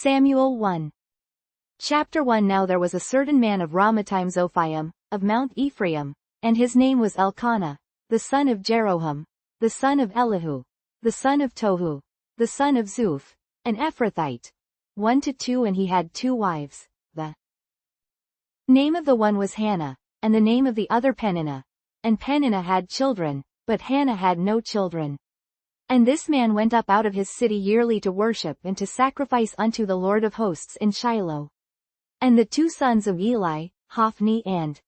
Samuel 1. Chapter 1. Now there was a certain man of Ramathaim Zophim, of Mount Ephraim, and his name was Elkanah, the son of Jeroham, the son of Elihu, the son of Tohu, the son of Zuph, an Ephrathite, 1-2. And he had 2 wives. The name of the one was Hannah, and the name of the other Peninnah. And Peninnah had children, but Hannah had no children. And this man went up out of his city yearly to worship and to sacrifice unto the Lord of hosts in Shiloh. And the 2 sons of Eli, Hophni and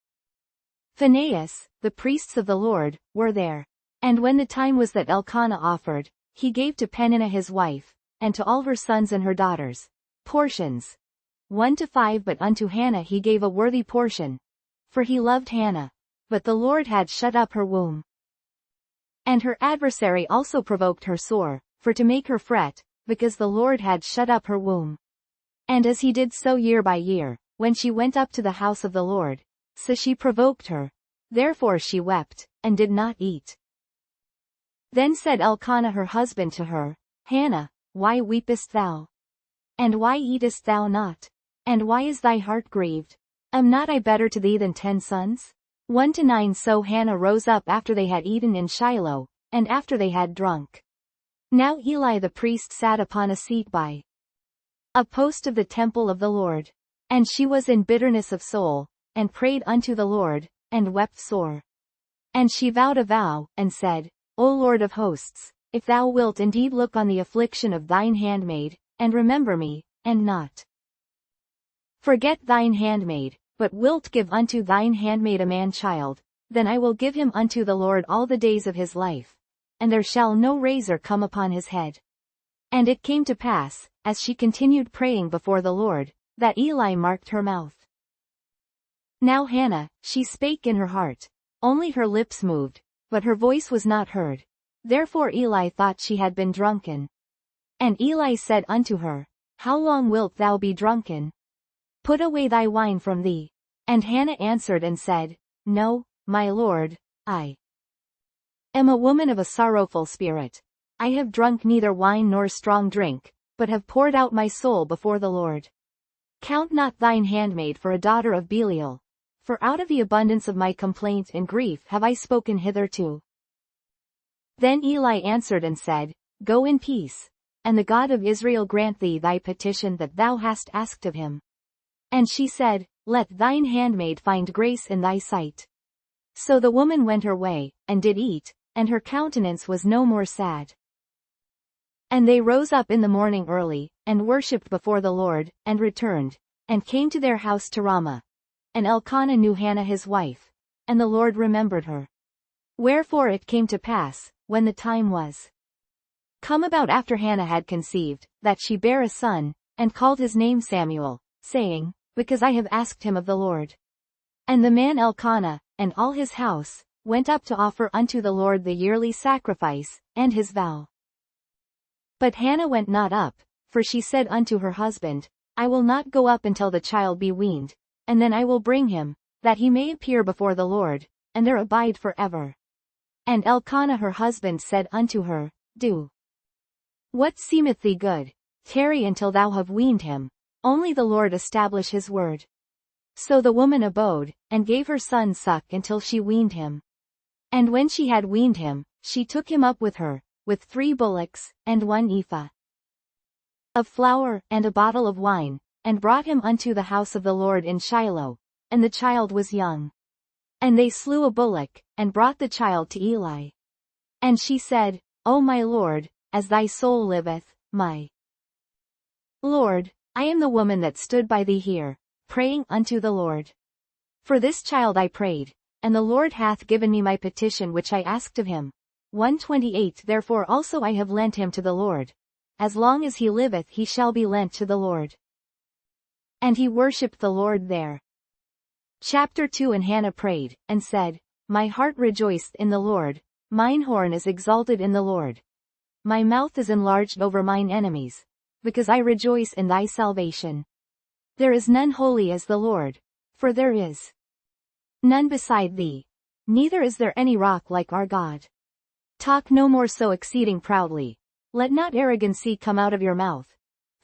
Phinehas, the priests of the Lord, were there. And when the time was that Elkanah offered, he gave to Peninnah his wife, and to all her sons and her daughters, portions, 1-5. But unto Hannah he gave a worthy portion, for he loved Hannah, but the Lord had shut up her womb. And her adversary also provoked her sore, for to make her fret, because the Lord had shut up her womb. And as he did so year by year, when she went up to the house of the Lord, so she provoked her. Therefore she wept, and did not eat. Then said Elkanah her husband to her, Hannah, why weepest thou? And why eatest thou not? And why is thy heart grieved? Am not I better to thee than 10 sons? 1-9. So Hannah rose up after they had eaten in Shiloh, and after they had drunk. Now Eli the priest sat upon a seat by a post of the temple of the Lord. And she was in bitterness of soul, and prayed unto the Lord, and wept sore. And she vowed a vow, and said, O Lord of hosts, if thou wilt indeed look on the affliction of thine handmaid, and remember me, and not forget thine handmaid, but wilt give unto thine handmaid a man-child, then I will give him unto the Lord all the days of his life, and there shall no razor come upon his head. And it came to pass, as she continued praying before the Lord, that Eli marked her mouth. Now Hannah, she spake in her heart, only her lips moved, but her voice was not heard. Therefore Eli thought she had been drunken. And Eli said unto her, How long wilt thou be drunken? Put away thy wine from thee. And Hannah answered and said, No, my lord, I am a woman of a sorrowful spirit. I have drunk neither wine nor strong drink, but have poured out my soul before the Lord. Count not thine handmaid for a daughter of Belial, for out of the abundance of my complaint and grief have I spoken hitherto. Then Eli answered and said, Go in peace, and the God of Israel grant thee thy petition that thou hast asked of him. And she said, Let thine handmaid find grace in thy sight. So the woman went her way, and did eat, and her countenance was no more sad. And they rose up in the morning early, and worshipped before the Lord, and returned, and came to their house to Ramah. And Elkanah knew Hannah his wife, and the Lord remembered her. Wherefore it came to pass, when the time was come about after Hannah had conceived, that she bare a son, and called his name Samuel, saying, Because I have asked him of the Lord. And the man Elkanah, and all his house, went up to offer unto the Lord the yearly sacrifice, and his vow. But Hannah went not up, for she said unto her husband, I will not go up until the child be weaned, and then I will bring him, that he may appear before the Lord, and there abide forever. And Elkanah her husband said unto her, Do what seemeth thee good, tarry until thou have weaned him, only the Lord establish his word. So the woman abode, and gave her son suck until she weaned him. And when she had weaned him, she took him up with her, with 3 bullocks, and 1 ephah of flour, and a bottle of wine, and brought him unto the house of the Lord in Shiloh, and the child was young. And they slew a bullock, and brought the child to Eli. And she said, O my Lord, as thy soul liveth, my Lord, I am the woman that stood by thee here, praying unto the Lord. For this child I prayed, and the Lord hath given me my petition which I asked of him. 1:28. Therefore also I have lent him to the Lord. As long as he liveth he shall be lent to the Lord. And he worshipped the Lord there. Chapter 2. And Hannah prayed, and said, My heart rejoiced in the Lord, mine horn is exalted in the Lord. My mouth is enlarged over mine enemies, because I rejoice in thy salvation. There is none holy as the Lord, for there is none beside thee, neither is there any rock like our God. Talk no more so exceeding proudly. Let not arrogancy come out of your mouth.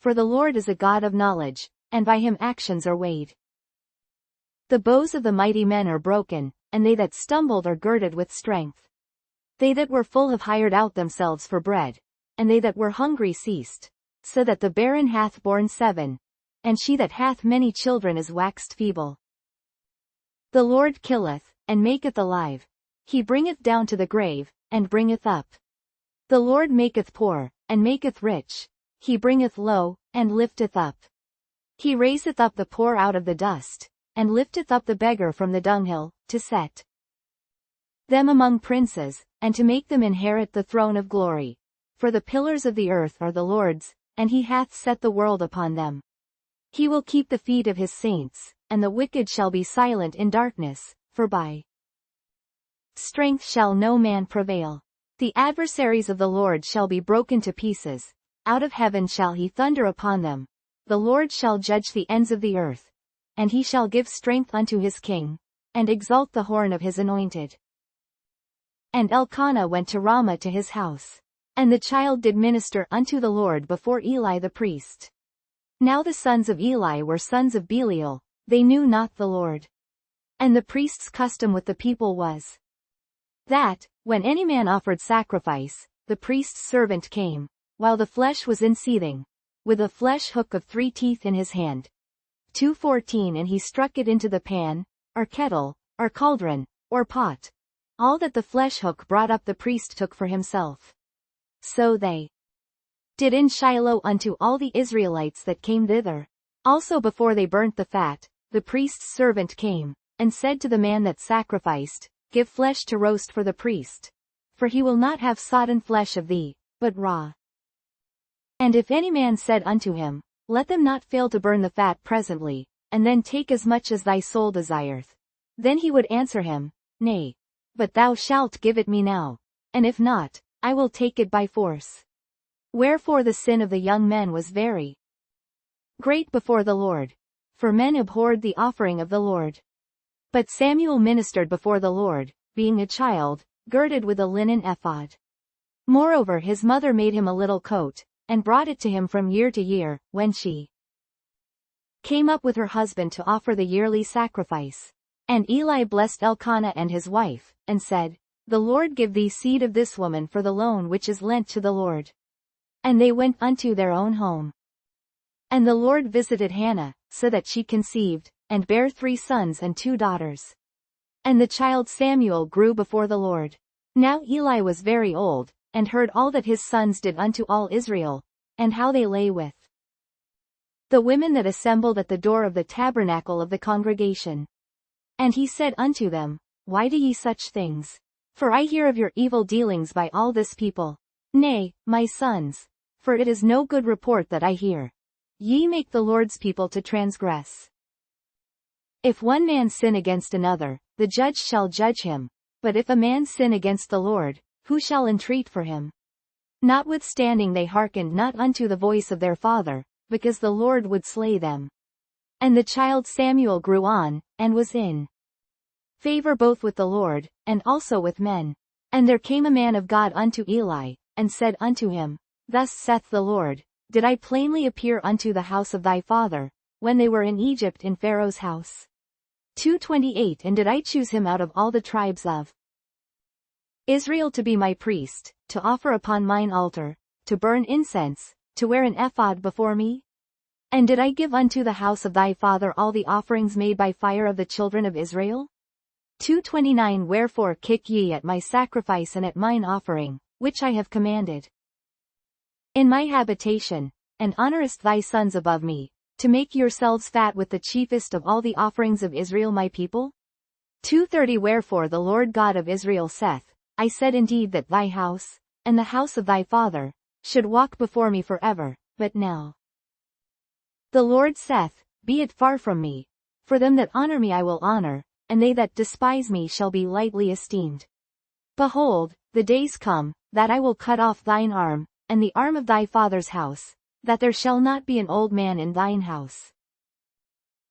for the Lord is a God of knowledge, and by him actions are weighed. The bows of the mighty men are broken, and they that stumbled are girded with strength. They that were full have hired out themselves for bread, and they that were hungry ceased, so that the barren hath borne 7, and she that hath many children is waxed feeble. The Lord killeth, and maketh alive. He bringeth down to the grave, and bringeth up. The Lord maketh poor, and maketh rich. He bringeth low, and lifteth up. He raiseth up the poor out of the dust, and lifteth up the beggar from the dunghill, to set them among princes, and to make them inherit the throne of glory. For the pillars of the earth are the Lord's, and he hath set the world upon them. He will keep the feet of his saints, and the wicked shall be silent in darkness, for by strength shall no man prevail. The adversaries of the Lord shall be broken to pieces, out of heaven shall he thunder upon them. The Lord shall judge the ends of the earth, and he shall give strength unto his king, and exalt the horn of his anointed. And Elkanah went to Ramah to his house. And the child did minister unto the Lord before Eli the priest. Now the sons of Eli were sons of Belial, they knew not the Lord. And the priest's custom with the people was that, when any man offered sacrifice, the priest's servant came, while the flesh was in seething, with a flesh hook of 3 teeth in his hand. 2:14 And he struck it into the pan, or kettle, or cauldron, or pot. All that the flesh hook brought up the priest took for himself. So they did in Shiloh unto all the Israelites that came thither. Also before they burnt the fat, the priest's servant came, and said to the man that sacrificed, Give flesh to roast for the priest. For he will not have sodden flesh of thee, but raw. And if any man said unto him, Let them not fail to burn the fat presently, and then take as much as thy soul desireth. Then he would answer him, Nay, but thou shalt give it me now, and if not, I will take it by force. Wherefore the sin of the young men was very great before the Lord, for men abhorred the offering of the Lord. But Samuel ministered before the Lord, being a child, girded with a linen ephod. Moreover his mother made him a little coat, and brought it to him from year to year, when she came up with her husband to offer the yearly sacrifice. And Eli blessed Elkanah and his wife, and said, The Lord give thee seed of this woman for the loan which is lent to the Lord. And they went unto their own home. And the Lord visited Hannah, so that she conceived, and bare 3 sons and 2 daughters. And the child Samuel grew before the Lord. Now Eli was very old, and heard all that his sons did unto all Israel, and how they lay with the women that assembled at the door of the tabernacle of the congregation. And he said unto them, Why do ye such things? For I hear of your evil dealings by all this people. Nay, my sons, for it is no good report that I hear. Ye make the Lord's people to transgress. If one man sin against another, the judge shall judge him. But if a man sin against the Lord, who shall entreat for him? Notwithstanding they hearkened not unto the voice of their father, because the Lord would slay them. And the child Samuel grew on, and was in favor both with the Lord, and also with men. And there came a man of God unto Eli, and said unto him, Thus saith the Lord, Did I plainly appear unto the house of thy father, when they were in Egypt in Pharaoh's house? 2:28 And did I choose him out of all the tribes of Israel to be my priest, to offer upon mine altar, to burn incense, to wear an ephod before me? And did I give unto the house of thy father all the offerings made by fire of the children of Israel? 2:29 Wherefore kick ye at my sacrifice and at mine offering, which I have commanded in my habitation, and honorest thy sons above me, to make yourselves fat with the chiefest of all the offerings of Israel my people? 2:30 Wherefore the Lord God of Israel saith, I said indeed that thy house, and the house of thy father, should walk before me forever, but now the Lord saith, Be it far from me. For them that honor me I will honor, and they that despise me shall be lightly esteemed. Behold, the days come, that I will cut off thine arm, and the arm of thy father's house, that there shall not be an old man in thine house.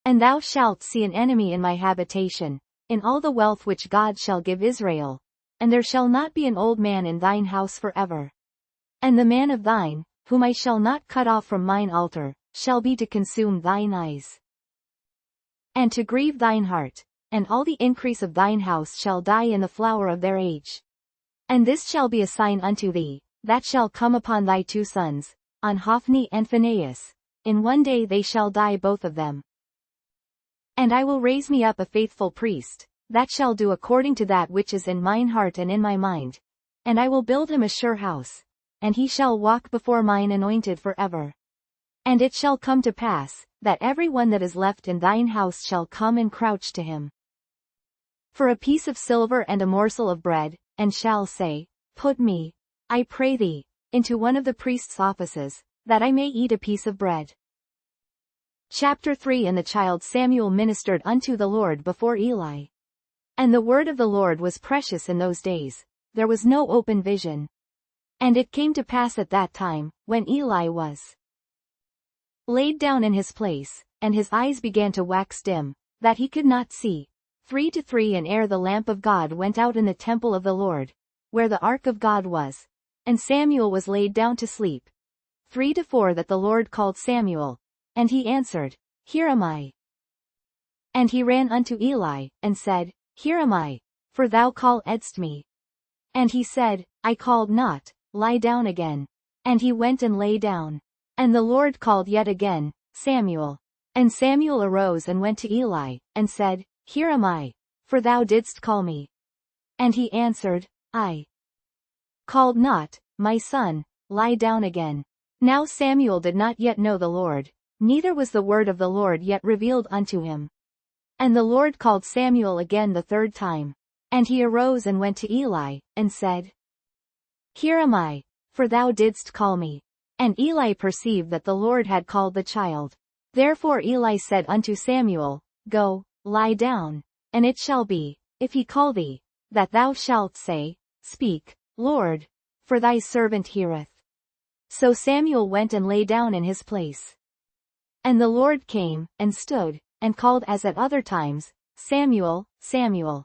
And thou shalt see an enemy in my habitation, in all the wealth which God shall give Israel, and there shall not be an old man in thine house forever. And the man of thine, whom I shall not cut off from mine altar, shall be to consume thine eyes, and to grieve thine heart, and all the increase of thine house shall die in the flower of their age. And this shall be a sign unto thee, that shall come upon thy two sons, on Hophni and Phinehas. In one day they shall die both of them. And I will raise me up a faithful priest, that shall do according to that which is in mine heart and in my mind. And I will build him a sure house, and he shall walk before mine anointed forever. And it shall come to pass, that every one that is left in thine house shall come and crouch to him for a piece of silver and a morsel of bread, and shall say, Put me, I pray thee, into one of the priest's offices, that I may eat a piece of bread. Chapter 3. And the child Samuel ministered unto the Lord before Eli. And the word of the Lord was precious in those days, there was no open vision. And it came to pass at that time, when Eli was laid down in his place, and his eyes began to wax dim, that he could not see, 3 to 3. And ere the lamp of God went out in the temple of the Lord, where the ark of God was, and Samuel was laid down to sleep, 3 to 4. That the Lord called Samuel, and he answered, Here am I. And he ran unto Eli, and said, Here am I, for thou calledst me. And he said, I called not, lie down again. And he went and lay down. And the Lord called yet again, Samuel. And Samuel arose and went to Eli, and said, Here am I, for thou didst call me. And he answered, I called not, my son, lie down again. Now Samuel did not yet know the Lord, neither was the word of the Lord yet revealed unto him. And the Lord called Samuel again the third time. And he arose and went to Eli, and said, Here am I, for thou didst call me. And Eli perceived that the Lord had called the child. Therefore Eli said unto Samuel, Go, lie down, and it shall be, if he call thee, that thou shalt say, Speak, Lord, for thy servant heareth. So Samuel went and lay down in his place. And the Lord came, and stood, and called as at other times, Samuel, Samuel.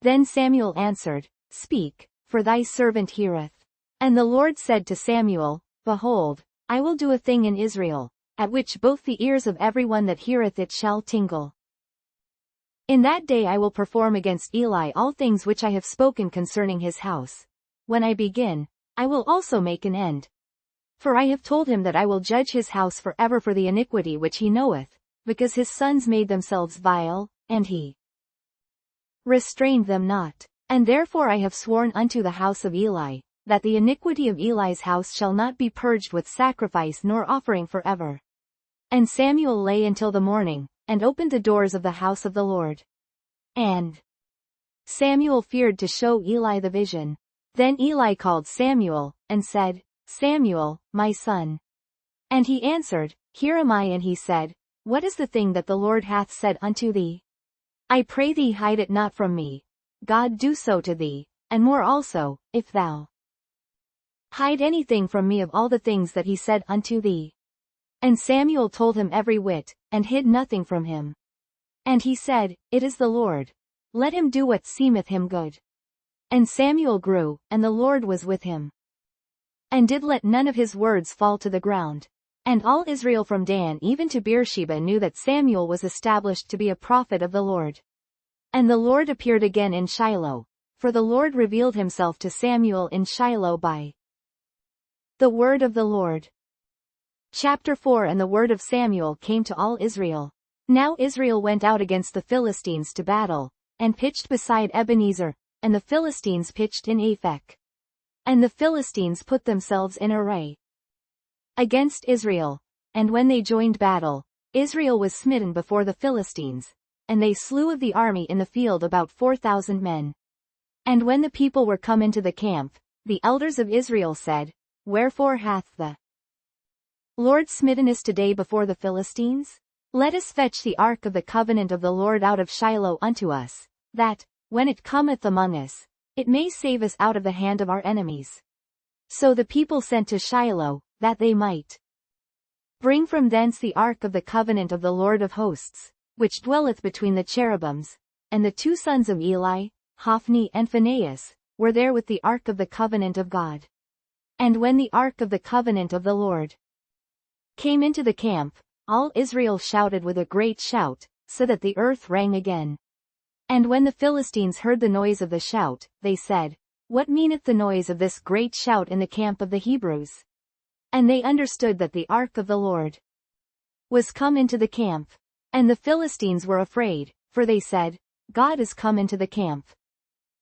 Then Samuel answered, Speak, for thy servant heareth. And the Lord said to Samuel, Behold, I will do a thing in Israel, at which both the ears of every one that heareth it shall tingle. In that day I will perform against Eli all things which I have spoken concerning his house. When I begin, I will also make an end. For I have told him that I will judge his house forever for the iniquity which he knoweth, because his sons made themselves vile, and he restrained them not. And therefore I have sworn unto the house of Eli, that the iniquity of Eli's house shall not be purged with sacrifice nor offering forever. And Samuel lay until the morning, and opened the doors of the house of the Lord. And Samuel feared to show Eli the vision. Then Eli called Samuel, and said, Samuel, my son. And he answered, Here am I. And he said, What is the thing that the Lord hath said unto thee? I pray thee hide it not from me. God do so to thee, and more also, if thou hide anything from me of all the things that he said unto thee. And Samuel told him every whit, and hid nothing from him. And he said, It is the Lord. Let him do what seemeth him good. And Samuel grew, and the Lord was with him, and did let none of his words fall to the ground. And all Israel from Dan even to Beersheba knew that Samuel was established to be a prophet of the Lord. And the Lord appeared again in Shiloh, for the Lord revealed himself to Samuel in Shiloh by the word of the Lord. Chapter 4. And the word of Samuel came to all Israel. Now Israel went out against the Philistines to battle, and pitched beside Ebenezer, and the Philistines pitched in Aphek. And the Philistines put themselves in array against Israel. And when they joined battle, Israel was smitten before the Philistines, and they slew of the army in the field about 4,000 men. And when the people were come into the camp, the elders of Israel said, Wherefore hath the Lord smitten us today before the Philistines? Let us fetch the ark of the covenant of the Lord out of Shiloh unto us, that, when it cometh among us, it may save us out of the hand of our enemies. So the people sent to Shiloh, that they might bring from thence the ark of the covenant of the Lord of hosts, which dwelleth between the cherubims. And the two sons of Eli, Hophni and Phinehas, were there with the ark of the covenant of God. And when the ark of the covenant of the Lord came into the camp, all Israel shouted with a great shout, so that the earth rang again. And when the Philistines heard the noise of the shout, they said, What meaneth the noise of this great shout in the camp of the Hebrews? And they understood that the ark of the Lord was come into the camp. And the Philistines were afraid, for they said, God is come into the camp.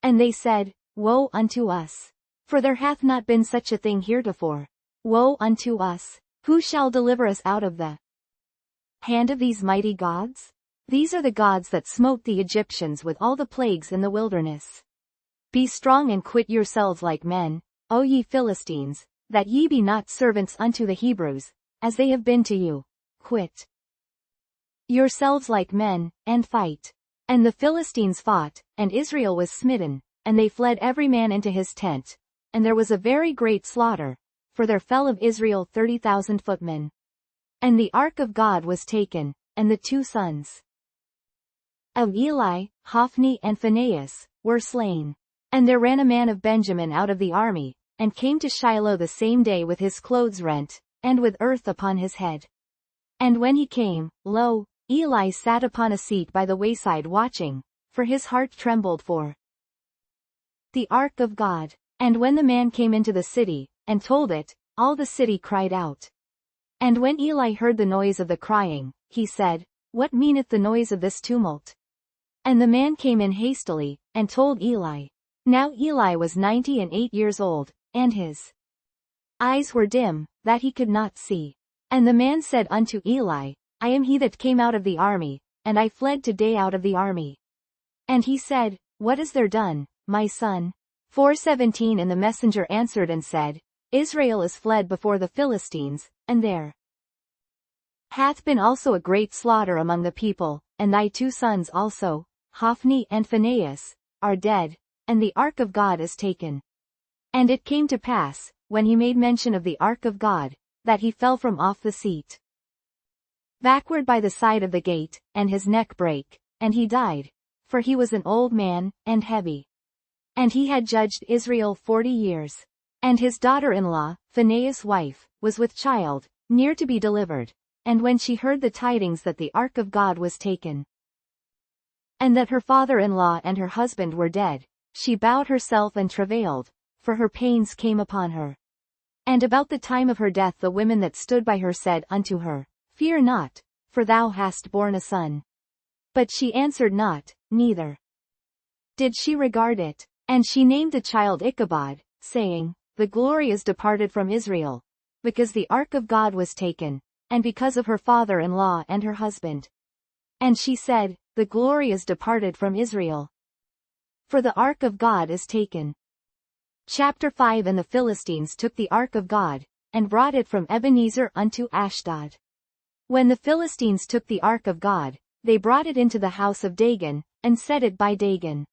And they said, Woe unto us! For there hath not been such a thing heretofore. Woe unto us! Who shall deliver us out of the hand of these mighty gods? These are the gods that smote the Egyptians with all the plagues in the wilderness. Be strong and quit yourselves like men, O ye Philistines, that ye be not servants unto the Hebrews, as they have been to you. Quit yourselves like men, and fight. And the Philistines fought, and Israel was smitten, and they fled every man into his tent. And there was a very great slaughter, for there fell of Israel 30,000 footmen. And the ark of God was taken, and the 2 sons of Eli, Hophni and Phinehas, were slain. And there ran a man of Benjamin out of the army, and came to Shiloh the same day with his clothes rent, and with earth upon his head. And when he came, lo, Eli sat upon a seat by the wayside watching, for his heart trembled for the ark of God. And when the man came into the city, and told it, all the city cried out. And when Eli heard the noise of the crying, he said, What meaneth the noise of this tumult? And the man came in hastily, and told Eli. Now Eli was 98 years old, and his eyes were dim, that he could not see. And the man said unto Eli, I am he that came out of the army, and I fled today out of the army. And he said, What is there done, my son? 4:17 And the messenger answered and said, Israel is fled before the Philistines, and there hath been also a great slaughter among the people, and thy 2 sons also, Hophni and Phinehas, are dead, and the ark of God is taken. And it came to pass, when he made mention of the ark of God, that he fell from off the seat backward by the side of the gate, and his neck brake, and he died, for he was an old man, and heavy. And he had judged Israel 40 years. And his daughter-in-law, Phinehas' wife, was with child, near to be delivered. And when she heard the tidings that the ark of God was taken, and that her father-in-law and her husband were dead, she bowed herself and travailed, for her pains came upon her. And about the time of her death the women that stood by her said unto her, Fear not, for thou hast borne a son. But she answered not, neither did she regard it. And she named the child Ichabod, saying, The glory is departed from Israel, because the ark of God was taken, and because of her father-in-law and her husband. And she said, The glory is departed from Israel, for the ark of God is taken. Chapter 5 And the Philistines took the ark of God, and brought it from Ebenezer unto Ashdod. When the Philistines took the ark of God, they brought it into the house of Dagon, and set it by Dagon.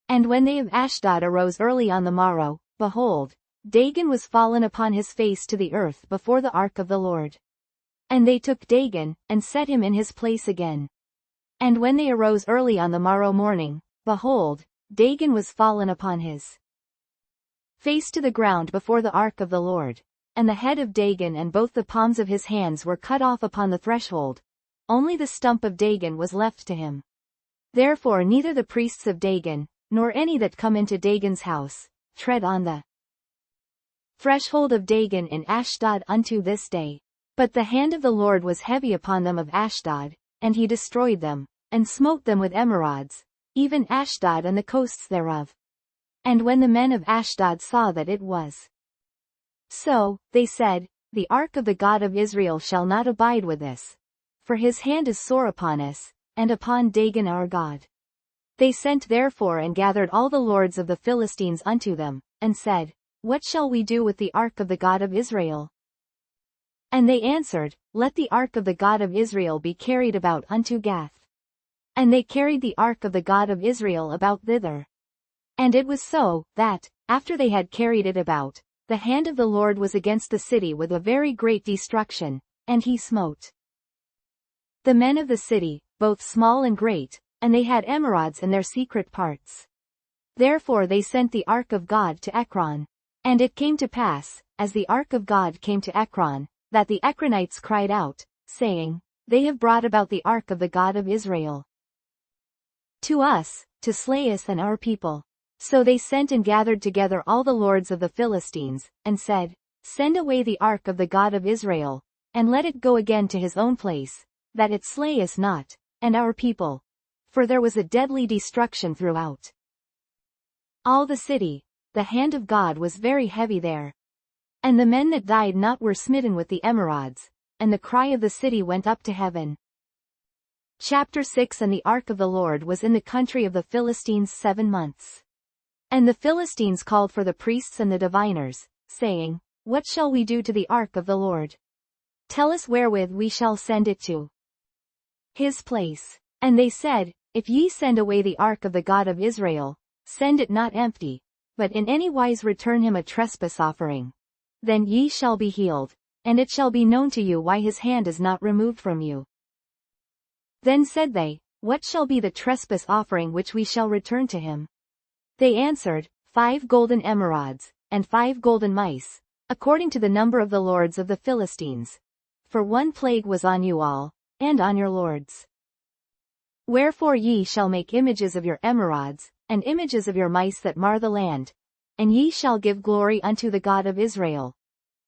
And when they of Ashdod arose early on the morrow, behold, Dagon was fallen upon his face to the earth before the ark of the Lord. And they took Dagon, and set him in his place again. And when they arose early on the morrow morning, behold, Dagon was fallen upon his face to the ground before the ark of the Lord. And the head of Dagon and both the palms of his hands were cut off upon the threshold. Only the stump of Dagon was left to him. Therefore neither the priests of Dagon, nor any that come into Dagon's house, tread on the threshold of Dagon in Ashdod unto this day. But the hand of the Lord was heavy upon them of Ashdod, and he destroyed them, and smote them with emerods, even Ashdod and the coasts thereof. And when the men of Ashdod saw that it was so, they said, The ark of the God of Israel shall not abide with us, for his hand is sore upon us, and upon Dagon our God. They sent therefore and gathered all the lords of the Philistines unto them, and said, What shall we do with the ark of the God of Israel? And they answered, Let the ark of the God of Israel be carried about unto Gath. And they carried the ark of the God of Israel about thither. And it was so, that, after they had carried it about, the hand of the Lord was against the city with a very great destruction, and he smote the men of the city, both small and great, and they had emerods in their secret parts. Therefore they sent the ark of God to Ekron. And it came to pass, as the ark of God came to Ekron, that the Ekronites cried out, saying, They have brought about the ark of the God of Israel to us, to slay us and our people. So they sent and gathered together all the lords of the Philistines, and said, Send away the ark of the God of Israel, and let it go again to his own place, that it slay us not, and our people. For there was a deadly destruction throughout all the city. The hand of God was very heavy there. And the men that died not were smitten with the emerods, and the cry of the city went up to heaven. Chapter 6. And the ark of the Lord was in the country of the Philistines 7 months. And the Philistines called for the priests and the diviners, saying, What shall we do to the ark of the Lord? Tell us wherewith we shall send it to his place. And they said, If ye send away the ark of the God of Israel, send it not empty, but in any wise return him a trespass offering. Then ye shall be healed, and it shall be known to you why his hand is not removed from you. Then said they, What shall be the trespass offering which we shall return to him? They answered, 5 golden emerods, and 5 golden mice, according to the number of the lords of the Philistines. For one plague was on you all, and on your lords. Wherefore ye shall make images of your emerods, and images of your mice that mar the land, and ye shall give glory unto the God of Israel.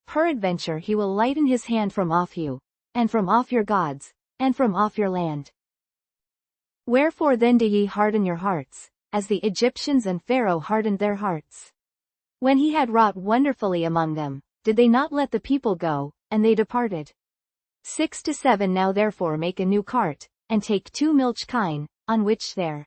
Peradventure he will lighten his hand from off you, and from off your gods, and from off your land. Wherefore then do ye harden your hearts, as the Egyptians and Pharaoh hardened their hearts? When he had wrought wonderfully among them, did they not let the people go, and they departed? 6-7 Now therefore make a new cart, and take 2 milch kine, on which there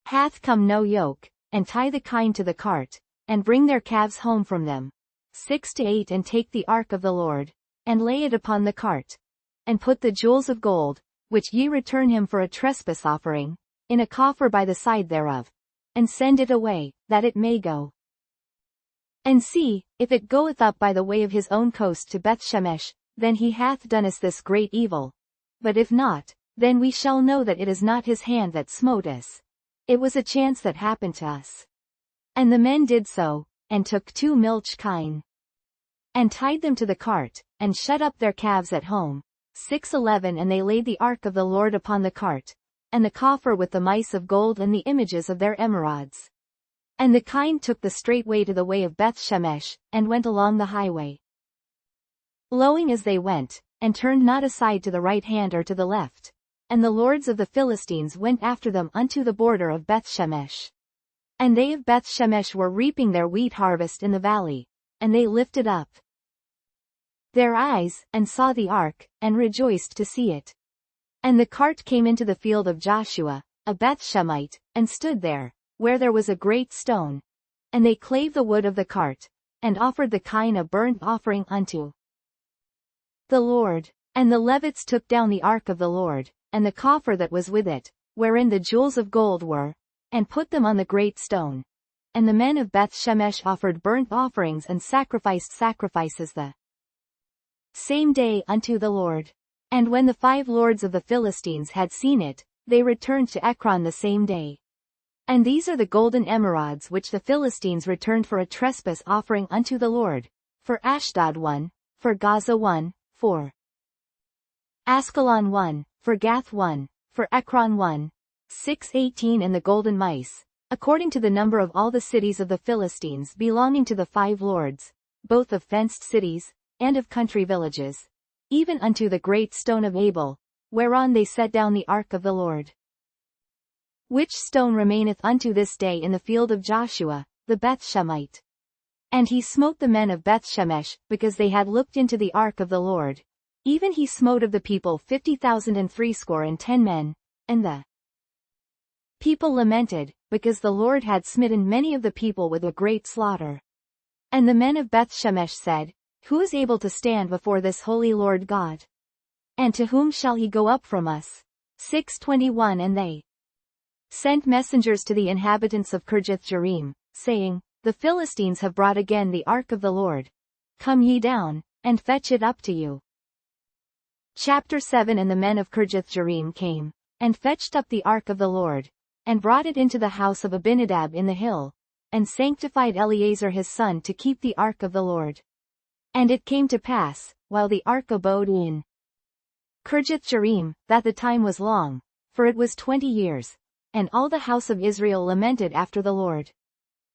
hath come no yoke, and tie the kine to the cart, and bring their calves home from them. 6-8 And take the ark of the Lord, and lay it upon the cart, and put the jewels of gold, which ye return him for a trespass offering, in a coffer by the side thereof, and send it away, that it may go. And see, if it goeth up by the way of his own coast to Bethshemesh, then he hath done us this great evil. But if not, then we shall know that it is not his hand that smote us. It was a chance that happened to us. And the men did so, and took 2 milch kine, and tied them to the cart, and shut up their calves at home. 6-11 And they laid the ark of the Lord upon the cart, and the coffer with the mice of gold and the images of their emerods. And the kine took the straight way to the way of Bethshemesh, and went along the highway, lowing as they went, and turned not aside to the right hand or to the left. And the lords of the Philistines went after them unto the border of Bethshemesh. And they of Bethshemesh were reaping their wheat harvest in the valley, and they lifted up their eyes, and saw the ark, and rejoiced to see it. And the cart came into the field of Joshua, a Bethshemite, and stood there, where there was a great stone. And they clave the wood of the cart, and offered the kine a burnt offering unto the Lord. And the Levites took down the ark of the Lord, and the coffer that was with it, wherein the jewels of gold were, and put them on the great stone. And the men of Bethshemesh offered burnt offerings and sacrificed sacrifices the same day unto the Lord. And when the 5 lords of the Philistines had seen it, they returned to Ekron the same day. And these are the golden emerods which the Philistines returned for a trespass offering unto the Lord, for Ashdod 1, for Gaza 1, for Askelon 1, for Gath 1, for Ekron 1. 6-18 And the golden mice, according to the number of all the cities of the Philistines belonging to the 5 lords, both of fenced cities, and of country villages, even unto the great stone of Abel, whereon they set down the ark of the Lord. Which stone remaineth unto this day in the field of Joshua, the Bethshemite. And he smote the men of Bethshemesh, because they had looked into the ark of the Lord. Even he smote of the people 50,060 men, and the people lamented, because the Lord had smitten many of the people with a great slaughter. And the men of Bethshemesh said, Who is able to stand before this holy Lord God? And to whom shall he go up from us? 6-21 And they sent messengers to the inhabitants of Kirjath-jearim, saying, The Philistines have brought again the ark of the Lord. Come ye down, and fetch it up to you. Chapter 7 And the men of Kirjath-jearim came, and fetched up the ark of the Lord, and brought it into the house of Abinadab in the hill, and sanctified Eleazar his son to keep the ark of the Lord. And it came to pass, while the ark abode in Kirjath-jearim, that the time was long, for it was 20 years, and all the house of Israel lamented after the Lord.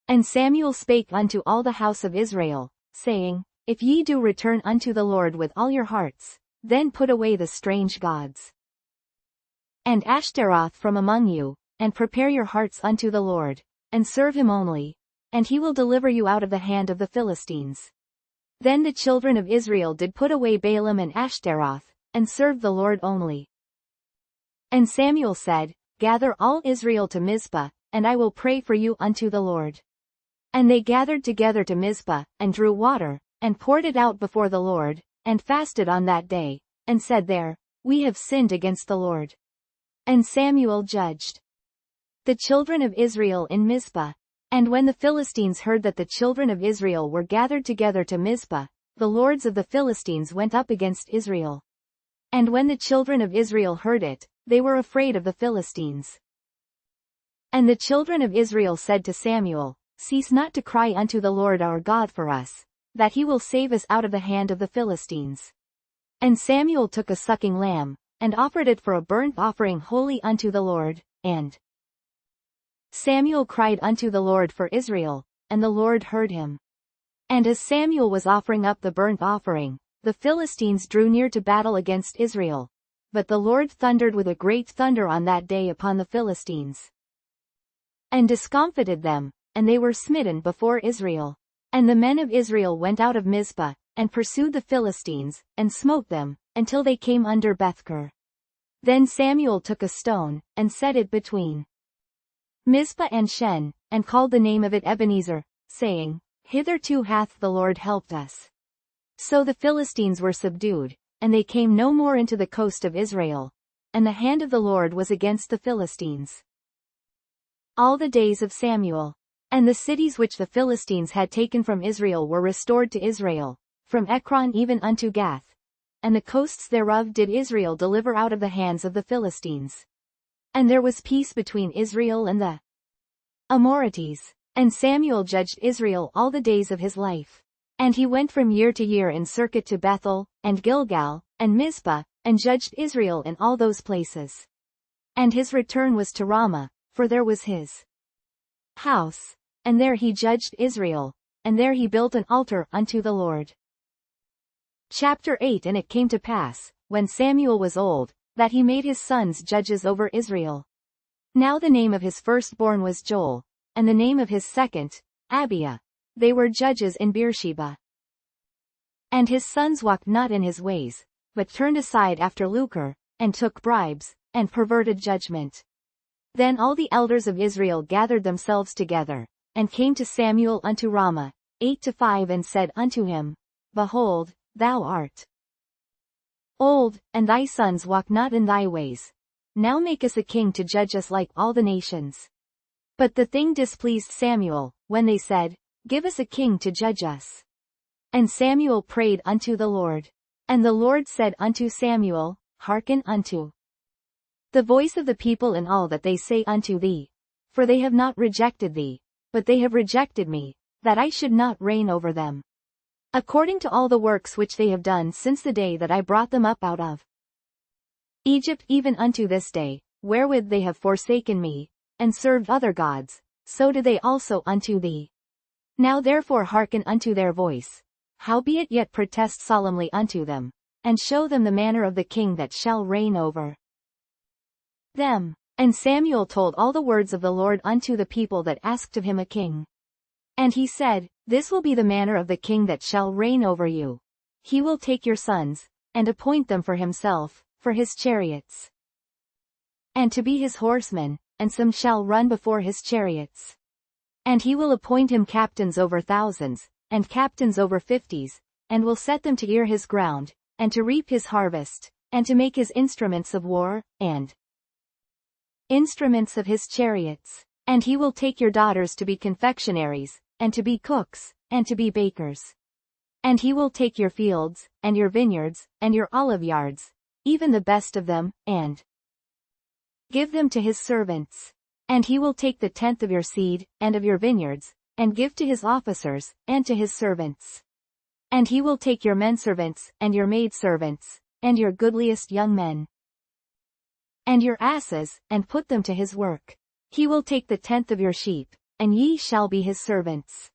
And Samuel spake unto all the house of Israel, saying, If ye do return unto the Lord with all your hearts, then put away the strange gods and Ashtaroth from among you, and prepare your hearts unto the Lord, and serve him only, and he will deliver you out of the hand of the Philistines. Then the children of Israel did put away Baalim and Ashtaroth, and served the Lord only. And Samuel said, Gather all Israel to Mizpah, and I will pray for you unto the Lord. And they gathered together to Mizpah, and drew water, and poured it out before the Lord, and fasted on that day, and said there, We have sinned against the Lord. And Samuel judged the children of Israel in Mizpah. And when the Philistines heard that the children of Israel were gathered together to Mizpah, the lords of the Philistines went up against Israel. And when the children of Israel heard it, they were afraid of the Philistines. And the children of Israel said to Samuel, Cease not to cry unto the Lord our God for us, that he will save us out of the hand of the Philistines. And Samuel took a sucking lamb, and offered it for a burnt offering wholly unto the Lord, and Samuel cried unto the Lord for Israel, and the Lord heard him. And as Samuel was offering up the burnt offering, the Philistines drew near to battle against Israel. But the Lord thundered with a great thunder on that day upon the Philistines, and discomfited them, and they were smitten before Israel. And the men of Israel went out of Mizpah, and pursued the Philistines, and smote them, until they came under Bethkar. Then Samuel took a stone, and set it between Mizpah and Shen, and called the name of it Ebenezer, saying, Hitherto hath the Lord helped us. So the Philistines were subdued, and they came no more into the coast of Israel, and the hand of the Lord was against the Philistines all the days of Samuel. And the cities which the Philistines had taken from Israel were restored to Israel, from Ekron even unto Gath. And the coasts thereof did Israel deliver out of the hands of the Philistines. And there was peace between Israel and the Amorites. And Samuel judged Israel all the days of his life. And he went from year to year in circuit to Bethel, and Gilgal, and Mizpah, and judged Israel in all those places. And his return was to Ramah, for there was his house. And there he judged Israel, and there he built an altar unto the Lord. Chapter 8. And it came to pass, when Samuel was old, that he made his sons judges over Israel. Now the name of his firstborn was Joel, and the name of his second, Abiah. They were judges in Beersheba. And his sons walked not in his ways, but turned aside after lucre, and took bribes, and perverted judgment. Then all the elders of Israel gathered themselves together, and came to Samuel unto Ramah, 8-5, and said unto him, Behold, thou art old, and thy sons walk not in thy ways. Now make us a king to judge us like all the nations. But the thing displeased Samuel, when they said, Give us a king to judge us. And Samuel prayed unto the Lord. And the Lord said unto Samuel, Hearken unto the voice of the people in all that they say unto thee. For they have not rejected thee, but they have rejected me, that I should not reign over them, according to all the works which they have done since the day that I brought them up out of Egypt even unto this day, wherewith they have forsaken me, and served other gods, so do they also unto thee. Now therefore hearken unto their voice, howbeit yet protest solemnly unto them, and show them the manner of the king that shall reign over them. And Samuel told all the words of the Lord unto the people that asked of him a king. And he said, This will be the manner of the king that shall reign over you. He will take your sons, and appoint them for himself, for his chariots, and to be his horsemen, and some shall run before his chariots. And he will appoint him captains over thousands, and captains over 50s, and will set them to ear his ground, and to reap his harvest, and to make his instruments of war, and instruments of his chariots. And he will take your daughters to be confectionaries, and to be cooks, and to be bakers. And he will take your fields, and your vineyards, and your olive yards, even the best of them, and give them to his servants. And he will take the tenth of your seed, and of your vineyards, and give to his officers, and to his servants. And he will take your menservants, and your maidservants, and your goodliest young men, and your asses, and put them to his work. He will take the 10th of your sheep, and ye shall be his servants.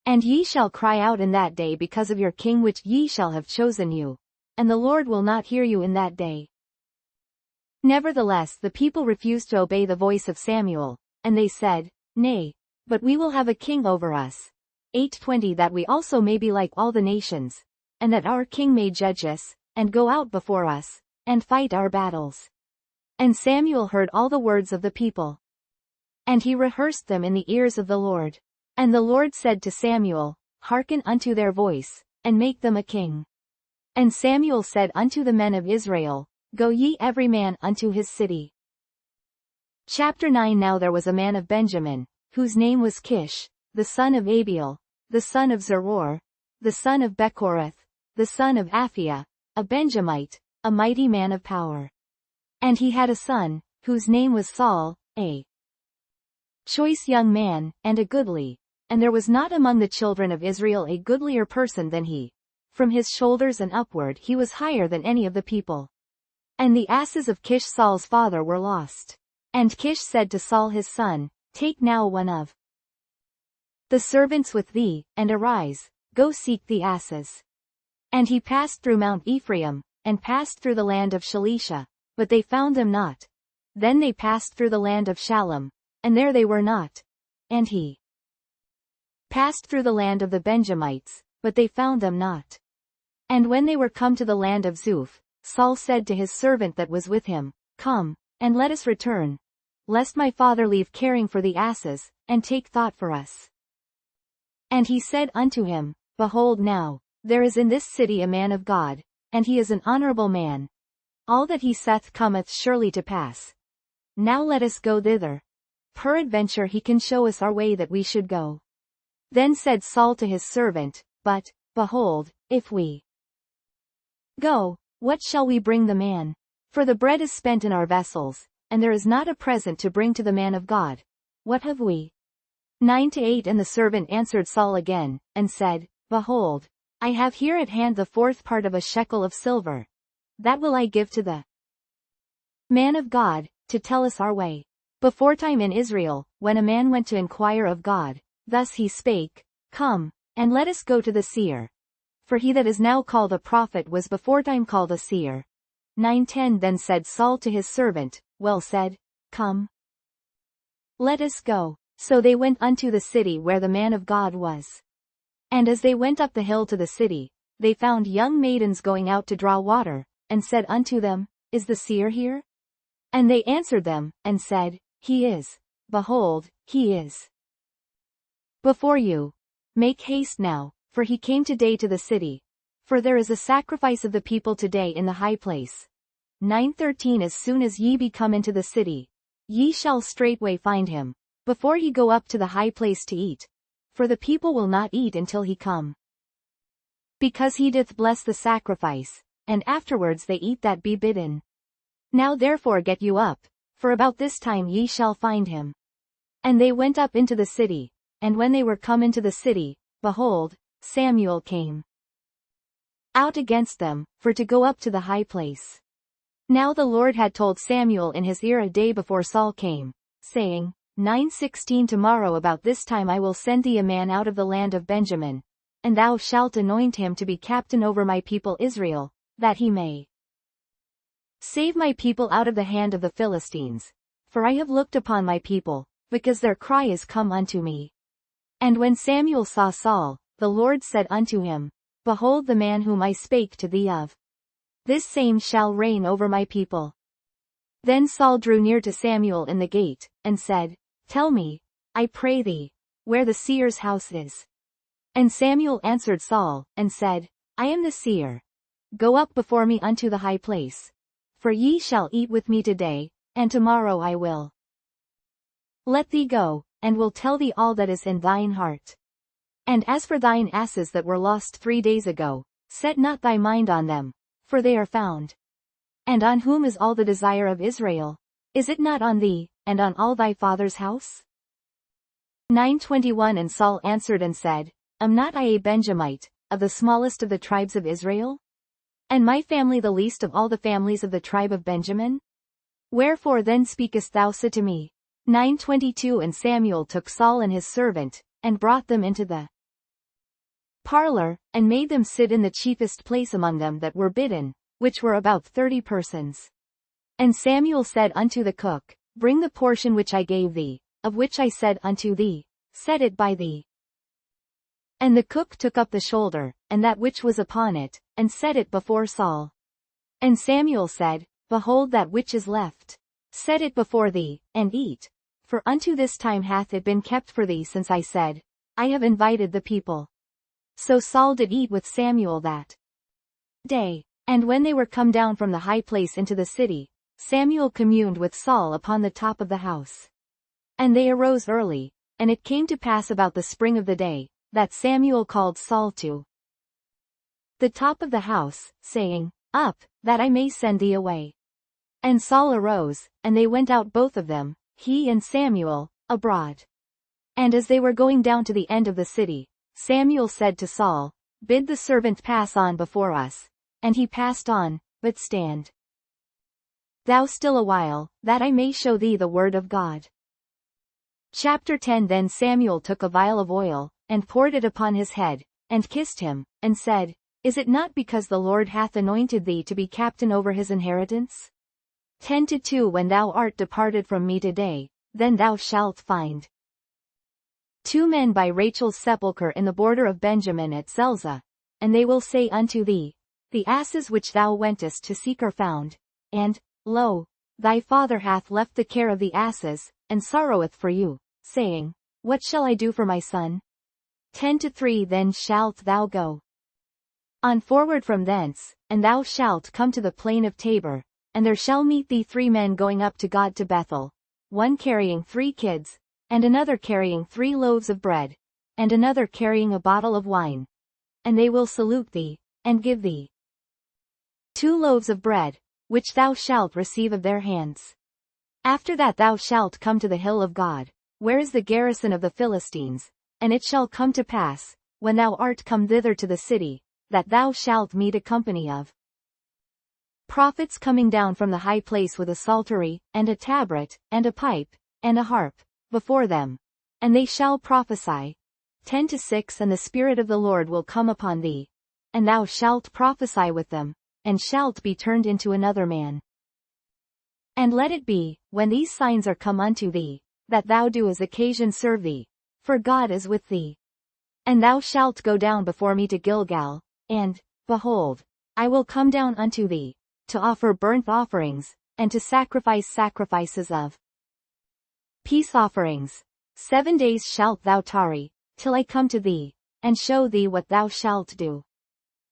And ye shall cry out in that day because of your king which ye shall have chosen you, and the Lord will not hear you in that day. Nevertheless the people refused to obey the voice of Samuel, and they said, Nay, but we will have a king over us. 8:20 That we also may be like all the nations, and that our king may judge us, and go out before us, and fight our battles. And Samuel heard all the words of the people, and he rehearsed them in the ears of the Lord. And the Lord said to Samuel, Hearken unto their voice, and make them a king. And Samuel said unto the men of Israel, Go ye every man unto his city. Chapter 9 Now there was a man of Benjamin, whose name was Kish, the son of Abiel, the son of Zeror, the son of Bechorath, the son of Aphiah, a Benjamite, a mighty man of power. And he had a son, whose name was Saul, a choice young man, and a goodly. And there was not among the children of Israel a goodlier person than he. From his shoulders and upward he was higher than any of the people. And the asses of Kish Saul's father were lost. And Kish said to Saul his son, Take now one of the servants with thee, and arise, go seek the asses. And he passed through Mount Ephraim, and passed through the land of Shalisha, but they found them not. Then they passed through the land of Shalom, and there they were not. And he passed through the land of the Benjamites, but they found them not. And when they were come to the land of Zuph, Saul said to his servant that was with him, Come, and let us return, lest my father leave caring for the asses, and take thought for us. And he said unto him, Behold now, there is in this city a man of God, and he is an honorable man. All that he saith cometh surely to pass. Now let us go thither. Peradventure he can show us our way that we should go. Then said Saul to his servant, But, behold, if we go, what shall we bring the man? For the bread is spent in our vessels, and there is not a present to bring to the man of God. What have we? 9-8 And the servant answered Saul again, and said, Behold, I have here at hand the 4th part of a shekel of silver. That will I give to the man of God, to tell us our way. Beforetime in Israel, when a man went to inquire of God, thus he spake, Come, and let us go to the seer. For he that is now called a prophet was beforetime called a seer. 9-10 Then said Saul to his servant, Well said, Come, let us go. So they went unto the city where the man of God was. And as they went up the hill to the city, they found young maidens going out to draw water, and said unto them, Is the seer here? And they answered them, and said, He is. Behold, he is before you. Make haste now, for he came today to the city. For there is a sacrifice of the people today in the high place. 9-13 As soon as ye be come into the city, ye shall straightway find him, before ye go up to the high place to eat. For the people will not eat until he come, because he doth bless the sacrifice, and afterwards they eat that be bidden. Now therefore get you up, for about this time ye shall find him. And they went up into the city, and when they were come into the city, behold, Samuel came out against them, for to go up to the high place. Now the Lord had told Samuel in his ear a day before Saul came, saying, 9:16 Tomorrow about this time I will send thee a man out of the land of Benjamin, and thou shalt anoint him to be captain over my people Israel, that he may save my people out of the hand of the Philistines. For I have looked upon my people, because their cry is come unto me. And when Samuel saw Saul, the Lord said unto him, Behold the man whom I spake to thee of. This same shall reign over my people. Then Saul drew near to Samuel in the gate, and said, Tell me, I pray thee, where the seer's house is. And Samuel answered Saul, and said, I am the seer. Go up before me unto the high place. For ye shall eat with me today, and tomorrow I will let thee go, and will tell thee all that is in thine heart. And as for thine asses that were lost 3 days ago, set not thy mind on them, for they are found. And on whom is all the desire of Israel? Is it not on thee, and on all thy father's house? 9:21 And Saul answered and said, Am not I a Benjamite, of the smallest of the tribes of Israel? And my family the least of all the families of the tribe of Benjamin? Wherefore then speakest thou so to me? 9:22 And Samuel took Saul and his servant, and brought them into the parlor, and made them sit in the chiefest place among them that were bidden, which were about 30 persons. And Samuel said unto the cook, Bring the portion which I gave thee, of which I said unto thee, Set it by thee. And the cook took up the shoulder, and that which was upon it, and set it before Saul. And Samuel said, Behold that which is left. Set it before thee, and eat. For unto this time hath it been kept for thee since I said, I have invited the people. So Saul did eat with Samuel that day. And when they were come down from the high place into the city, Samuel communed with Saul upon the top of the house. And they arose early, and it came to pass about the spring of the day, that Samuel called Saul to the top of the house, saying, Up, that I may send thee away. And Saul arose, and they went out both of them, he and Samuel, abroad. And as they were going down to the end of the city, Samuel said to Saul, Bid the servant pass on before us. And he passed on, but stand thou still a while, that I may show thee the word of God. Chapter 10 Then Samuel took a vial of oil, and poured it upon his head, and kissed him, and said, Is it not because the Lord hath anointed thee to be captain over his inheritance? 10:2 When thou art departed from me today, then thou shalt find 2 men by Rachel's sepulchre in the border of Benjamin at Zelzah, and they will say unto thee, The asses which thou wentest to seek are found, and, lo, thy father hath left the care of the asses, and sorroweth for you, saying, What shall I do for my son? 10:3 Then shalt thou go on forward from thence, and thou shalt come to the plain of Tabor, and there shall meet thee 3 men going up to God to Bethel, one carrying 3 kids, and another carrying 3 loaves of bread, and another carrying a bottle of wine. And they will salute thee, and give thee 2 loaves of bread, which thou shalt receive of their hands. After that thou shalt come to the hill of God, where is the garrison of the Philistines, and it shall come to pass, when thou art come thither to the city, that thou shalt meet a company of prophets coming down from the high place with a psaltery, and a tabret, and a pipe, and a harp, before them. And they shall prophesy. 10:6 And the Spirit of the Lord will come upon thee, and thou shalt prophesy with them, and shalt be turned into another man. And let it be, when these signs are come unto thee, that thou do as occasion serve thee, for God is with thee. And thou shalt go down before me to Gilgal, and, behold, I will come down unto thee, to offer burnt offerings, and to sacrifice sacrifices of peace offerings. 7 days shalt thou tarry, till I come to thee, and show thee what thou shalt do.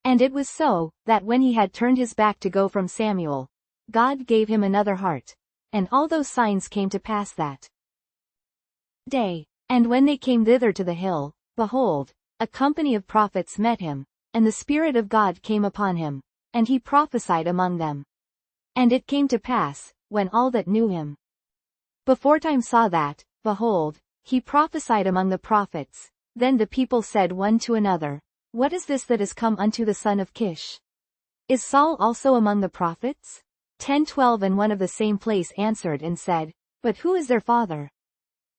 And it was so, that when he had turned his back to go from Samuel, God gave him another heart, and all those signs came to pass that day. And when they came thither to the hill, behold, a company of prophets met him, and the Spirit of God came upon him, and he prophesied among them. And it came to pass, when all that knew him beforetime saw that, behold, he prophesied among the prophets, then the people said one to another, What is this that is come unto the son of Kish? Is Saul also among the prophets? 10:12 And one of the same place answered and said, But who is their father?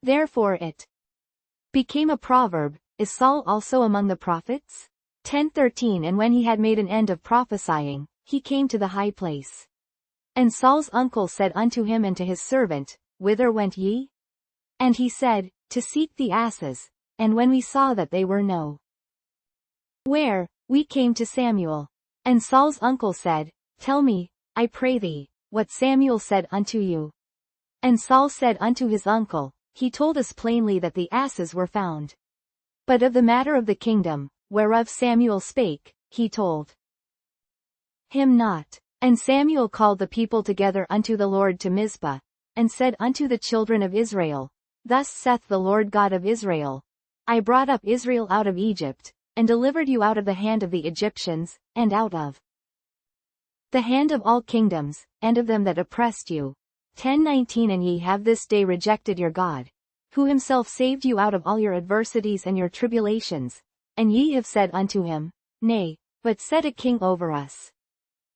Therefore it became a proverb, Is Saul also among the prophets? 10:13 And when he had made an end of prophesying, he came to the high place. And Saul's uncle said unto him and to his servant, Whither went ye? And he said, To seek the asses. And when we saw that they were no where, we came to Samuel. And Saul's uncle said, Tell me, I pray thee, what Samuel said unto you. And Saul said unto his uncle, He told us plainly that the asses were found. But of the matter of the kingdom, whereof Samuel spake, he told him not. And Samuel called the people together unto the Lord to Mizpah, and said unto the children of Israel, Thus saith the Lord God of Israel, I brought up Israel out of Egypt, and delivered you out of the hand of the Egyptians, and out of the hand of all kingdoms, and of them that oppressed you. 10:19 And ye have this day rejected your God, who himself saved you out of all your adversities and your tribulations, and ye have said unto him, Nay, but set a king over us.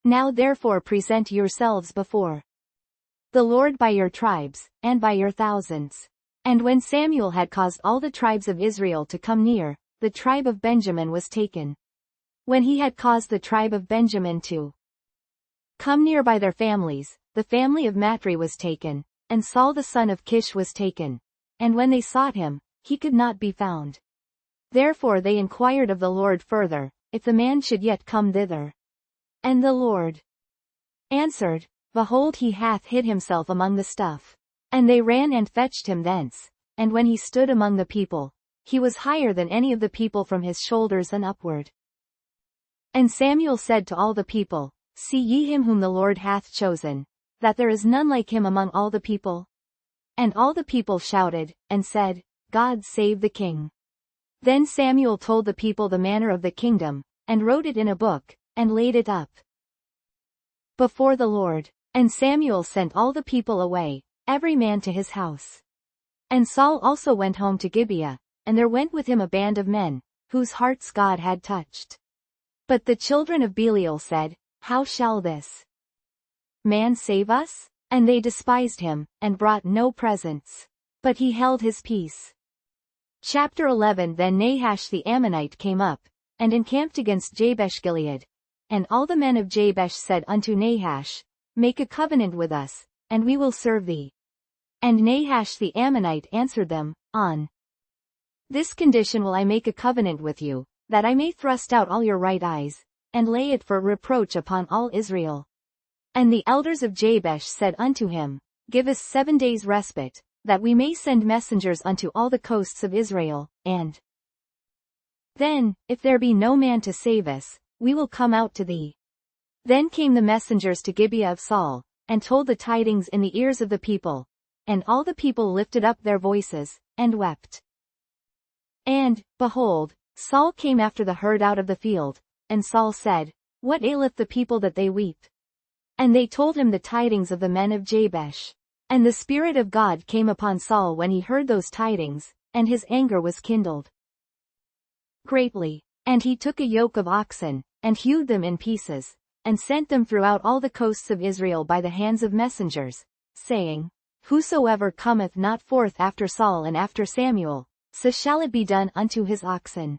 Now therefore present yourselves before the Lord by your tribes, and by your thousands. And when Samuel had caused all the tribes of Israel to come near, the tribe of Benjamin was taken. When he had caused the tribe of Benjamin to come near by their families, the family of Matri was taken, and Saul the son of Kish was taken. And when they sought him, he could not be found. Therefore they inquired of the Lord further, if the man should yet come thither. And the Lord answered, Behold, he hath hid himself among the stuff. And they ran and fetched him thence, and when he stood among the people, he was higher than any of the people from his shoulders and upward. And Samuel said to all the people, See ye him whom the Lord hath chosen, that there is none like him among all the people? And all the people shouted, and said, God save the king. Then Samuel told the people the manner of the kingdom, and wrote it in a book, and laid it up before the Lord. And Samuel sent all the people away, every man to his house. And Saul also went home to Gibeah, and there went with him a band of men, whose hearts God had touched. But the children of Belial said, How shall this man save us? And they despised him, and brought no presents. But he held his peace. Chapter 11. Then Nahash the Ammonite came up, and encamped against Jabesh-Gilead. And all the men of Jabesh said unto Nahash, Make a covenant with us, and we will serve thee. And Nahash the Ammonite answered them, On this condition will I make a covenant with you, that I may thrust out all your right eyes, and lay it for reproach upon all Israel. And the elders of Jabesh said unto him, Give us 7 days' respite, that we may send messengers unto all the coasts of Israel, and then, if there be no man to save us, we will come out to thee. Then came the messengers to Gibeah of Saul, and told the tidings in the ears of the people. And all the people lifted up their voices, and wept. And, behold, Saul came after the herd out of the field, and Saul said, What aileth the people that they weep? And they told him the tidings of the men of Jabesh. And the Spirit of God came upon Saul when he heard those tidings, and his anger was kindled greatly. And he took a yoke of oxen, and hewed them in pieces, and sent them throughout all the coasts of Israel by the hands of messengers, saying, Whosoever cometh not forth after Saul and after Samuel, so shall it be done unto his oxen.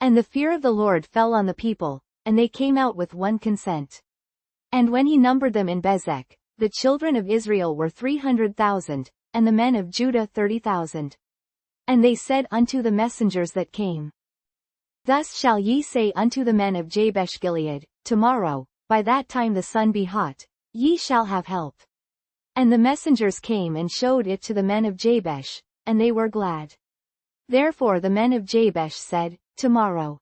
And the fear of the Lord fell on the people, and they came out with one consent. And when he numbered them in Bezek, the children of Israel were 300,000, and the men of Judah 30,000. And they said unto the messengers that came, Thus shall ye say unto the men of Jabesh-Gilead, Tomorrow, by that time the sun be hot, ye shall have help. And the messengers came and showed it to the men of Jabesh, and they were glad. Therefore the men of Jabesh said, Tomorrow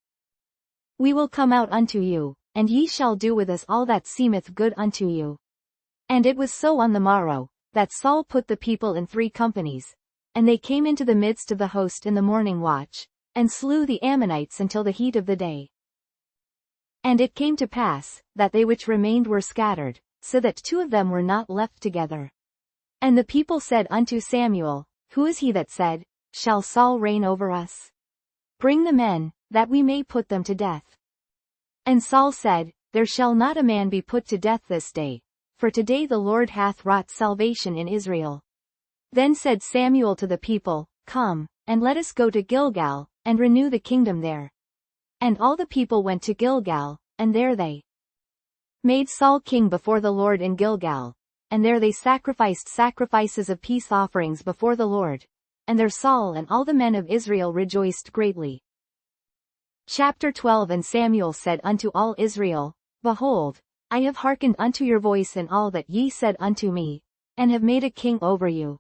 we will come out unto you, and ye shall do with us all that seemeth good unto you. And it was so on the morrow, that Saul put the people in 3 companies, and they came into the midst of the host in the morning watch, and slew the Ammonites until the heat of the day. And it came to pass, that they which remained were scattered, so that 2 of them were not left together. And the people said unto Samuel, Who is he that said, Shall Saul reign over us? Bring the men, that we may put them to death. And Saul said, There shall not a man be put to death this day, for today the Lord hath wrought salvation in Israel. Then said Samuel to the people, Come, and let us go to Gilgal, and renew the kingdom there. And all the people went to Gilgal, and there they made Saul king before the Lord in Gilgal, and there they sacrificed sacrifices of peace offerings before the Lord, and there Saul and all the men of Israel rejoiced greatly. Chapter 12. And Samuel said unto all Israel, Behold, I have hearkened unto your voice in all that ye said unto me, and have made a king over you.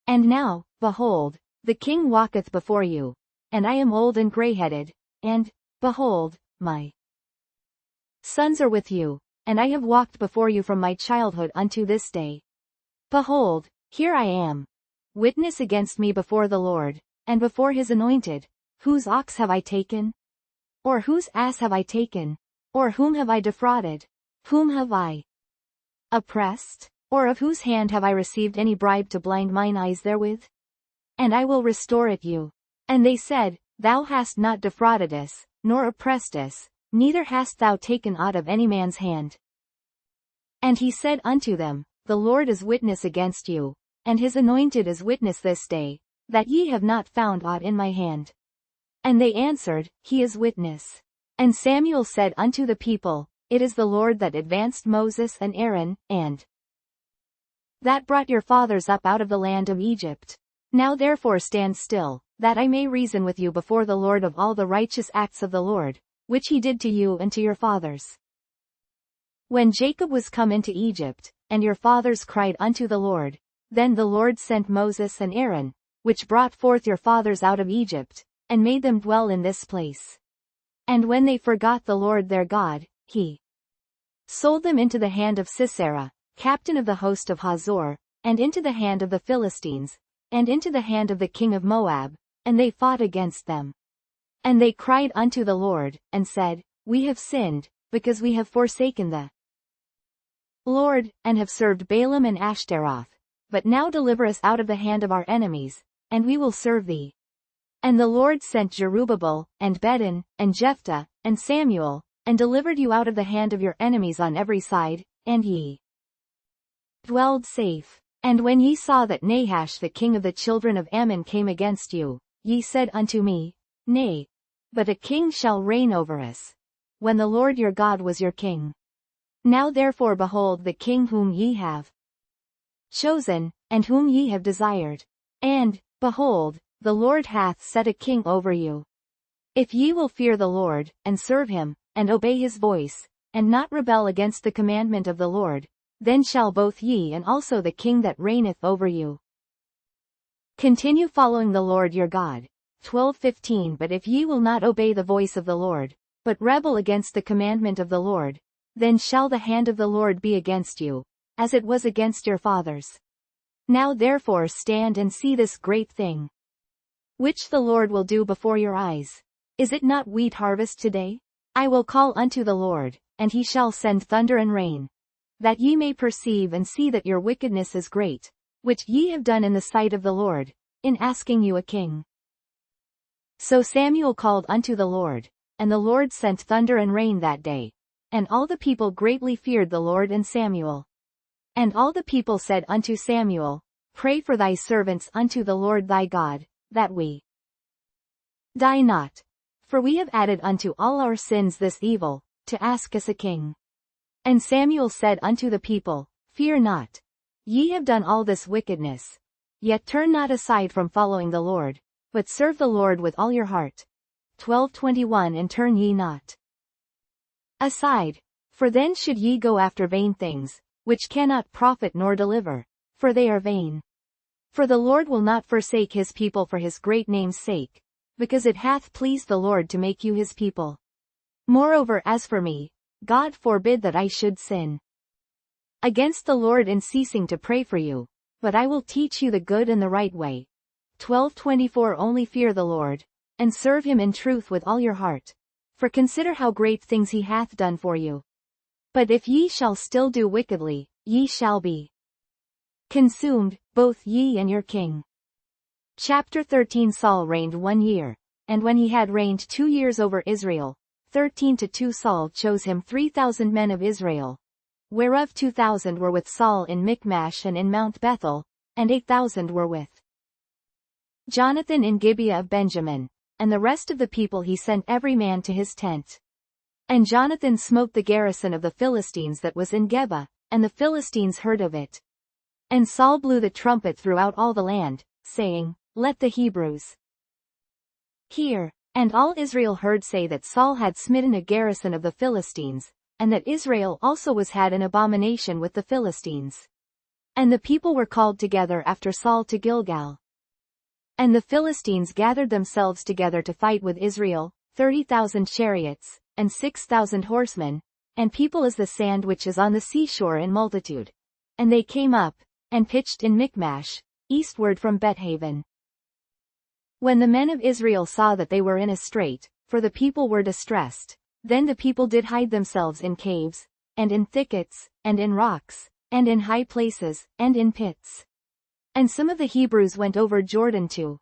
And now, behold, the king walketh before you, and I am old and grey-headed, and, behold, my sons are with you, and I have walked before you from my childhood unto this day. Behold, here I am. Witness against me before the Lord, and before his anointed, whose ox have I taken? Or whose ass have I taken? Or whom have I defrauded? Whom have I oppressed? Or of whose hand have I received any bribe to blind mine eyes therewith? and I will restore it you. And they said, Thou hast not defrauded us, nor oppressed us, neither hast thou taken aught of any man's hand. And he said unto them, The Lord is witness against you, and his anointed is witness this day, that ye have not found aught in my hand. And they answered, He is witness. And Samuel said unto the people, It is the Lord that advanced Moses and Aaron, and that brought your fathers up out of the land of Egypt. Now therefore stand still, that I may reason with you before the Lord of all the righteous acts of the Lord, which he did to you and to your fathers. When Jacob was come into Egypt, and your fathers cried unto the Lord, then the Lord sent Moses and Aaron, which brought forth your fathers out of Egypt, and made them dwell in this place. And when they forgot the Lord their God, he sold them into the hand of Sisera, captain of the host of Hazor, and into the hand of the Philistines, and into the hand of the king of Moab, and they fought against them. And they cried unto the Lord, and said, We have sinned, because we have forsaken the Lord, and have served Baalim and Ashtaroth. But now deliver us out of the hand of our enemies, and we will serve thee. And the Lord sent Jerubbaal, and Bedin, and Jephthah, and Samuel, and delivered you out of the hand of your enemies on every side, and ye dwelled safe. And when ye saw that Nahash the king of the children of Ammon came against you, ye said unto me, Nay, but a king shall reign over us, when the Lord your God was your king. Now therefore behold the king whom ye have chosen, and whom ye have desired. And, behold, the Lord hath set a king over you. If ye will fear the Lord, and serve him, and obey his voice, and not rebel against the commandment of the Lord, then shall both ye and also the king that reigneth over you continue following the Lord your God. 12:15 But if ye will not obey the voice of the Lord, but rebel against the commandment of the Lord, then shall the hand of the Lord be against you, as it was against your fathers. Now therefore stand and see this great thing, which the Lord will do before your eyes. Is it not wheat harvest today? I will call unto the Lord, and he shall send thunder and rain, that ye may perceive and see that your wickedness is great, which ye have done in the sight of the Lord, in asking you a king. So Samuel called unto the Lord, and the Lord sent thunder and rain that day, and all the people greatly feared the Lord and Samuel. And all the people said unto Samuel, Pray for thy servants unto the Lord thy God, that we die not. For we have added unto all our sins this evil, to ask us a king. And Samuel said unto the people, Fear not. Ye have done all this wickedness. Yet turn not aside from following the Lord, but serve the Lord with all your heart. 12:21 And turn ye not aside, for then should ye go after vain things, which cannot profit nor deliver, for they are vain. For the Lord will not forsake his people for his great name's sake, because it hath pleased the Lord to make you his people. Moreover as for me, God forbid that I should sin against the Lord in ceasing to pray for you, but I will teach you the good and the right way. 12:24 Only fear the Lord, and serve him in truth with all your heart, for consider how great things he hath done for you. But if ye shall still do wickedly, ye shall be consumed, both ye and your king. Chapter 13 Saul reigned 1 year, and when he had reigned 2 years over Israel, 13:2 Saul chose him 3,000 men of Israel, whereof 2,000 were with Saul in Michmash and in Mount Bethel, and 8,000 were with Jonathan in Gibeah of Benjamin, and the rest of the people he sent every man to his tent. And Jonathan smote the garrison of the Philistines that was in Geba, and the Philistines heard of it. And Saul blew the trumpet throughout all the land, saying, Let the Hebrews hear. And all Israel heard say that Saul had smitten a garrison of the Philistines, and that Israel also was had an abomination with the Philistines. And the people were called together after Saul to Gilgal. And the Philistines gathered themselves together to fight with Israel, 30,000 chariots, and 6,000 horsemen, and people as the sand which is on the seashore in multitude. And they came up, and pitched in Michmash, eastward from Bethaven. When the men of Israel saw that they were in a strait, for the people were distressed, then the people did hide themselves in caves, and in thickets, and in rocks, and in high places, and in pits. And some of the Hebrews went over Jordan to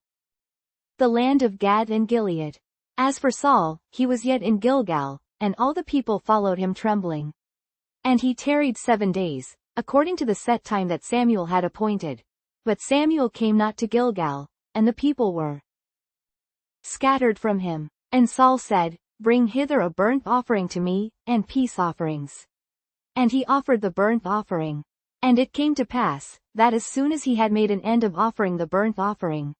the land of Gad and Gilead. As for Saul, he was yet in Gilgal, and all the people followed him trembling. And he tarried 7 days, according to the set time that Samuel had appointed. But Samuel came not to Gilgal, and the people were scattered from him. And Saul said, Bring hither a burnt offering to me, and peace offerings. And he offered the burnt offering. And it came to pass, that as soon as he had made an end of offering the burnt offering,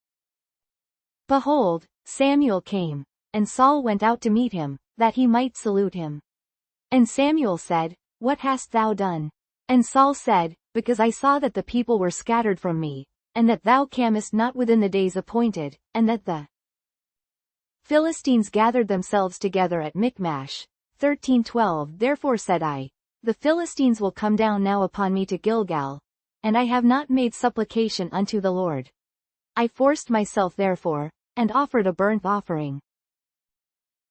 behold, Samuel came, and Saul went out to meet him, that he might salute him. And Samuel said, What hast thou done? And Saul said, Because I saw that the people were scattered from me, and that thou camest not within the days appointed, and that the Philistines gathered themselves together at Michmash. 13:12 Therefore said I, The Philistines will come down now upon me to Gilgal, and I have not made supplication unto the Lord. I forced myself therefore, and offered a burnt offering.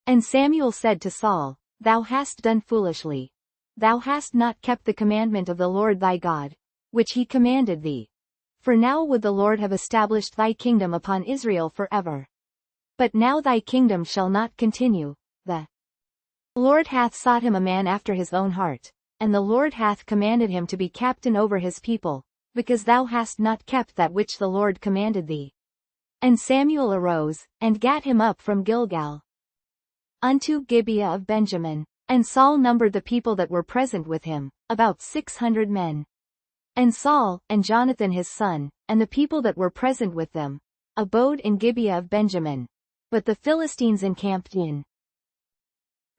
And Samuel said to Saul, Thou hast done foolishly. Thou hast not kept the commandment of the Lord thy God, which he commanded thee. For now would the Lord have established thy kingdom upon Israel forever. But now thy kingdom shall not continue. The Lord hath sought him a man after his own heart, and the Lord hath commanded him to be captain over his people, because thou hast not kept that which the Lord commanded thee. And Samuel arose, and gat him up from Gilgal unto Gibeah of Benjamin. And Saul numbered the people that were present with him, about 600 men. And Saul, and Jonathan his son, and the people that were present with them, abode in Gibeah of Benjamin. But the Philistines encamped in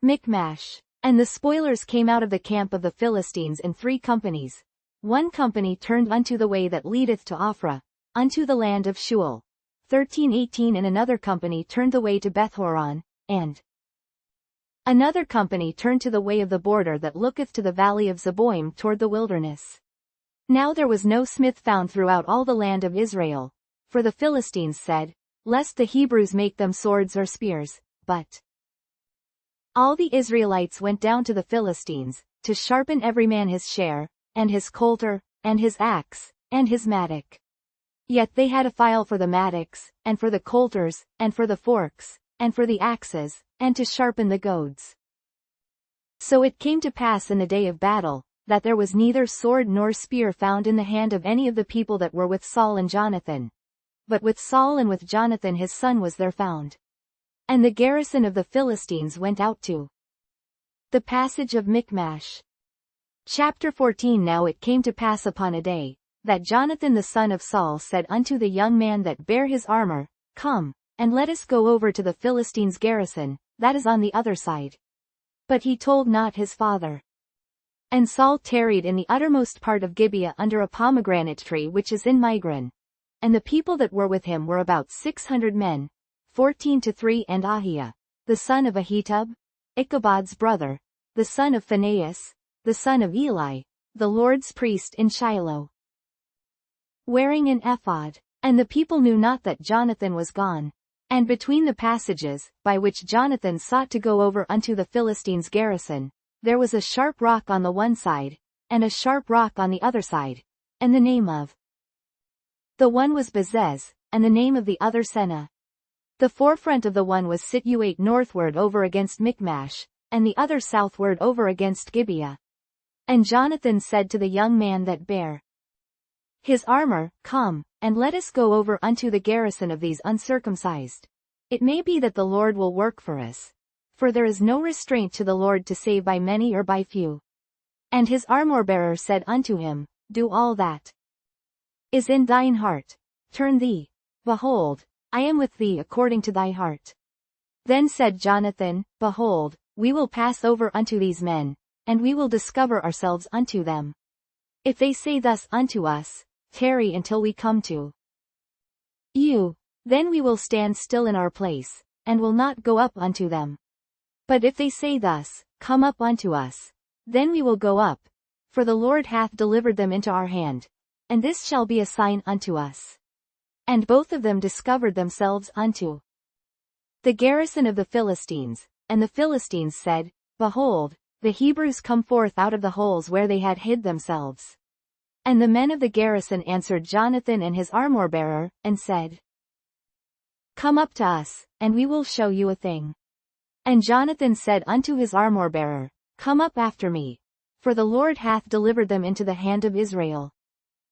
Michmash. And the spoilers came out of the camp of the Philistines in 3 companies. One company turned unto the way that leadeth to Ophrah, unto the land of Shual. 13:18 And another company turned the way to Bethhoron, and another company turned to the way of the border that looketh to the valley of Zeboim toward the wilderness. Now there was no smith found throughout all the land of Israel, for the Philistines said, Lest the Hebrews make them swords or spears, but all the Israelites went down to the Philistines, to sharpen every man his share, and his coulter, and his axe, and his mattock. Yet they had a file for the mattocks, and for the coulters, and for the forks, and for the axes, and to sharpen the goads. So it came to pass in the day of battle, that there was neither sword nor spear found in the hand of any of the people that were with Saul and Jonathan. But with Saul and with Jonathan his son was there found. And the garrison of the Philistines went out to the passage of Michmash. Chapter 14 Now it came to pass upon a day, that Jonathan the son of Saul said unto the young man that bare his armor, Come, and let us go over to the Philistines' garrison, that is on the other side. But he told not his father. And Saul tarried in the uttermost part of Gibeah under a pomegranate tree which is in Migron. And the people that were with him were about 600 men, 14-3 And Ahiah, the son of Ahitub, Ichabod's brother, the son of Phinehas, the son of Eli, the Lord's priest in Shiloh, wearing an ephod. And the people knew not that Jonathan was gone. And between the passages, by which Jonathan sought to go over unto the Philistines' garrison, there was a sharp rock on the one side, and a sharp rock on the other side, and the name of the one was Bezez, and the name of the other Seneh. The forefront of the one was situate northward over against Michmash, and the other southward over against Gibeah. And Jonathan said to the young man that bare his armor, Come, and let us go over unto the garrison of these uncircumcised. It may be that the Lord will work for us. For there is no restraint to the Lord to save by many or by few. And his armor-bearer said unto him, Do all that is in thine heart. Turn thee. Behold, I am with thee according to thy heart. Then said Jonathan, Behold, we will pass over unto these men, and we will discover ourselves unto them. If they say thus unto us, Tarry until we come to you, then we will stand still in our place, and will not go up unto them. But if they say thus, Come up unto us, then we will go up, for the Lord hath delivered them into our hand, and this shall be a sign unto us. And both of them discovered themselves unto the garrison of the Philistines, and the Philistines said, Behold, the Hebrews come forth out of the holes where they had hid themselves. And the men of the garrison answered Jonathan and his armor-bearer, and said, Come up to us, and we will show you a thing. And Jonathan said unto his armor-bearer, Come up after me, for the Lord hath delivered them into the hand of Israel.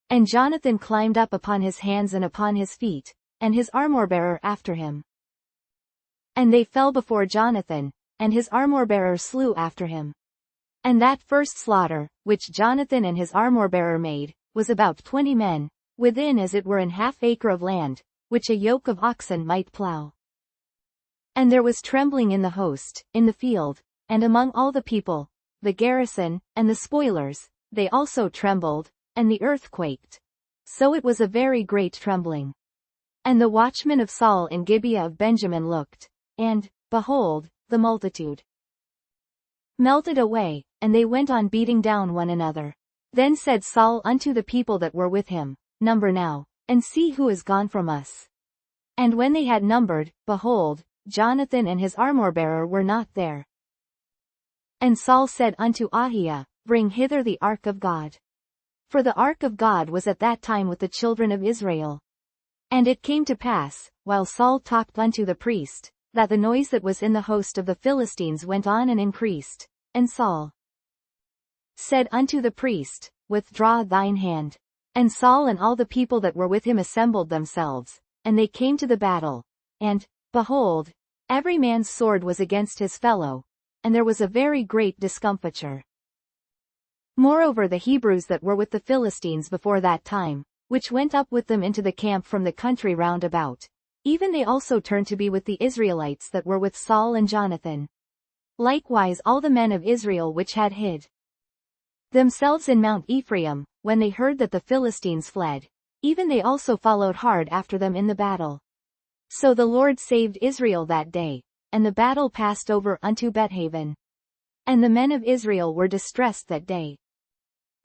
And Jonathan climbed up upon his hands and upon his feet, and his armor-bearer after him. And they fell before Jonathan, and his armor-bearer slew after him. And that first slaughter, which Jonathan and his armor-bearer made, was about 20 men, within as it were an half-acre of land, which a yoke of oxen might plow. And there was trembling in the host, in the field, and among all the people, the garrison, and the spoilers, they also trembled, and the earth quaked. So it was a very great trembling. And the watchmen of Saul in Gibeah of Benjamin looked, and, behold, the multitude melted away, and they went on beating down one another. Then said Saul unto the people that were with him, Number now, and see who is gone from us. And when they had numbered, behold, Jonathan and his armor-bearer were not there. And Saul said unto Ahiah, Bring hither the ark of God. For the ark of God was at that time with the children of Israel. And it came to pass, while Saul talked unto the priest, that the noise that was in the host of the Philistines went on and increased. And Saul said unto the priest, Withdraw thine hand. And Saul and all the people that were with him assembled themselves, and they came to the battle. And, behold, every man's sword was against his fellow, and there was a very great discomfiture. Moreover the Hebrews that were with the Philistines before that time, which went up with them into the camp from the country round about, even they also turned to be with the Israelites that were with Saul and Jonathan. Likewise all the men of Israel which had hid themselves in Mount Ephraim, when they heard that the Philistines fled, even they also followed hard after them in the battle. So the Lord saved Israel that day, and the battle passed over unto Bethaven. And the men of Israel were distressed that day.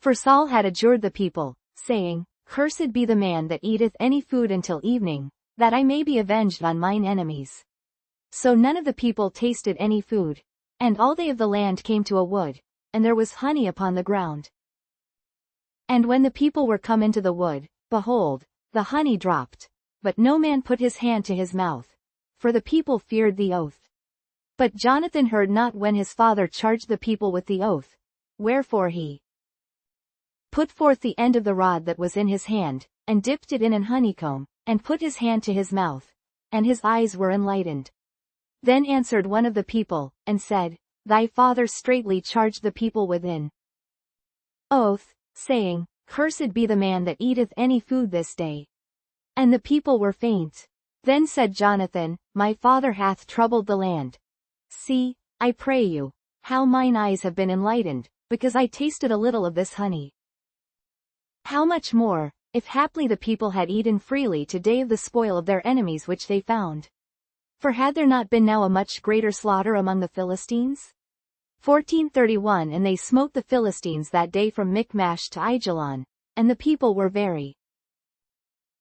For Saul had adjured the people, saying, Cursed be the man that eateth any food until evening, that I may be avenged on mine enemies. So none of the people tasted any food. And all they of the land came to a wood, and there was honey upon the ground. And when the people were come into the wood, behold, the honey dropped, but no man put his hand to his mouth, for the people feared the oath. But Jonathan heard not when his father charged the people with the oath, wherefore he put forth the end of the rod that was in his hand, and dipped it in an honeycomb, and put his hand to his mouth, and his eyes were enlightened. Then answered one of the people, and said, Thy father straitly charged the people within oath, saying, Cursed be the man that eateth any food this day. And the people were faint. Then said Jonathan, My father hath troubled the land. See, I pray you, how mine eyes have been enlightened, because I tasted a little of this honey. How much more, if haply the people had eaten freely today of the spoil of their enemies which they found. For had there not been now a much greater slaughter among the Philistines? 14:31 And they smote the Philistines that day from Michmash to Aijalon, and the people were very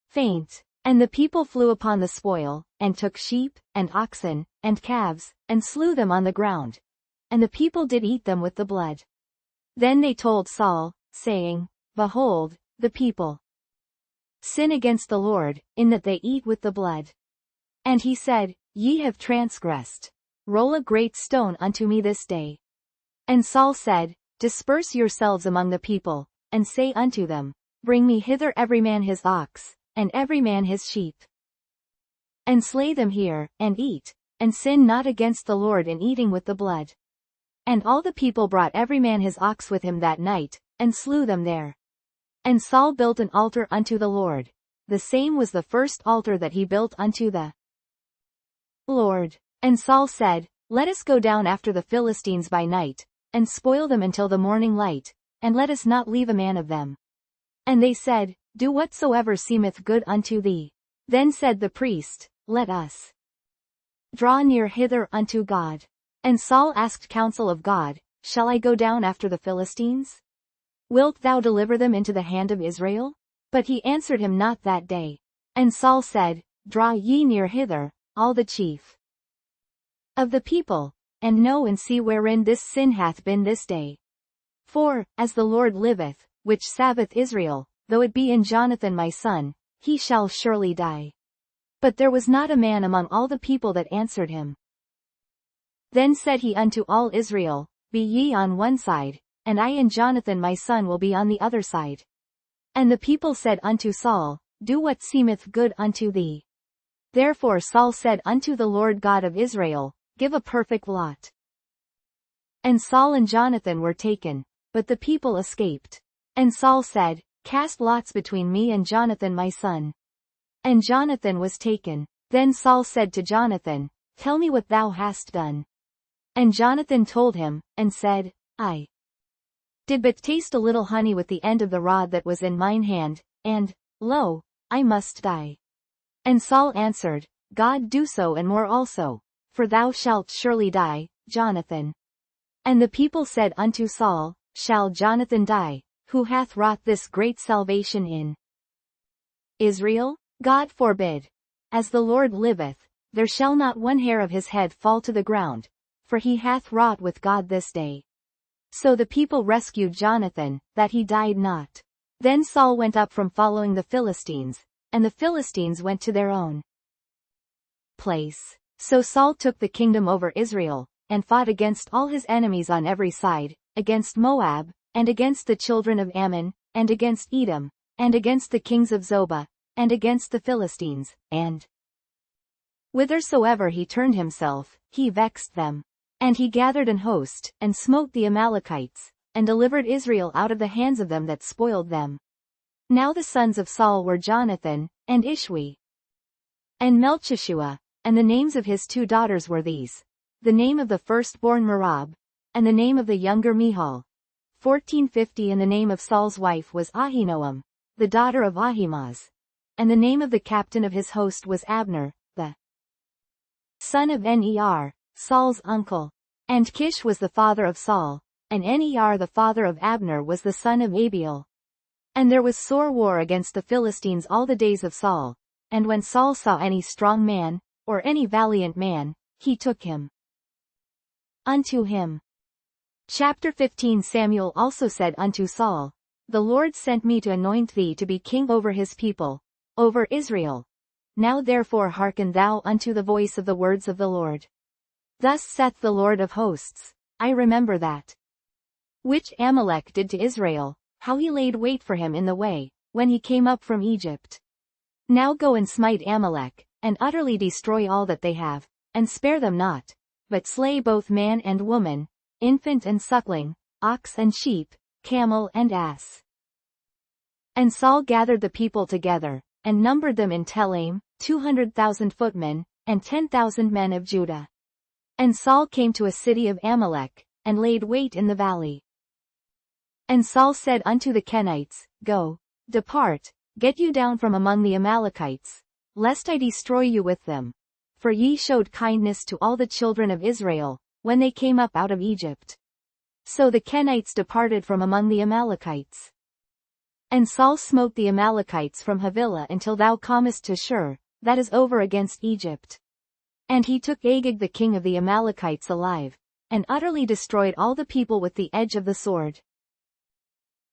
faint. And the people flew upon the spoil, and took sheep, and oxen, and calves, and slew them on the ground. And the people did eat them with the blood. Then they told Saul, saying, Behold, the people sin against the Lord, in that they eat with the blood. And he said, Ye have transgressed. Roll a great stone unto me this day. And Saul said, Disperse yourselves among the people, and say unto them, Bring me hither every man his ox, and every man his sheep. And slay them here, and eat, and sin not against the Lord in eating with the blood. And all the people brought every man his ox with him that night, and slew them there. And Saul built an altar unto the Lord. The same was the first altar that he built unto the Lord. And Saul said, Let us go down after the Philistines by night, and spoil them until the morning light, and let us not leave a man of them. And they said, Do whatsoever seemeth good unto thee. Then said the priest, Let us draw near hither unto God. And Saul asked counsel of God, Shall I go down after the Philistines? Wilt thou deliver them into the hand of Israel? But he answered him not that day. And Saul said, Draw ye near hither, all the chief of the people, and know and see wherein this sin hath been this day. For, as the Lord liveth, which saveth Israel, though it be in Jonathan my son, he shall surely die. But there was not a man among all the people that answered him. Then said he unto all Israel, Be ye on one side, and I and Jonathan my son will be on the other side. And the people said unto Saul, Do what seemeth good unto thee. Therefore Saul said unto the Lord God of Israel, Give a perfect lot. And Saul and Jonathan were taken, but the people escaped. And Saul said, Cast lots between me and Jonathan my son. And Jonathan was taken. Then Saul said to Jonathan, Tell me what thou hast done. And Jonathan told him, and said, I did but taste a little honey with the end of the rod that was in mine hand, and, lo, I must die. And Saul answered, God do so and more also, for thou shalt surely die, Jonathan. And the people said unto Saul, Shall Jonathan die, who hath wrought this great salvation in Israel? God forbid. As the Lord liveth, there shall not one hair of his head fall to the ground, for he hath wrought with God this day. So the people rescued Jonathan, that he died not. Then Saul went up from following the Philistines, and the Philistines went to their own place. So Saul took the kingdom over Israel, and fought against all his enemies on every side, against Moab, and against the children of Ammon, and against Edom, and against the kings of Zobah, and against the Philistines, and whithersoever he turned himself, he vexed them. And he gathered an host, and smote the Amalekites, and delivered Israel out of the hands of them that spoiled them. Now the sons of Saul were Jonathan, and Ishwi, and Melchishua, and the names of his 2 daughters were these. The name of the firstborn Merab, and the name of the younger Michal. 1450. And the name of Saul's wife was Ahinoam, the daughter of Ahimaaz. And the name of the captain of his host was Abner, the son of Ner, Saul's uncle. And Kish was the father of Saul, and Ner the father of Abner was the son of Abiel. And there was sore war against the Philistines all the days of Saul, and when Saul saw any strong man, or any valiant man, he took him unto him. Chapter 15. Samuel also said unto Saul, The Lord sent me to anoint thee to be king over his people, over Israel. Now therefore hearken thou unto the voice of the words of the Lord. Thus saith the Lord of hosts, I remember that which Amalek did to Israel, how he laid wait for him in the way, when he came up from Egypt. Now go and smite Amalek, and utterly destroy all that they have, and spare them not, but slay both man and woman, infant and suckling, ox and sheep, camel and ass. And Saul gathered the people together, and numbered them in Telaim, 200,000 footmen, and 10,000 men of Judah. And Saul came to a city of Amalek, and laid wait in the valley. And Saul said unto the Kenites, Go, depart, get you down from among the Amalekites, lest I destroy you with them. For ye showed kindness to all the children of Israel, when they came up out of Egypt. So the Kenites departed from among the Amalekites. And Saul smote the Amalekites from Havilah until thou comest to Shur, that is over against Egypt. And he took Agag the king of the Amalekites alive, and utterly destroyed all the people with the edge of the sword.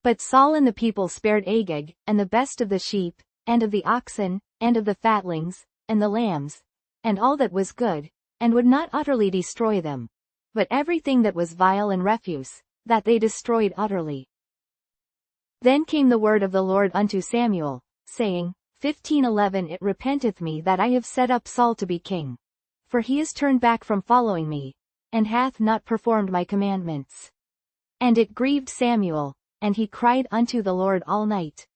But Saul and the people spared Agag, and the best of the sheep, and of the oxen, and of the fatlings, and the lambs, and all that was good, and would not utterly destroy them. But everything that was vile and refuse, that they destroyed utterly. Then came the word of the Lord unto Samuel, saying, 15:11 It repenteth me that I have set up Saul to be king. For he is turned back from following me, and hath not performed my commandments. And it grieved Samuel, and he cried unto the Lord all night.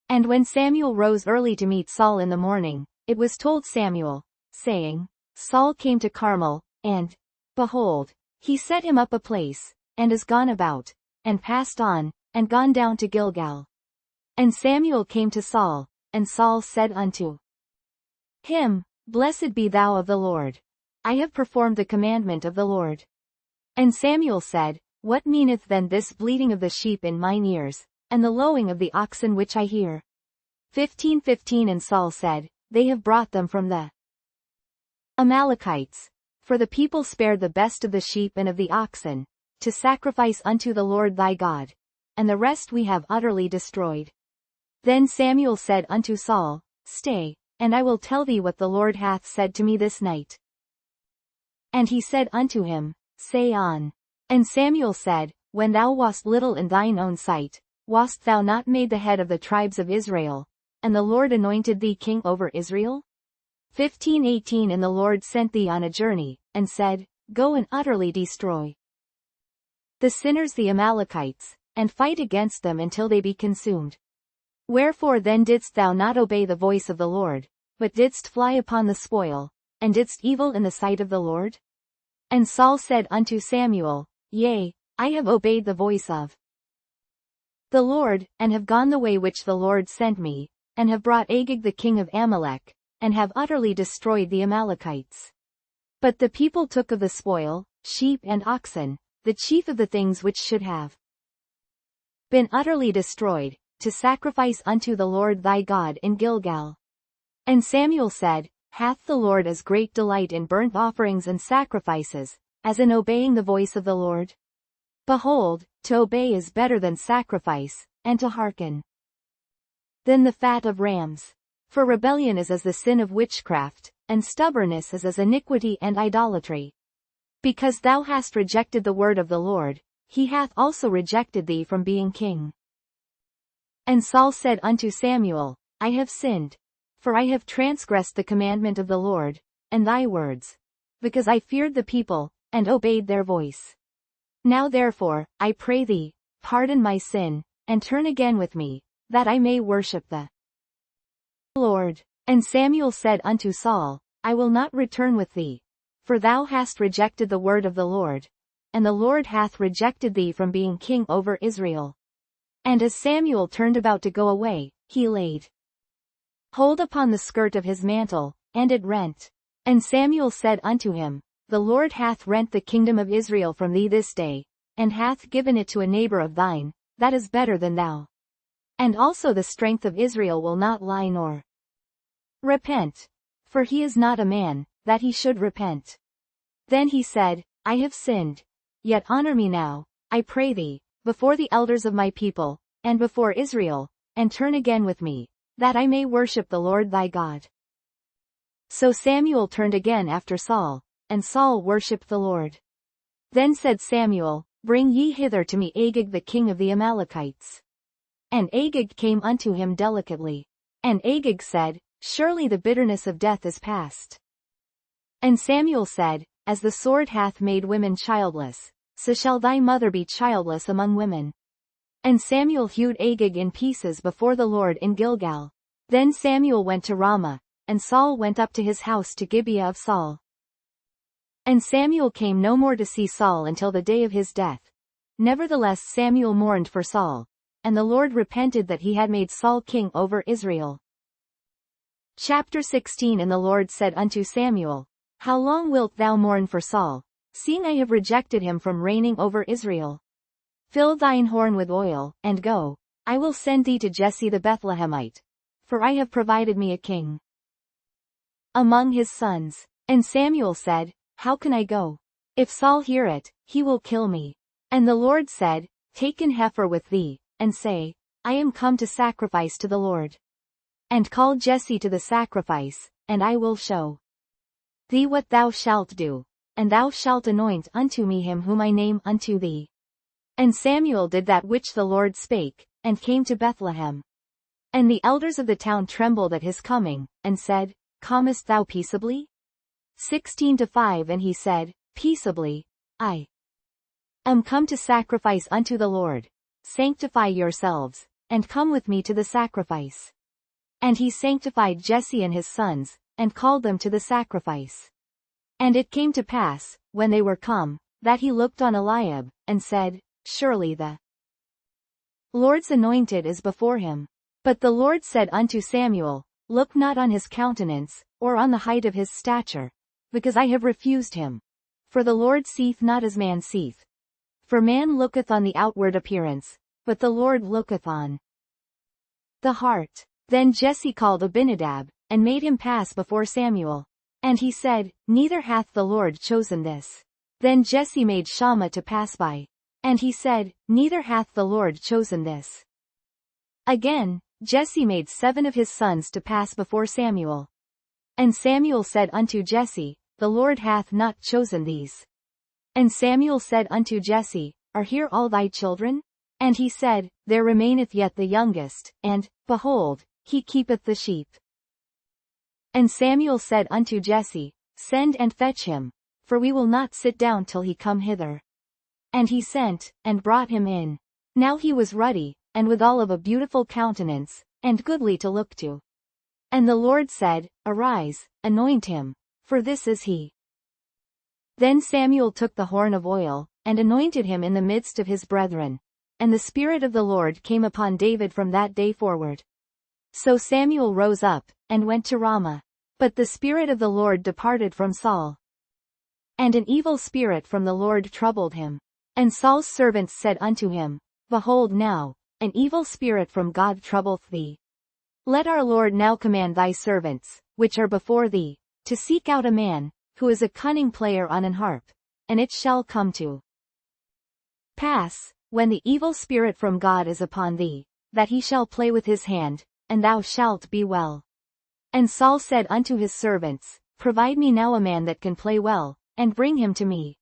And when Samuel rose early to meet Saul in the morning, it was told Samuel, saying, Saul came to Carmel, and, behold, he set him up a place, and is gone about, and passed on, and gone down to Gilgal. And Samuel came to Saul, and Saul said unto him, Blessed be thou of the Lord. I have performed the commandment of the Lord. And Samuel said, What meaneth then this bleating of the sheep in mine ears, and the lowing of the oxen which I hear? 15:15 And Saul said, They have brought them from the Amalekites. For the people spared the best of the sheep and of the oxen, to sacrifice unto the Lord thy God. and the rest we have utterly destroyed. Then Samuel said unto Saul, Stay, and I will tell thee what the Lord hath said to me this night. And he said unto him, Say on. And Samuel said, When thou wast little in thine own sight, wast thou not made the head of the tribes of Israel, and the Lord anointed thee king over Israel? 15:18 And the Lord sent thee on a journey, and said, Go and utterly destroy the sinners the Amalekites, and fight against them until they be consumed. Wherefore then didst thou not obey the voice of the Lord, but didst fly upon the spoil, and didst evil in the sight of the Lord? And Saul said unto Samuel, Yea, I have obeyed the voice of the Lord, and have gone the way which the Lord sent me, and have brought Agag the king of Amalek, and have utterly destroyed the Amalekites. But the people took of the spoil, sheep and oxen, the chief of the things which should have been utterly destroyed, to sacrifice unto the Lord thy God in Gilgal. And Samuel said, Hath the Lord as great delight in burnt offerings and sacrifices, as in obeying the voice of the Lord? Behold, to obey is better than sacrifice, and to hearken than the fat of rams. For rebellion is as the sin of witchcraft, and stubbornness is as iniquity and idolatry. Because thou hast rejected the word of the Lord, he hath also rejected thee from being king. And Saul said unto Samuel, I have sinned. For I have transgressed the commandment of the Lord, and thy words, because I feared the people, and obeyed their voice. Now therefore, I pray thee, pardon my sin, and turn again with me, that I may worship the Lord. And Samuel said unto Saul, I will not return with thee, for thou hast rejected the word of the Lord, and the Lord hath rejected thee from being king over Israel. And as Samuel turned about to go away, he laid hold upon the skirt of his mantle, and it rent. And Samuel said unto him, The Lord hath rent the kingdom of Israel from thee this day, and hath given it to a neighbor of thine, that is better than thou. And also the strength of Israel will not lie nor repent. For he is not a man, that he should repent. Then he said, I have sinned. Yet honor me now, I pray thee, before the elders of my people, and before Israel, and turn again with me, that I may worship the Lord thy God. So Samuel turned again after Saul, and Saul worshipped the Lord. Then said Samuel, Bring ye hither to me Agag the king of the Amalekites. And Agag came unto him delicately. And Agag said, Surely the bitterness of death is past. And Samuel said, As the sword hath made women childless, so shall thy mother be childless among women. And Samuel hewed Agag in pieces before the Lord in Gilgal. Then Samuel went to Ramah, and Saul went up to his house to Gibeah of Saul. And Samuel came no more to see Saul until the day of his death. Nevertheless Samuel mourned for Saul, and the Lord repented that he had made Saul king over Israel. Chapter 16 And the Lord said unto Samuel, How long wilt thou mourn for Saul, seeing I have rejected him from reigning over Israel? Fill thine horn with oil, and go. I will send thee to Jesse the Bethlehemite, for I have provided me a king among his sons. And Samuel said, How can I go? If Saul hear it, he will kill me. And the Lord said, Take an heifer with thee, and say, I am come to sacrifice to the Lord. And call Jesse to the sacrifice, and I will show thee what thou shalt do, and thou shalt anoint unto me him whom I name unto thee. And Samuel did that which the Lord spake, and came to Bethlehem. And the elders of the town trembled at his coming, and said, Comest thou peaceably? 16:5 And he said, Peaceably, I am come to sacrifice unto the Lord. Sanctify yourselves, and come with me to the sacrifice. And he sanctified Jesse and his sons, and called them to the sacrifice. And it came to pass, when they were come, that he looked on Eliab, and said, Surely the Lord's anointed is before him. But the Lord said unto Samuel, Look not on his countenance, or on the height of his stature, because I have refused him. For the Lord seeth not as man seeth. For man looketh on the outward appearance, but the Lord looketh on the heart. Then Jesse called Abinadab, and made him pass before Samuel. And he said, Neither hath the Lord chosen this. Then Jesse made Shammah to pass by. And he said, Neither hath the Lord chosen this. Again, Jesse made 7 of his sons to pass before Samuel. And Samuel said unto Jesse, The Lord hath not chosen these. And Samuel said unto Jesse, Are here all thy children? And he said, There remaineth yet the youngest, and, behold, he keepeth the sheep. And Samuel said unto Jesse, Send and fetch him, for we will not sit down till he come hither. And he sent, and brought him in. Now he was ruddy, and withal of a beautiful countenance, and goodly to look to. And the Lord said, Arise, anoint him, for this is he. Then Samuel took the horn of oil, and anointed him in the midst of his brethren. And the Spirit of the Lord came upon David from that day forward. So Samuel rose up, and went to Ramah. But the Spirit of the Lord departed from Saul. And an evil spirit from the Lord troubled him. And Saul's servants said unto him, Behold now, an evil spirit from God troubleth thee. Let our Lord now command thy servants, which are before thee, to seek out a man, who is a cunning player on an harp, and it shall come to pass, when the evil spirit from God is upon thee, that he shall play with his hand, and thou shalt be well. And Saul said unto his servants, Provide me now a man that can play well, and bring him to me.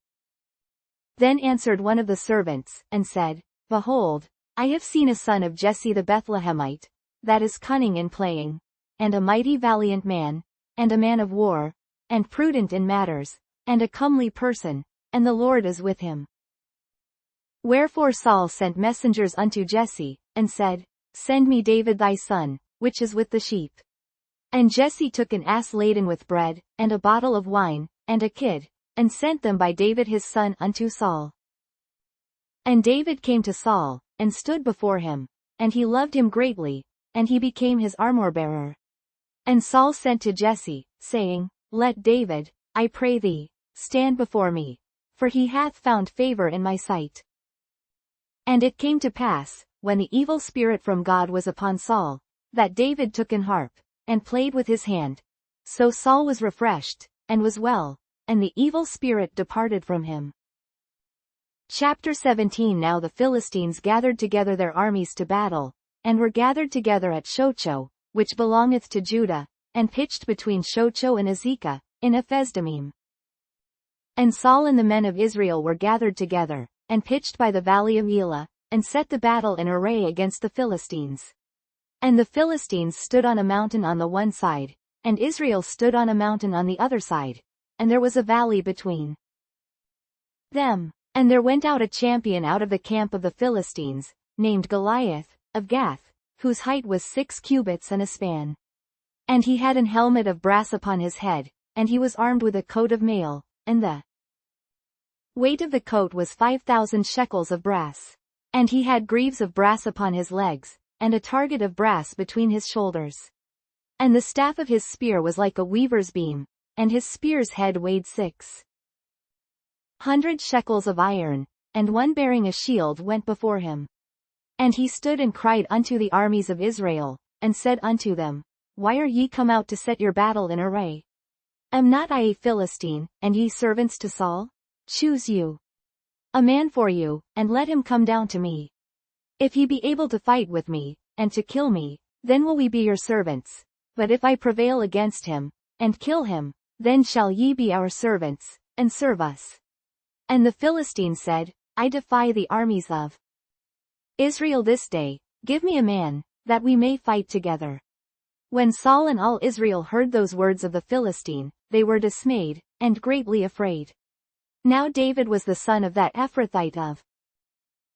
Then answered one of the servants, and said, Behold, I have seen a son of Jesse the Bethlehemite, that is cunning in playing, and a mighty valiant man, and a man of war, and prudent in matters, and a comely person, and the Lord is with him. Wherefore Saul sent messengers unto Jesse, and said, Send me David thy son, which is with the sheep. And Jesse took an ass laden with bread, and a bottle of wine, and a kid, and sent them by David his son unto Saul. And David came to Saul, and stood before him, and he loved him greatly, and he became his armor-bearer. And Saul sent to Jesse, saying, Let David, I pray thee, stand before me, for he hath found favor in my sight. And it came to pass, when the evil spirit from God was upon Saul, that David took an harp, and played with his hand. So Saul was refreshed, and was well, and the evil spirit departed from him. Chapter 17. Now the Philistines gathered together their armies to battle, and were gathered together at Shochoh, which belongeth to Judah, and pitched between Shochoh and Azekah, in Ephesdammim. And Saul and the men of Israel were gathered together, and pitched by the valley of Elah, and set the battle in array against the Philistines. And the Philistines stood on a mountain on the one side, and Israel stood on a mountain on the other side, and there was a valley between them. And there went out a champion out of the camp of the Philistines, named Goliath, of Gath, whose height was 6 cubits and a span. And he had an helmet of brass upon his head, and he was armed with a coat of mail, and the weight of the coat was 5,000 shekels of brass. And he had greaves of brass upon his legs, and a target of brass between his shoulders. And the staff of his spear was like a weaver's beam, and his spear's head weighed 600 shekels of iron, and one bearing a shield went before him. And he stood and cried unto the armies of Israel, and said unto them, Why are ye come out to set your battle in array? Am not I a Philistine, and ye servants to Saul? Choose you a man for you, and let him come down to me. If he be able to fight with me, and to kill me, then will we be your servants. But if I prevail against him, and kill him, then shall ye be our servants, and serve us. And the Philistines said, I defy the armies of Israel this day, give me a man, that we may fight together. When Saul and all Israel heard those words of the Philistine, they were dismayed, and greatly afraid. Now David was the son of that Ephrathite of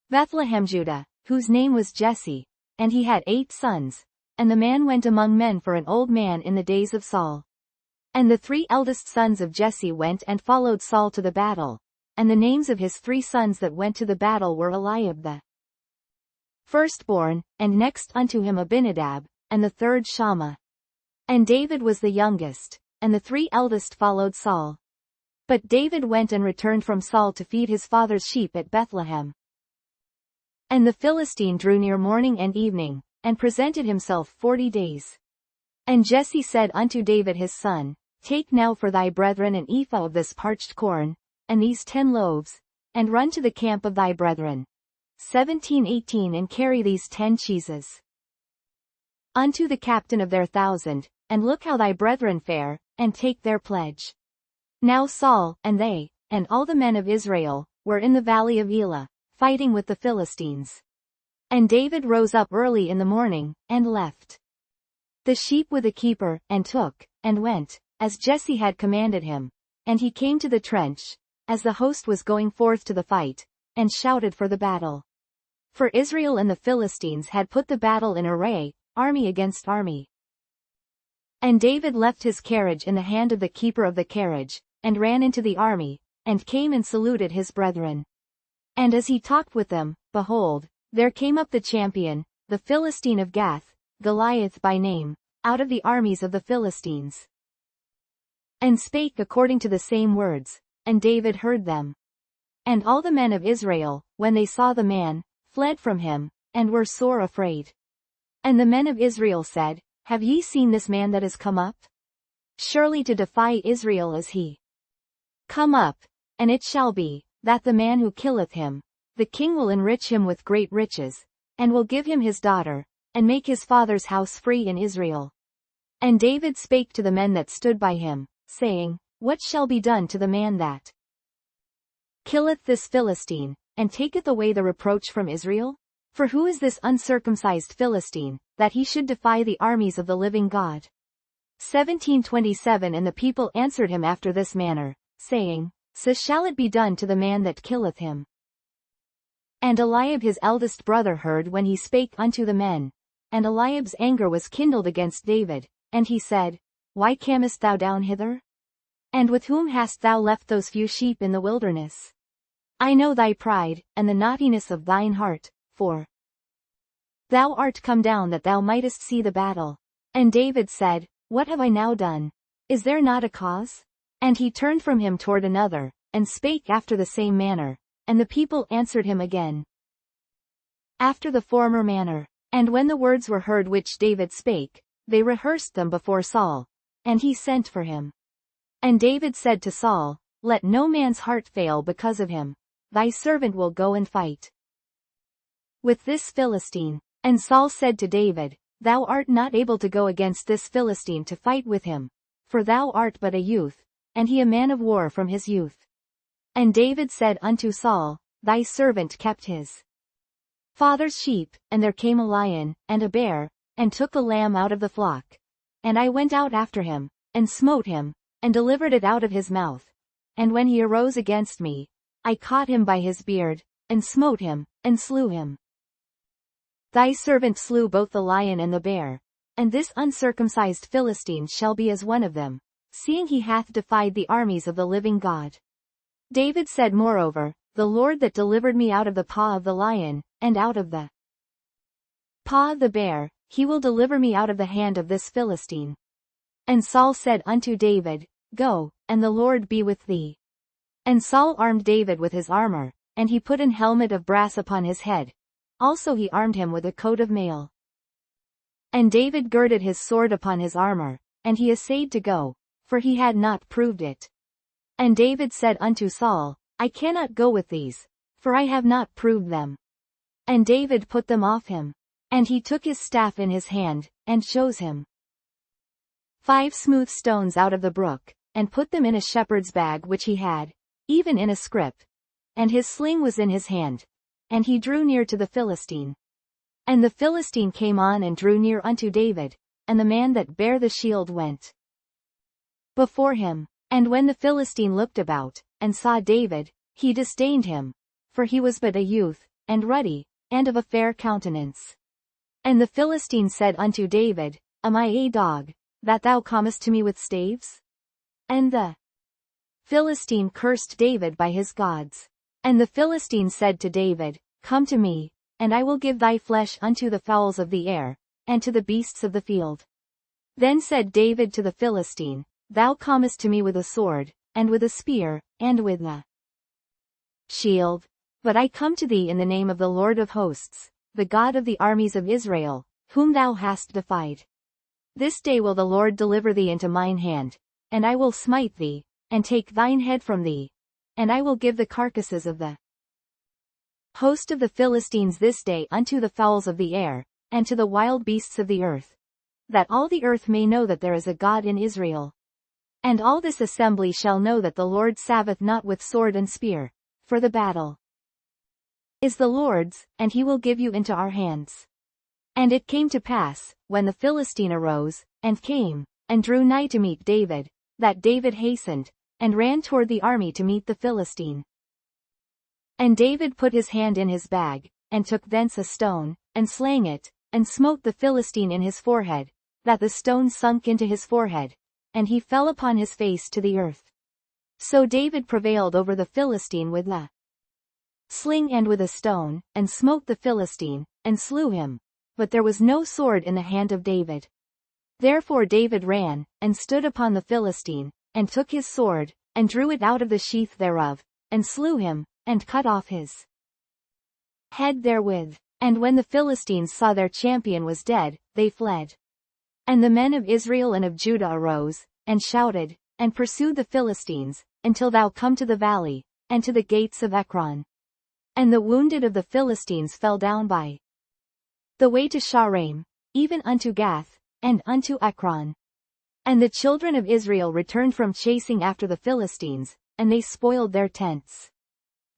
Bethlehem Judah, whose name was Jesse, and he had 8 sons, and the man went among men for an old man in the days of Saul. And the 3 eldest sons of Jesse went and followed Saul to the battle, and the names of his 3 sons that went to the battle were Eliab the firstborn, and next unto him Abinadab, and the third Shammah. And David was the youngest, and the 3 eldest followed Saul. But David went and returned from Saul to feed his father's sheep at Bethlehem. And the Philistine drew near morning and evening, and presented himself 40 days. And Jesse said unto David his son, Take now for thy brethren an ephah of this parched corn, and these 10 loaves, and run to the camp of thy brethren. 17:18 And carry these 10 cheeses unto the captain of their 1,000, and look how thy brethren fare, and take their pledge. Now Saul, and they, and all the men of Israel, were in the valley of Elah, fighting with the Philistines. And David rose up early in the morning, and left the sheep with a keeper, and took, and went, as Jesse had commanded him. And he came to the trench, as the host was going forth to the fight, and shouted for the battle. For Israel and the Philistines had put the battle in array, army against army. And David left his carriage in the hand of the keeper of the carriage, and ran into the army, and came and saluted his brethren. And as he talked with them, behold, there came up the champion, the Philistine of Gath, Goliath by name, out of the armies of the Philistines, and spake according to the same words, and David heard them. And all the men of Israel, when they saw the man, fled from him, and were sore afraid. And the men of Israel said, Have ye seen this man that is come up? Surely to defy Israel is he. Come up, and it shall be, that the man who killeth him, the king will enrich him with great riches, and will give him his daughter, and make his father's house free in Israel. And David spake to the men that stood by him, saying, What shall be done to the man that killeth this Philistine, and taketh away the reproach from Israel? For who is this uncircumcised Philistine, that he should defy the armies of the living God? 17:27 And the people answered him after this manner, saying, So shall it be done to the man that killeth him. And Eliab his eldest brother heard when he spake unto the men. And Eliab's anger was kindled against David, and he said, Why camest thou down hither? And with whom hast thou left those few sheep in the wilderness? I know thy pride, and the naughtiness of thine heart, for thou art come down that thou mightest see the battle. And David said, What have I now done? Is there not a cause? And he turned from him toward another, and spake after the same manner, and the people answered him again after the former manner. And when the words were heard which David spake, they rehearsed them before Saul, and he sent for him. And David said to Saul, Let no man's heart fail because of him. Thy servant will go and fight with this Philistine. And Saul said to David, Thou art not able to go against this Philistine to fight with him, for thou art but a youth, and he a man of war from his youth. And David said unto Saul, Thy servant kept his father's sheep, and there came a lion, and a bear, and took the lamb out of the flock. And I went out after him, and smote him, and delivered it out of his mouth. And when he arose against me, I caught him by his beard, and smote him, and slew him. Thy servant slew both the lion and the bear, and this uncircumcised Philistine shall be as one of them, seeing he hath defied the armies of the living God. David said moreover, The Lord that delivered me out of the paw of the lion, and out of the paw of the bear, he will deliver me out of the hand of this Philistine. And Saul said unto David, Go, and the Lord be with thee. And Saul armed David with his armor, and he put an helmet of brass upon his head. Also he armed him with a coat of mail. And David girded his sword upon his armor, and he essayed to go, for he had not proved it. And David said unto Saul, I cannot go with these, for I have not proved them. And David put them off him. And he took his staff in his hand, and chose him 5 smooth stones out of the brook, and put them in a shepherd's bag which he had, even in a scrip. And his sling was in his hand. And he drew near to the Philistine. And the Philistine came on and drew near unto David, and the man that bare the shield went before him. And when the Philistine looked about, and saw David, he disdained him, for he was but a youth, and ruddy, and of a fair countenance. And the Philistine said unto David, Am I a dog, that thou comest to me with staves? And the Philistine cursed David by his gods. And the Philistine said to David, Come to me, and I will give thy flesh unto the fowls of the air, and to the beasts of the field. Then said David to the Philistine, Thou comest to me with a sword, and with a spear, and with a shield. But I come to thee in the name of the Lord of hosts, the God of the armies of Israel, whom thou hast defied. This day will the Lord deliver thee into mine hand, and I will smite thee, and take thine head from thee, and I will give the carcasses of the host of the Philistines this day unto the fowls of the air, and to the wild beasts of the earth, that all the earth may know that there is a God in Israel. And all this assembly shall know that the Lord saveth not with sword and spear, for the battle is the Lord's, and he will give you into our hands. And it came to pass, when the Philistine arose, and came, and drew nigh to meet David, that David hastened, and ran toward the army to meet the Philistine. And David put his hand in his bag, and took thence a stone, and slang it, and smote the Philistine in his forehead, that the stone sunk into his forehead, and he fell upon his face to the earth. So David prevailed over the Philistine with a sling and with a stone, and smote the Philistine, and slew him. But there was no sword in the hand of David. Therefore David ran, and stood upon the Philistine, and took his sword, and drew it out of the sheath thereof, and slew him, and cut off his head therewith. And when the Philistines saw their champion was dead, they fled. And the men of Israel and of Judah arose, and shouted, and pursued the Philistines, until thou come to the valley, and to the gates of Ekron. And the wounded of the Philistines fell down by the way to Shaaraim, even unto Gath, and unto Ekron. And the children of Israel returned from chasing after the Philistines, and they spoiled their tents.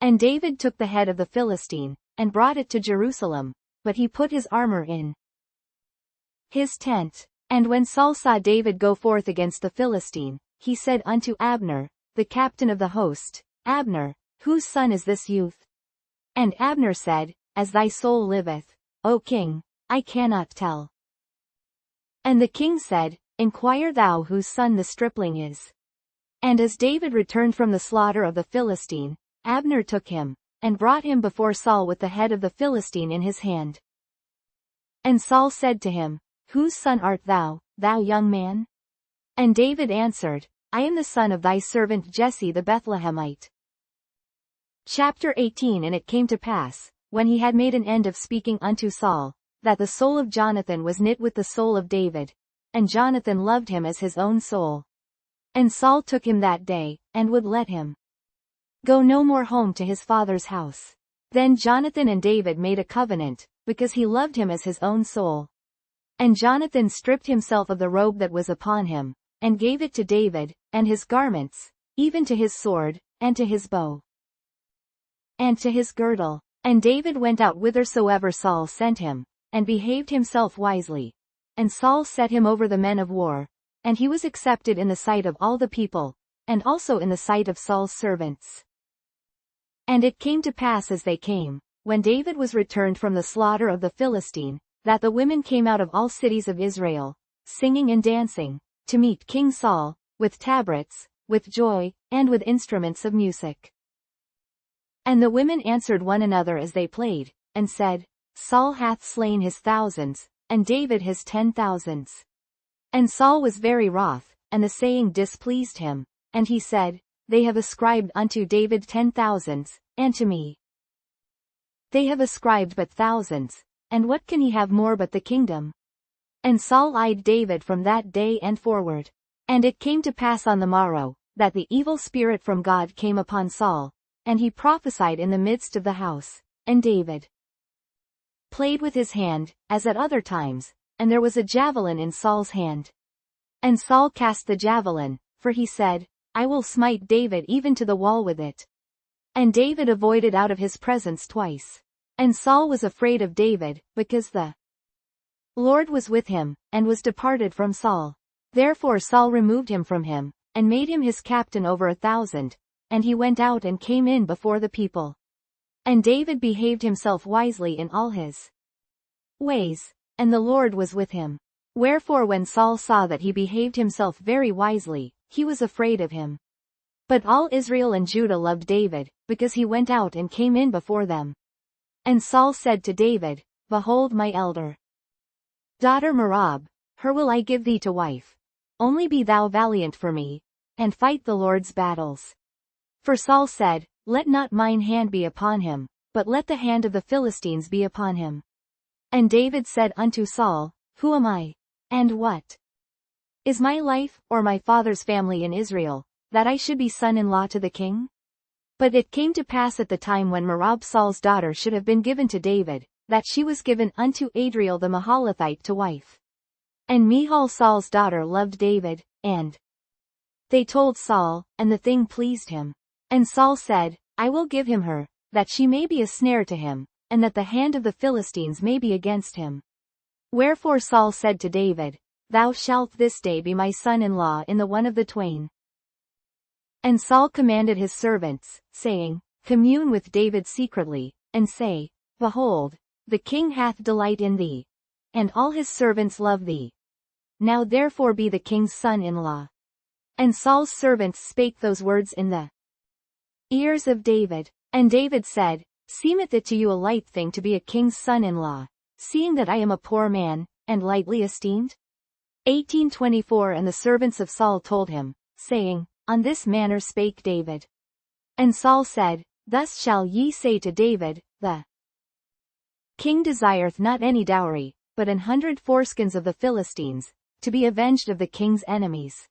And David took the head of the Philistine, and brought it to Jerusalem, but he put his armor in his tent. And when Saul saw David go forth against the Philistine, he said unto Abner, the captain of the host, Abner, whose son is this youth? And Abner said, As thy soul liveth, O king, I cannot tell. And the king said, Inquire thou whose son the stripling is. And as David returned from the slaughter of the Philistine, Abner took him, and brought him before Saul with the head of the Philistine in his hand. And Saul said to him, Whose son art thou, thou young man? And David answered, I am the son of thy servant Jesse the Bethlehemite. Chapter 18. And it came to pass, when he had made an end of speaking unto Saul, that the soul of Jonathan was knit with the soul of David, and Jonathan loved him as his own soul. And Saul took him that day, and would let him go no more home to his father's house. Then Jonathan and David made a covenant, because he loved him as his own soul. And Jonathan stripped himself of the robe that was upon him, and gave it to David, and his garments, even to his sword, and to his bow, and to his girdle. And David went out whithersoever Saul sent him, and behaved himself wisely. And Saul set him over the men of war, and he was accepted in the sight of all the people, and also in the sight of Saul's servants. And it came to pass as they came, when David was returned from the slaughter of the Philistine, that the women came out of all cities of Israel, singing and dancing, to meet King Saul, with tabrets, with joy, and with instruments of music. And the women answered one another as they played, and said, Saul hath slain his thousands, and David his 10,000s. And Saul was very wroth, and the saying displeased him, and he said, They have ascribed unto David 10,000s, and to me they have ascribed but thousands, and what can he have more but the kingdom? And Saul eyed David from that day and forward. And it came to pass on the morrow, that the evil spirit from God came upon Saul, and he prophesied in the midst of the house, and David played with his hand, as at other times, and there was a javelin in Saul's hand. And Saul cast the javelin, for he said, I will smite David even to the wall with it. And David avoided out of his presence twice. And Saul was afraid of David, because the Lord was with him, and was departed from Saul. Therefore Saul removed him from him, and made him his captain over 1,000, and he went out and came in before the people. And David behaved himself wisely in all his ways, and the Lord was with him. Wherefore when Saul saw that he behaved himself very wisely, he was afraid of him. But all Israel and Judah loved David, because he went out and came in before them. And Saul said to David, Behold my elder daughter Merab, her will I give thee to wife. Only be thou valiant for me, and fight the Lord's battles. For Saul said, Let not mine hand be upon him, but let the hand of the Philistines be upon him. And David said unto Saul, Who am I? And what is my life, or my father's family in Israel, that I should be son-in-law to the king? But it came to pass at the time when Merab Saul's daughter should have been given to David, that she was given unto Adriel the Mahalathite to wife. And Michal Saul's daughter loved David, and they told Saul, and the thing pleased him. And Saul said, I will give him her, that she may be a snare to him, and that the hand of the Philistines may be against him. Wherefore Saul said to David, Thou shalt this day be my son-in-law in the one of the twain. And Saul commanded his servants, saying, Commune with David secretly, and say, Behold, the king hath delight in thee, and all his servants love thee. Now therefore be the king's son-in-law. And Saul's servants spake those words in the ears of David. And David said, Seemeth it to you a light thing to be a king's son-in-law, seeing that I am a poor man, and lightly esteemed? 18:24 And the servants of Saul told him, saying, On this manner spake David. And Saul said, Thus shall ye say to David, The king desireth not any dowry, but 100 foreskins of the Philistines, to be avenged of the king's enemies.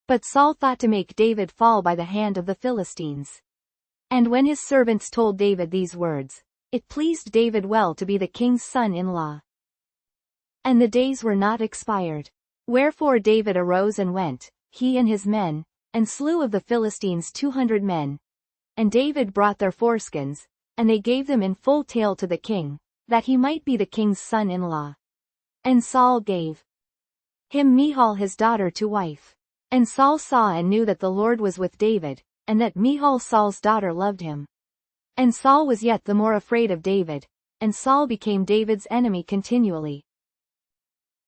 But Saul thought to make David fall by the hand of the Philistines. And when his servants told David these words, it pleased David well to be the king's son-in-law. And the days were not expired. Wherefore David arose and went, he and his men, and slew of the Philistines 200 men. And David brought their foreskins, and they gave them in full tale to the king, that he might be the king's son-in-law. And Saul gave him Michal his daughter to wife. And Saul saw and knew that the Lord was with David, and that Michal Saul's daughter loved him. And Saul was yet the more afraid of David, and Saul became David's enemy continually.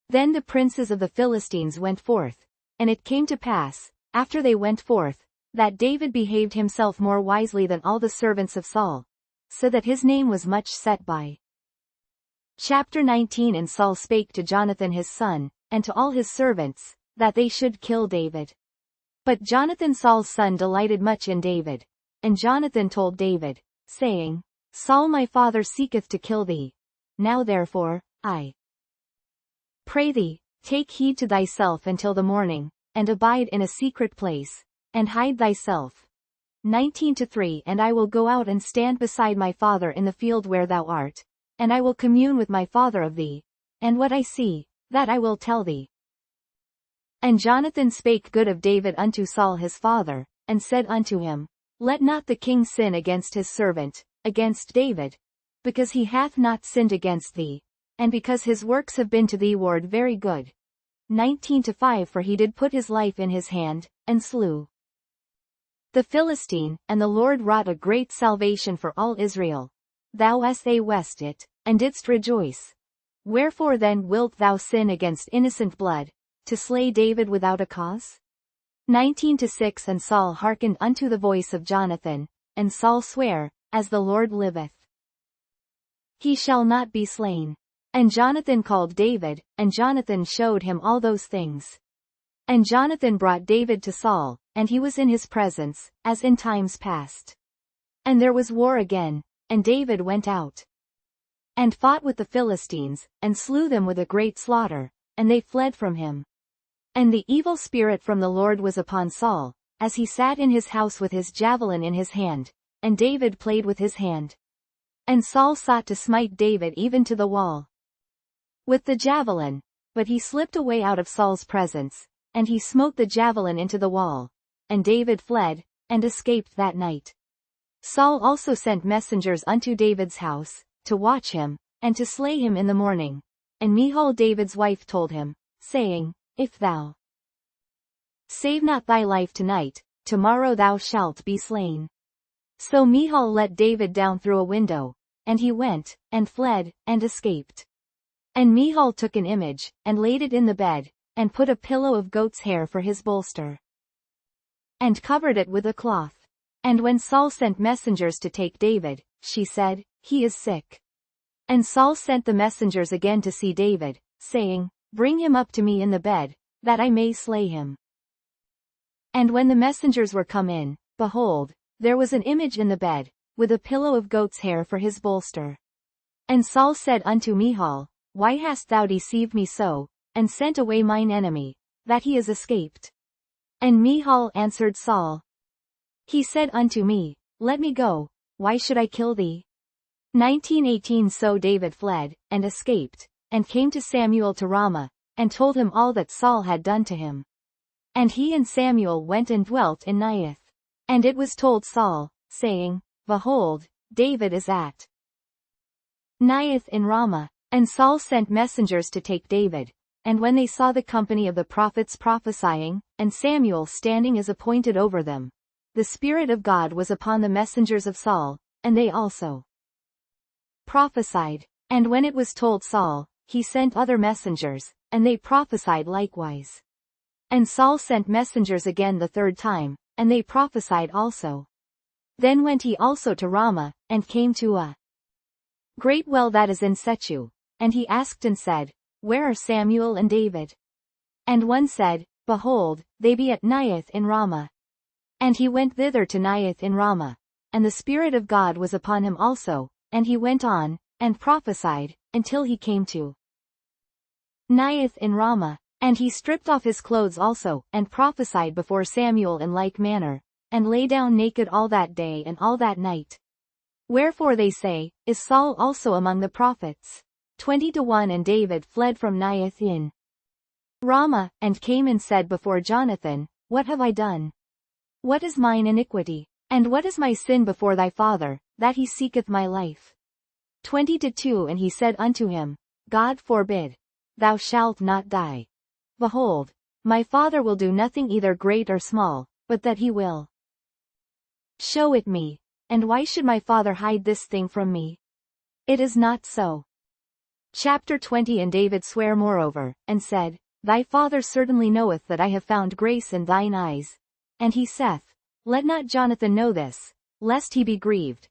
Then the princes of the Philistines went forth, and it came to pass, after they went forth, that David behaved himself more wisely than all the servants of Saul, so that his name was much set by. Chapter 19 And Saul spake to Jonathan his son, and to all his servants, that they should kill David. But Jonathan Saul's son delighted much in David. And Jonathan told David, saying, Saul my father seeketh to kill thee. Now therefore, I pray thee, take heed to thyself until the morning, and abide in a secret place, and hide thyself. 19-3 And I will go out and stand beside my father in the field where thou art, and I will commune with my father of thee, and what I see, that I will tell thee. And Jonathan spake good of David unto Saul his father, and said unto him, Let not the king sin against his servant, against David, because he hath not sinned against thee, and because his works have been to thee ward very good. 19-5 For he did put his life in his hand, and slew the Philistine, and the Lord wrought a great salvation for all Israel. Thou west it, and didst rejoice. Wherefore then wilt thou sin against innocent blood, to slay David without a cause? 19-6 And Saul hearkened unto the voice of Jonathan, and Saul sware, As the Lord liveth, he shall not be slain. And Jonathan called David, and Jonathan showed him all those things. And Jonathan brought David to Saul, and he was in his presence, as in times past. And there was war again, and David went out and fought with the Philistines, and slew them with a great slaughter, and they fled from him. And the evil spirit from the Lord was upon Saul, as he sat in his house with his javelin in his hand, and David played with his hand. And Saul sought to smite David even to the wall with the javelin, but he slipped away out of Saul's presence, and he smote the javelin into the wall, and David fled, and escaped that night. Saul also sent messengers unto David's house, to watch him, and to slay him in the morning. And Michal David's wife told him, saying, If thou save not thy life tonight, tomorrow thou shalt be slain. So Michal let David down through a window, and he went, and fled, and escaped. And Michal took an image, and laid it in the bed, and put a pillow of goat's hair for his bolster, and covered it with a cloth. And when Saul sent messengers to take David, she said, He is sick. And Saul sent the messengers again to see David, saying, Bring him up to me in the bed, that I may slay him. And when the messengers were come in, behold, there was an image in the bed, with a pillow of goat's hair for his bolster. And Saul said unto Michal, Why hast thou deceived me so, and sent away mine enemy, that he is escaped? And Michal answered Saul, He said unto me, Let me go, why should I kill thee? 19:18 So David fled, and escaped, and came to Samuel to Ramah, and told him all that Saul had done to him. And he and Samuel went and dwelt in Naioth. And it was told Saul, saying, Behold, David is at Naioth in Ramah. And Saul sent messengers to take David. And when they saw the company of the prophets prophesying, and Samuel standing as appointed over them, the Spirit of God was upon the messengers of Saul, and they also prophesied. And when it was told Saul, he sent other messengers, and they prophesied likewise. And Saul sent messengers again the third time, and they prophesied also. Then went he also to Ramah, and came to a great well that is in Sechu. And he asked and said, Where are Samuel and David? And one said, Behold, they be at Naioth in Ramah. And he went thither to Naioth in Ramah. And the Spirit of God was upon him also, and he went on, and prophesied, until he came to Naioth in Ramah. And he stripped off his clothes also, and prophesied before Samuel in like manner, and lay down naked all that day and all that night. Wherefore they say, Is Saul also among the prophets? 20:1 And David fled from Naioth in Ramah, and came and said before Jonathan, What have I done? What is mine iniquity? And what is my sin before thy father, that he seeketh my life? 20:2 And he said unto him, God forbid. Thou shalt not die. Behold, my father will do nothing either great or small, but that he will show it me. And why should my father hide this thing from me? It is not so. Chapter 20 And David sware moreover, and said, Thy father certainly knoweth that I have found grace in thine eyes. And he saith, Let not Jonathan know this, lest he be grieved.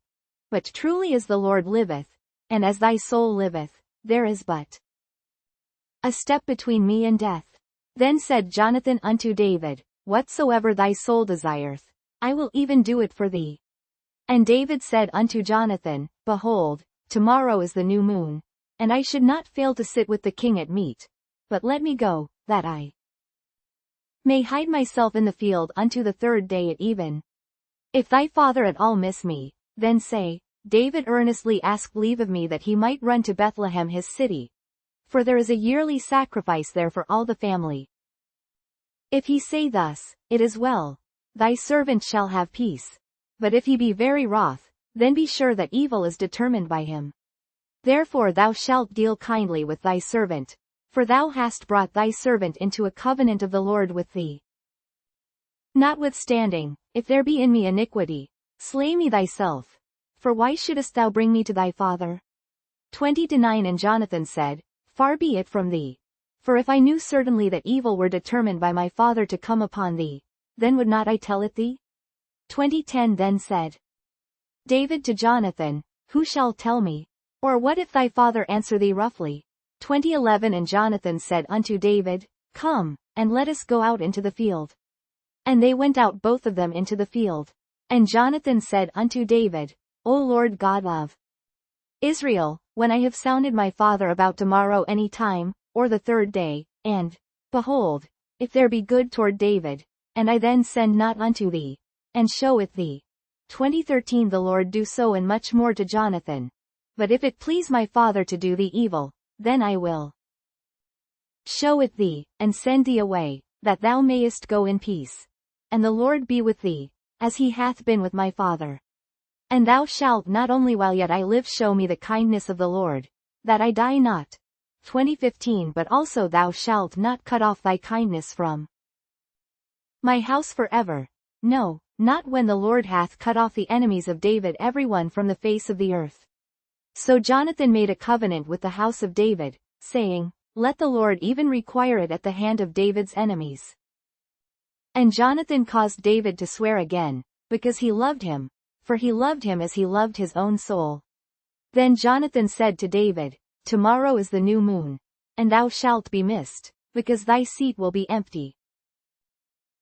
But truly as the Lord liveth, and as thy soul liveth, there is but a step between me and death. Then said Jonathan unto David, Whatsoever thy soul desireth, I will even do it for thee. And David said unto Jonathan, Behold, tomorrow is the new moon, and I should not fail to sit with the king at meat. But let me go, that I may hide myself in the field unto the third day at even. If thy father at all miss me, then say, David earnestly asked leave of me that he might run to Bethlehem his city. For there is a yearly sacrifice there for all the family. If he say thus, It is well. Thy servant shall have peace. But if he be very wroth, then be sure that evil is determined by him. Therefore thou shalt deal kindly with thy servant, for thou hast brought thy servant into a covenant of the Lord with thee. Notwithstanding, if there be in me iniquity, slay me thyself. For why shouldest thou bring me to thy father? 20:9 And Jonathan said, Far be it from thee. For if I knew certainly that evil were determined by my father to come upon thee, then would not I tell it thee? 20:10 Then said David to Jonathan, Who shall tell me? Or what if thy father answer thee roughly? 20:11 And Jonathan said unto David, Come, and let us go out into the field. And they went out both of them into the field. And Jonathan said unto David, O Lord God of Israel, when I have sounded my father about tomorrow any time, or the third day, and, behold, if there be good toward David, and I then send not unto thee, and show it thee. 20:13 The Lord do so and much more to Jonathan. But if it please my father to do thee evil, then I will show it thee, and send thee away, that thou mayest go in peace. And the Lord be with thee, as he hath been with my father. And thou shalt not only while yet I live show me the kindness of the Lord, that I die not. 20:15 But also thou shalt not cut off thy kindness from my house forever. No, not when the Lord hath cut off the enemies of David every one from the face of the earth. So Jonathan made a covenant with the house of David, saying, Let the Lord even require it at the hand of David's enemies. And Jonathan caused David to swear again, because he loved him, for he loved him as he loved his own soul. Then Jonathan said to David, Tomorrow is the new moon, and thou shalt be missed, because thy seat will be empty.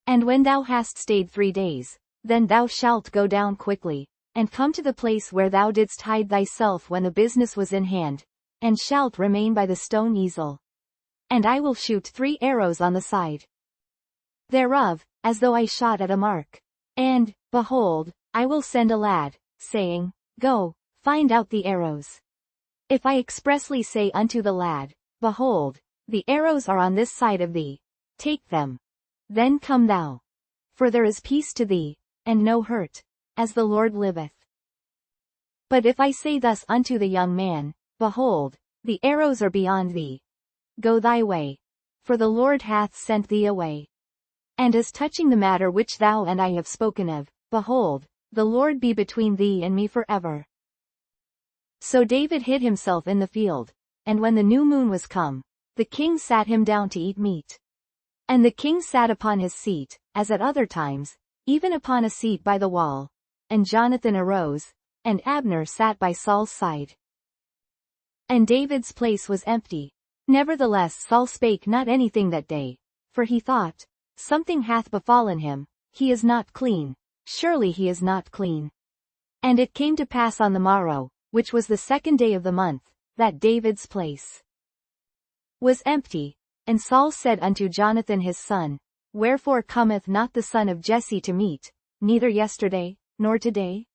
And when thou hast stayed 3 days, then thou shalt go down quickly, and come to the place where thou didst hide thyself when the business was in hand, and shalt remain by the stone easel. And I will shoot 3 arrows on the side thereof, as though I shot at a mark. And, behold, I will send a lad, saying, Go, find out the arrows. If I expressly say unto the lad, Behold, the arrows are on this side of thee, take them. Then come thou. For there is peace to thee, and no hurt, as the Lord liveth. But if I say thus unto the young man, Behold, the arrows are beyond thee, go thy way, for the Lord hath sent thee away. And as touching the matter which thou and I have spoken of, behold, the Lord be between thee and me forever. So David hid himself in the field, and when the new moon was come, the king sat him down to eat meat. And the king sat upon his seat, as at other times, even upon a seat by the wall. And Jonathan arose, and Abner sat by Saul's side. And David's place was empty. Nevertheless Saul spake not anything that day, for he thought, Something hath befallen him, he is not clean, surely he is not clean. And it came to pass on the morrow, which was the 2nd day of the month, that David's place was empty. And Saul said unto Jonathan his son, Wherefore cometh not the son of Jesse to meat, neither yesterday, nor today?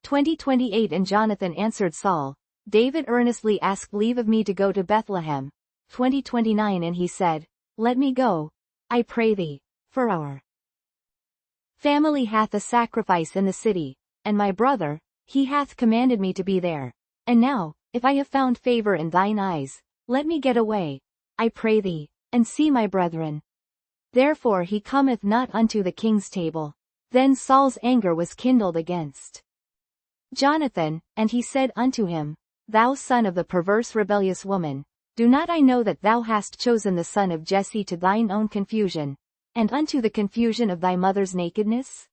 20:28 And Jonathan answered Saul, David earnestly asked leave of me to go to Bethlehem. 20:29 And he said, Let me go, I pray thee, for our family hath a sacrifice in the city, and my brother, he hath commanded me to be there. And now, if I have found favor in thine eyes, let me get away, I pray thee, and see my brethren. Therefore he cometh not unto the king's table. Then Saul's anger was kindled against Jonathan, and he said unto him, Thou son of the perverse rebellious woman, do not I know that thou hast chosen the son of Jesse to thine own confusion, and unto the confusion of thy mother's nakedness?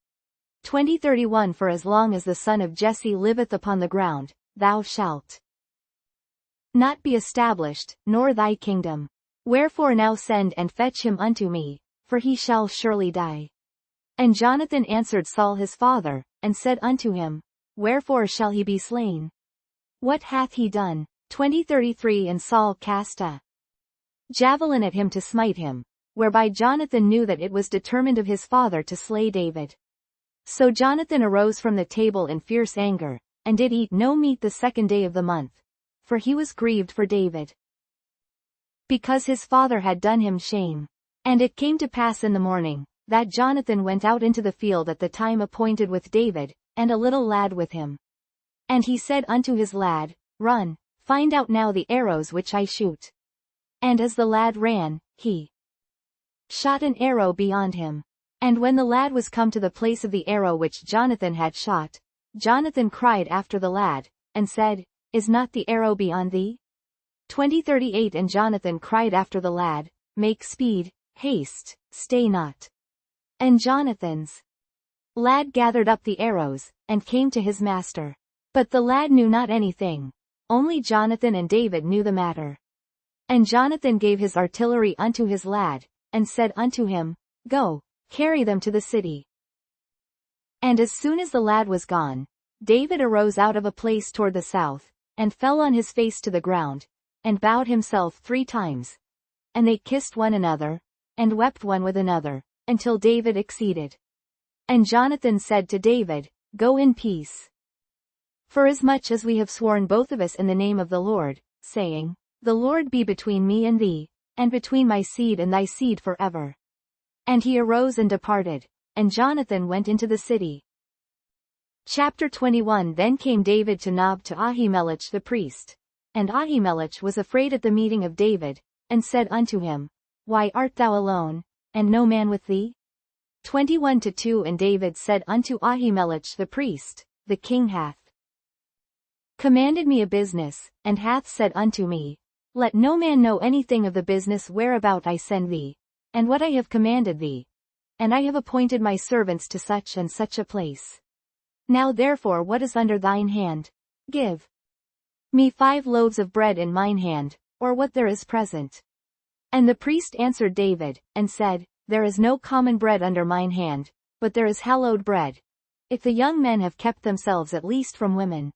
20:31 For as long as the son of Jesse liveth upon the ground, thou shalt not be established, nor thy kingdom. Wherefore now send and fetch him unto me, for he shall surely die. And Jonathan answered Saul his father, and said unto him, Wherefore shall he be slain? What hath he done? 20:33 And Saul cast a javelin at him to smite him, whereby Jonathan knew that it was determined of his father to slay David. So Jonathan arose from the table in fierce anger, and did eat no meat the 2nd day of the month, for he was grieved for David, because his father had done him shame. And it came to pass in the morning, that Jonathan went out into the field at the time appointed with David, and a little lad with him. And he said unto his lad, Run, find out now the arrows which I shoot. And as the lad ran, he shot an arrow beyond him. And when the lad was come to the place of the arrow which Jonathan had shot, Jonathan cried after the lad, and said, Is not the arrow beyond thee? 20:38 And Jonathan cried after the lad, Make speed, haste, stay not. And Jonathan's lad gathered up the arrows, and came to his master. But the lad knew not anything. Only Jonathan and David knew the matter. And Jonathan gave his artillery unto his lad, and said unto him, Go, carry them to the city. And as soon as the lad was gone, David arose out of a place toward the south, and fell on his face to the ground, and bowed himself 3 times. And they kissed one another, and wept one with another, until David exceeded. And Jonathan said to David, Go in peace. Forasmuch as we have sworn both of us in the name of the Lord, saying, The Lord be between me and thee, and between my seed and thy seed forever. And he arose and departed, and Jonathan went into the city. Chapter 21 Then came David to Nob to Ahimelech the priest. And Ahimelech was afraid at the meeting of David, and said unto him, Why art thou alone, and no man with thee? 21:2 And David said unto Ahimelech the priest, The king hath commanded me a business, and hath said unto me, Let no man know anything of the business whereabout I send thee, and what I have commanded thee. And I have appointed my servants to such and such a place. Now therefore what is under thine hand? Give me 5 loaves of bread in mine hand, or what there is present. And the priest answered David, and said, There is no common bread under mine hand, but there is hallowed bread, if the young men have kept themselves at least from women.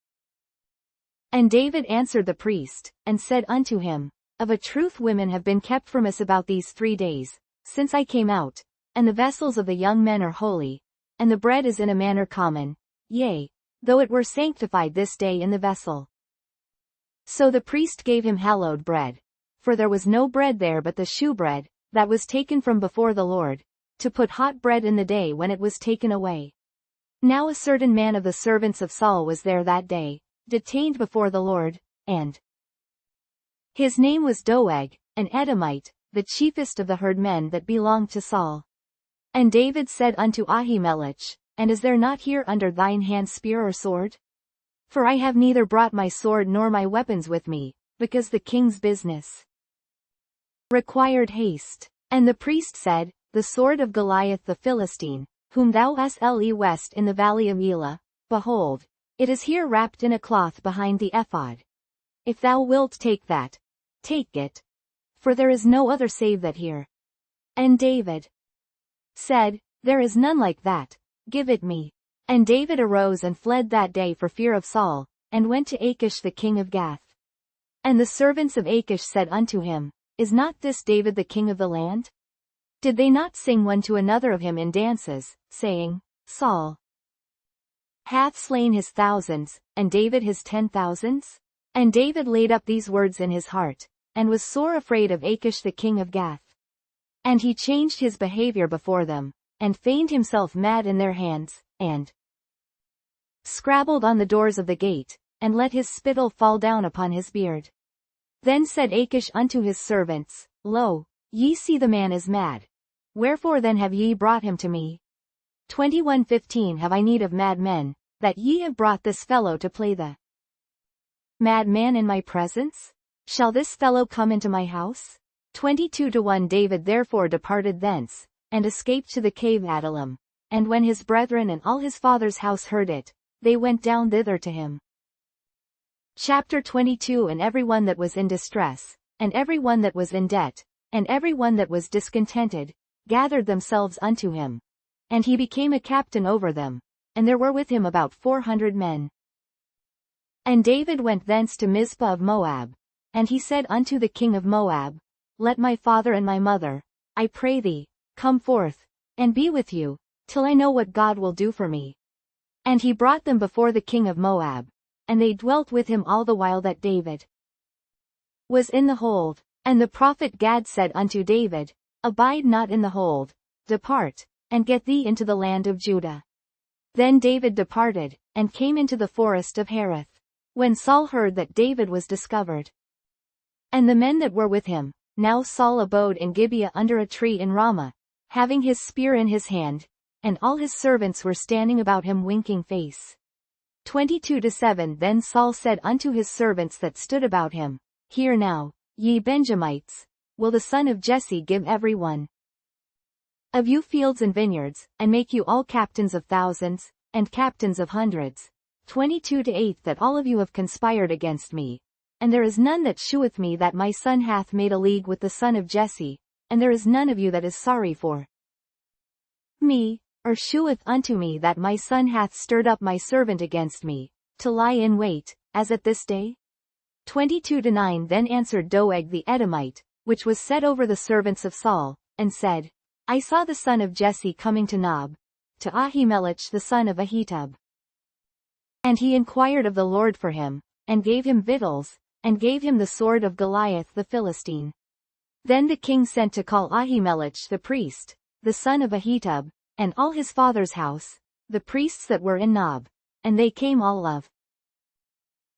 And David answered the priest, and said unto him, Of a truth women have been kept from us about these 3 days, since I came out, and the vessels of the young men are holy, and the bread is in a manner common, yea, though it were sanctified this day in the vessel. So the priest gave him hallowed bread. For there was no bread there but the shewbread, that was taken from before the Lord, to put hot bread in the day when it was taken away. Now a certain man of the servants of Saul was there that day, detained before the Lord, and his name was Doeg, an Edomite, the chiefest of the herdmen that belonged to Saul. And David said unto Ahimelech, And is there not here under thine hand spear or sword? For I have neither brought my sword nor my weapons with me, because the king's business required haste. And the priest said, The sword of Goliath the Philistine, whom thou hast west in the valley of Elah, behold, it is here wrapped in a cloth behind the ephod. If thou wilt take that, take it. For there is no other save that here. And David said, There is none like that, give it me. And David arose and fled that day for fear of Saul, and went to Achish the king of Gath. And the servants of Achish said unto him, Is not this David the king of the land? Did they not sing one to another of him in dances, saying, Saul hath slain his thousands, and David his 10,000s? And David laid up these words in his heart, and was sore afraid of Achish the king of Gath. And he changed his behavior before them, and feigned himself mad in their hands, and scrabbled on the doors of the gate, and let his spittle fall down upon his beard. Then said Achish unto his servants, Lo, ye see the man is mad. Wherefore then have ye brought him to me? 21:15 Have I need of mad men, that ye have brought this fellow to play the mad man in my presence? Shall this fellow come into my house? 22:1 David therefore departed thence, and escaped to the cave Adullam. And when his brethren and all his father's house heard it, they went down thither to him. Chapter 22 And every one that was in distress, and every one that was in debt, and every one that was discontented, gathered themselves unto him. And he became a captain over them, and there were with him about 400 men. And David went thence to Mizpah of Moab. And he said unto the king of Moab, Let my father and my mother, I pray thee, come forth, and be with you, till I know what God will do for me. And he brought them before the king of Moab, and they dwelt with him all the while that David was in the hold. And the prophet Gad said unto David, Abide not in the hold, depart, and get thee into the land of Judah. Then David departed, and came into the forest of Hereth. When Saul heard that David was discovered, and the men that were with him, now Saul abode in Gibeah under a tree in Ramah, having his spear in his hand, and all his servants were standing about him winking face. 22:7 Then Saul said unto his servants that stood about him, Hear now, ye Benjamites, will the son of Jesse give every one of you fields and vineyards, and make you all captains of thousands, and captains of hundreds. 22:8 That all of you have conspired against me, and there is none that sheweth me that my son hath made a league with the son of Jesse, and there is none of you that is sorry for me, or sheweth unto me that my son hath stirred up my servant against me, to lie in wait, as at this day? 22:9 Then answered Doeg the Edomite, which was set over the servants of Saul, and said, I saw the son of Jesse coming to Nob, to Ahimelech the son of Ahitub. And he inquired of the Lord for him, and gave him victuals, and gave him the sword of Goliath the Philistine. Then the king sent to call Ahimelech the priest, the son of Ahitub, and all his father's house, the priests that were in Nob, and they came all of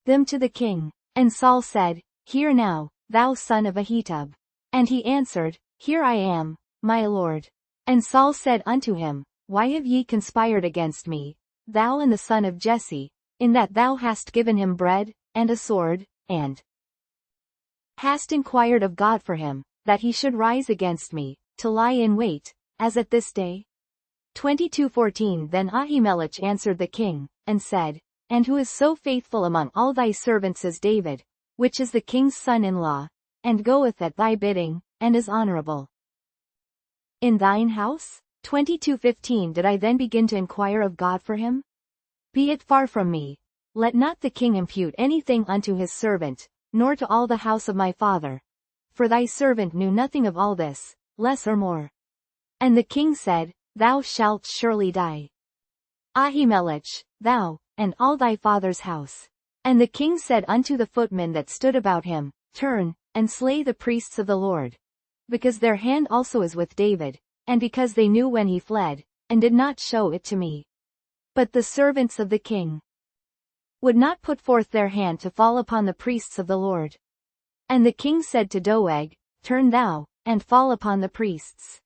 them to the king. And Saul said, Hear now, thou son of Ahitub. And he answered, Here I am, my lord. And Saul said unto him, Why have ye conspired against me, thou and the son of Jesse, in that thou hast given him bread, and a sword, and hast inquired of God for him, that he should rise against me, to lie in wait, as at this day? 22:14 Then Ahimelech answered the king, and said, And who is so faithful among all thy servants as David, which is the king's son-in-law, and goeth at thy bidding, and is honorable in thine house? 22:15 Did I then begin to inquire of God for him? Be it far from me. Let not the king impute anything unto his servant, nor to all the house of my father. For thy servant knew nothing of all this, less or more. And the king said, Thou shalt surely die. Ahimelech, thou, and all thy father's house. And the king said unto the footmen that stood about him, Turn, and slay the priests of the Lord. Because their hand also is with David, and because they knew when he fled, and did not show it to me. But the servants of the king would not put forth their hand to fall upon the priests of the Lord. And the king said to Doeg, Turn thou, and fall upon the priests.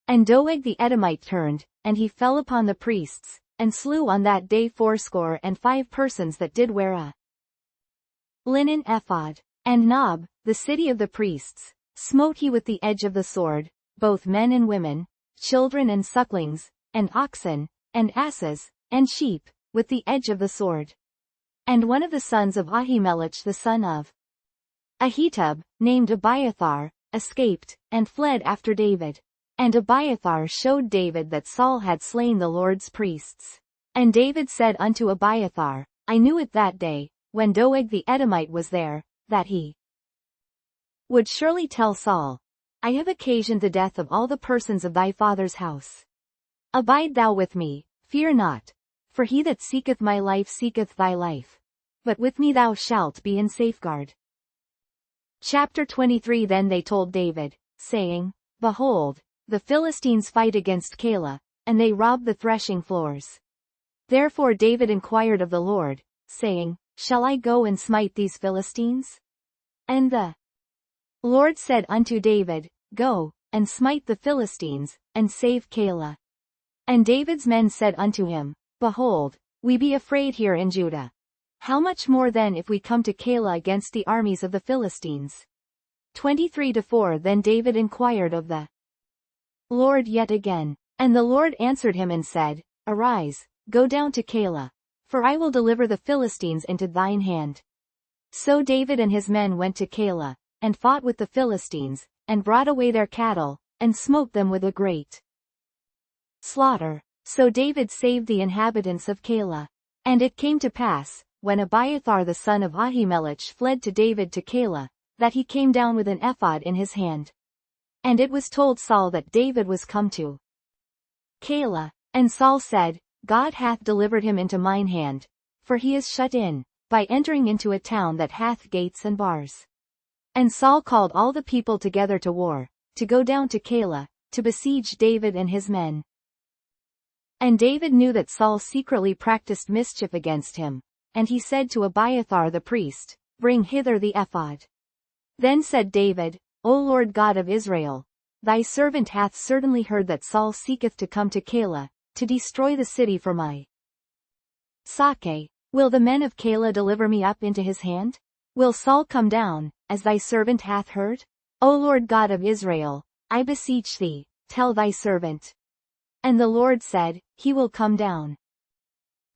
And Doeg the Edomite turned, and he fell upon the priests, and slew on that day 75 persons that did wear a linen ephod. And Nob, the city of the priests, smote he with the edge of the sword, both men and women, children and sucklings, and oxen, and asses, and sheep, with the edge of the sword. And one of the sons of Ahimelech the son of Ahitub, named Abiathar, escaped, and fled after David. And Abiathar showed David that Saul had slain the Lord's priests. And David said unto Abiathar, I knew it that day, when Doeg the Edomite was there, that he would surely tell Saul, I have occasioned the death of all the persons of thy father's house. Abide thou with me, fear not, for he that seeketh my life seeketh thy life. But with me thou shalt be in safeguard. Chapter 23 Then they told David, saying, Behold, the Philistines fight against Keilah, and they rob the threshing floors. Therefore David inquired of the Lord, saying, Shall I go and smite these Philistines? And the Lord said unto David, Go, and smite the Philistines, and save Keilah. And David's men said unto him, Behold, we be afraid here in Judah. How much more then if we come to Keilah against the armies of the Philistines? 23-4 Then David inquired of the Lord yet again. And the Lord answered him and said, Arise, go down to Keilah, for I will deliver the Philistines into thine hand. So David and his men went to Keilah, and fought with the Philistines, and brought away their cattle, and smote them with a great slaughter. So David saved the inhabitants of Keilah. And it came to pass, when Abiathar the son of Ahimelech fled to David to Keilah, that he came down with an ephod in his hand. And it was told Saul that David was come to Keilah. And Saul said, God hath delivered him into mine hand, for he is shut in, by entering into a town that hath gates and bars. And Saul called all the people together to war, to go down to Keilah, to besiege David and his men. And David knew that Saul secretly practiced mischief against him, and he said to Abiathar the priest, Bring hither the ephod. Then said David, O Lord God of Israel, thy servant hath certainly heard that Saul seeketh to come to Keilah, to destroy the city for my sake. Will the men of Keilah deliver me up into his hand? Will Saul come down, as thy servant hath heard? O Lord God of Israel, I beseech thee, tell thy servant. And the Lord said, He will come down.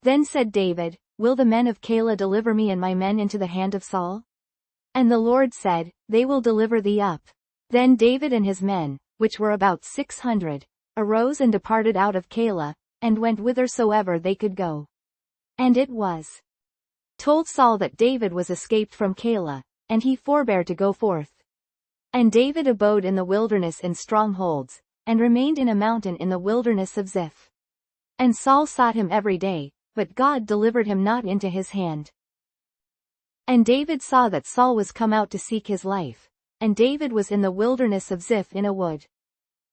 Then said David, Will the men of Keilah deliver me and my men into the hand of Saul? And the Lord said, They will deliver thee up. Then David and his men, which were about 600, arose and departed out of Keilah, and went whithersoever they could go. And it was told Saul that David was escaped from Keilah, and he forbare to go forth. And David abode in the wilderness in strongholds, and remained in a mountain in the wilderness of Ziph. And Saul sought him every day, but God delivered him not into his hand. And David saw that Saul was come out to seek his life, and David was in the wilderness of Ziph in a wood.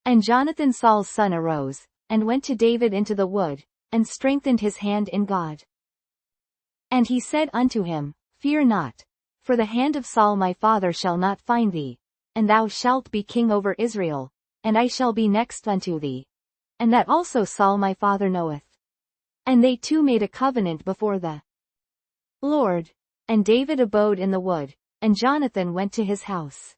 And Jonathan Saul's son arose, and went to David into the wood, and strengthened his hand in God. And he said unto him, Fear not, for the hand of Saul my father shall not find thee, and thou shalt be king over Israel, and I shall be next unto thee. And that also Saul my father knoweth. And they two made a covenant before the Lord. And David abode in the wood, and Jonathan went to his house.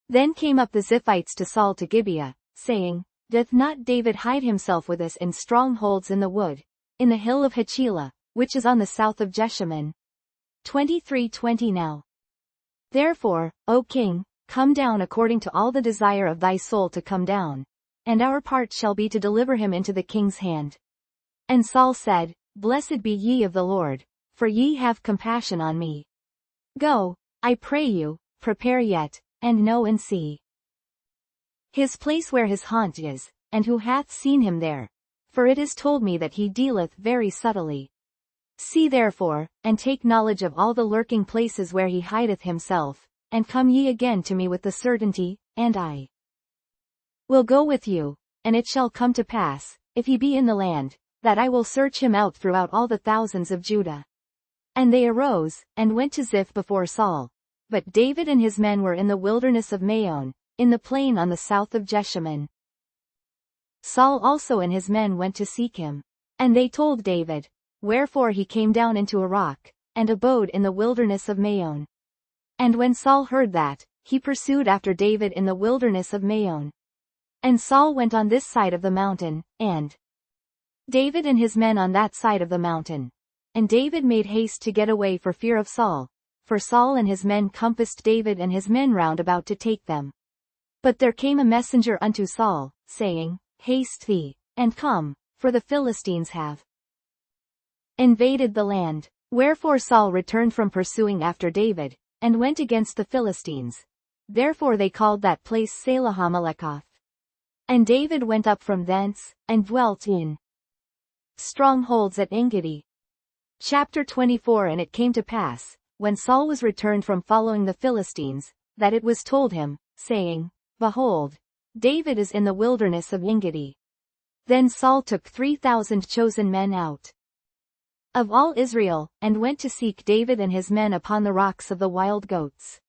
Then came up the Ziphites to Saul to Gibeah, saying, Doth not David hide himself with us in strongholds in the wood, in the hill of Hachilah, which is on the south of Jeshimon? 23:20 Now therefore, O king, come down according to all the desire of thy soul to come down, and our part shall be to deliver him into the king's hand. And Saul said, Blessed be ye of the Lord, for ye have compassion on me. Go, I pray you, prepare yet, and know and see his place where his haunt is, and who hath seen him there, for it is told me that he dealeth very subtly. See therefore, and take knowledge of all the lurking places where he hideth himself, and come ye again to me with the certainty, and I will go with you, and it shall come to pass, if he be in the land, that I will search him out throughout all the thousands of Judah. And they arose, and went to Ziph before Saul. But David and his men were in the wilderness of Maon, in the plain on the south of Jeshimon. Saul also and his men went to seek him. And they told David, wherefore he came down into a rock, and abode in the wilderness of Maon. And when Saul heard that, he pursued after David in the wilderness of Maon. And Saul went on this side of the mountain, and David and his men on that side of the mountain. And David made haste to get away for fear of Saul, for Saul and his men compassed David and his men round about to take them. But there came a messenger unto Saul, saying, Haste thee, and come, for the Philistines have invaded the land. Wherefore Saul returned from pursuing after David, and went against the Philistines. Therefore they called that place Selahammalekoth. And David went up from thence, and dwelt in strongholds at Engedi. Chapter 24. And it came to pass, when Saul was returned from following the Philistines, that it was told him, saying, Behold, David is in the wilderness of Engedi. Then Saul took 3,000 chosen men out of all Israel, and went to seek David and his men upon the rocks of the wild goats.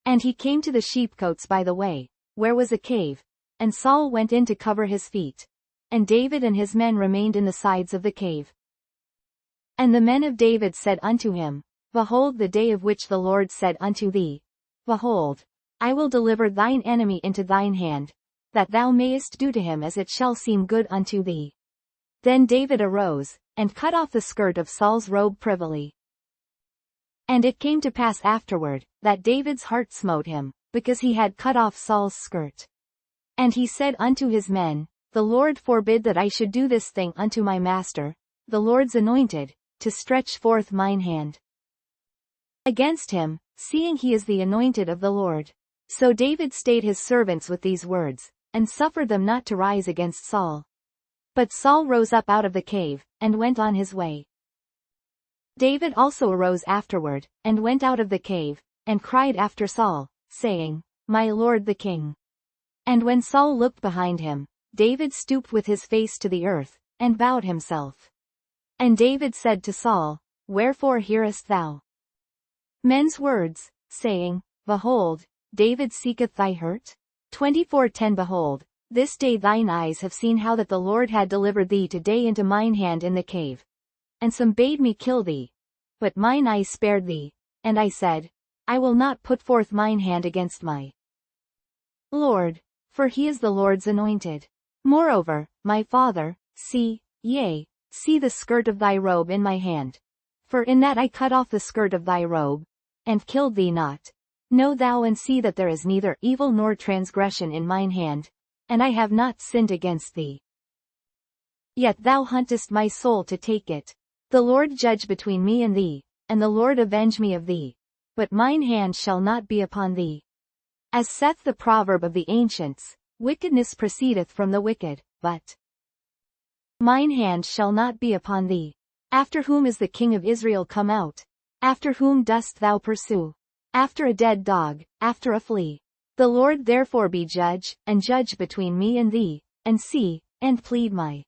And he came to the sheepcotes by the way, where was a cave, and Saul went in to cover his feet. And David and his men remained in the sides of the cave. And the men of David said unto him, Behold the day of which the Lord said unto thee, Behold, I will deliver thine enemy into thine hand, that thou mayest do to him as it shall seem good unto thee. Then David arose, and cut off the skirt of Saul's robe privily. And it came to pass afterward, that David's heart smote him, because he had cut off Saul's skirt. And he said unto his men, The Lord forbid that I should do this thing unto my master, the Lord's anointed, to stretch forth mine hand against him, seeing he is the anointed of the Lord. So David stayed his servants with these words, and suffered them not to rise against Saul. But Saul rose up out of the cave, and went on his way. David also arose afterward, and went out of the cave, and cried after Saul, saying, My lord the king. And when Saul looked behind him, David stooped with his face to the earth, and bowed himself. And David said to Saul, Wherefore hearest thou men's words, saying, Behold, David seeketh thy hurt? 24:10 Behold, this day thine eyes have seen how that the Lord had delivered thee today into mine hand in the cave. And some bade me kill thee. But mine eyes spared thee, and I said, I will not put forth mine hand against my Lord, for he is the Lord's anointed. Moreover, my father, see the skirt of thy robe in my hand. For in that I cut off the skirt of thy robe, and killed thee not. Know thou and see that there is neither evil nor transgression in mine hand, and I have not sinned against thee. Yet thou huntest my soul to take it. The Lord judge between me and thee, and the Lord avenge me of thee. But mine hand shall not be upon thee. As saith the proverb of the ancients, wickedness proceedeth from the wicked, but mine hand shall not be upon thee. After whom is the king of Israel come out? After whom dost thou pursue? After a dead dog, after a flea. The Lord therefore be judge, and judge between me and thee, and see, and plead my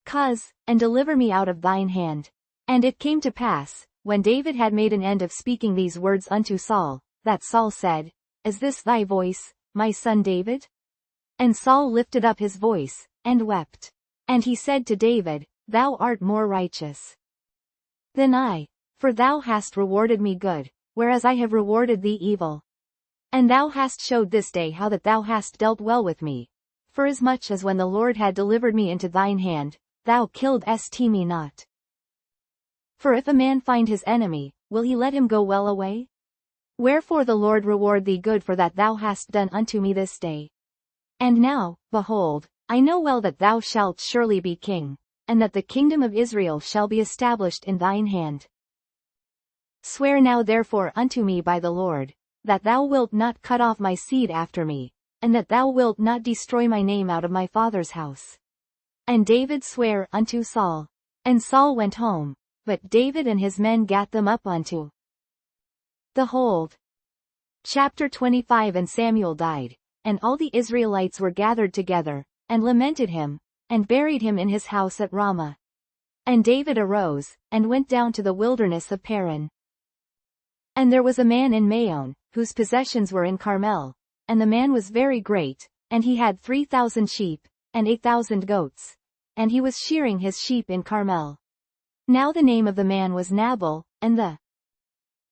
cause, and deliver me out of thine hand. And it came to pass, when David had made an end of speaking these words unto Saul, that Saul said, Is this thy voice, my son David? And Saul lifted up his voice, and wept. And he said to David, Thou art more righteous than I, for thou hast rewarded me good, whereas I have rewarded thee evil. And thou hast showed this day how that thou hast dealt well with me, forasmuch as when the Lord had delivered me into thine hand, thou killedst me not. For if a man find his enemy, will he let him go well away? Wherefore the Lord reward thee good for that thou hast done unto me this day. And now, behold, I know well that thou shalt surely be king, and that the kingdom of Israel shall be established in thine hand. Swear now therefore unto me by the Lord, that thou wilt not cut off my seed after me, and that thou wilt not destroy my name out of my father's house. And David sware unto Saul. And Saul went home. but David and his men gat them up unto the hold. Chapter 25. And Samuel died, and all the Israelites were gathered together, and lamented him, and buried him in his house at Ramah. And David arose, and went down to the wilderness of Paran. And there was a man in Maon, whose possessions were in Carmel, and the man was very great, and he had 3,000 sheep, and 8,000 goats, and he was shearing his sheep in Carmel. Now the name of the man was Nabal, and the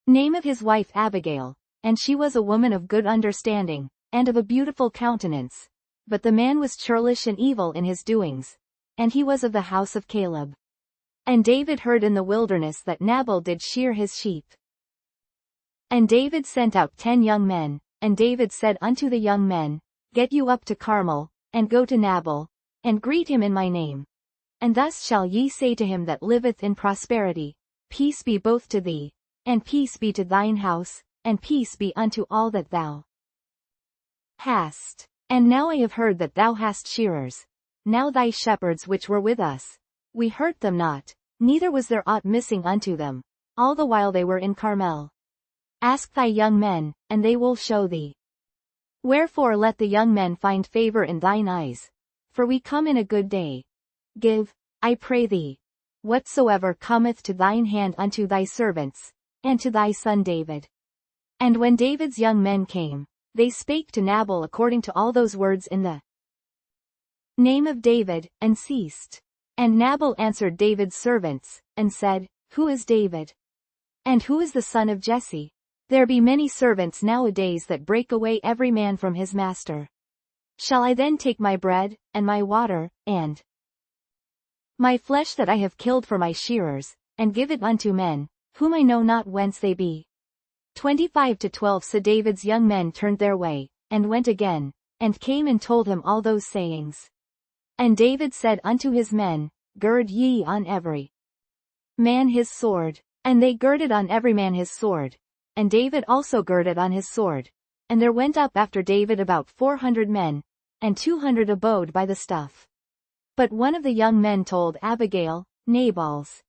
name of his wife Abigail, and she was a woman of good understanding, and of a beautiful countenance. But the man was churlish and evil in his doings, and he was of the house of Caleb. And David heard in the wilderness that Nabal did shear his sheep. And David sent out 10 young men, and David said unto the young men, Get you up to Carmel, and go to Nabal, and greet him in my name. And thus shall ye say to him that liveth in prosperity, Peace be both to thee, and peace be to thine house, and peace be unto all that thou hast. And now I have heard that thou hast shearers. Now thy shepherds which were with us, we hurt them not, neither was there aught missing unto them, all the while they were in Carmel. Ask thy young men, and they will show thee. Wherefore let the young men find favor in thine eyes, for we come in a good day. Give, I pray thee, whatsoever cometh to thine hand unto thy servants, and to thy son David. And when David's young men came, they spake to Nabal according to all those words in the name of David, and ceased. And Nabal answered David's servants, and said, Who is David? And who is the son of Jesse? There be many servants nowadays that break away every man from his master. Shall I then take my bread, and my water, and my flesh that I have killed for my shearers, and give it unto men, whom I know not whence they be? 25-12. So David's young men turned their way, and went again, and came and told him all those sayings. And David said unto his men, Gird ye on every man his sword. And they girded on every man his sword. And David also girded on his sword. And there went up after David about 400 men, and 200 abode by the stuff. But one of the young men told Abigail, Nabal's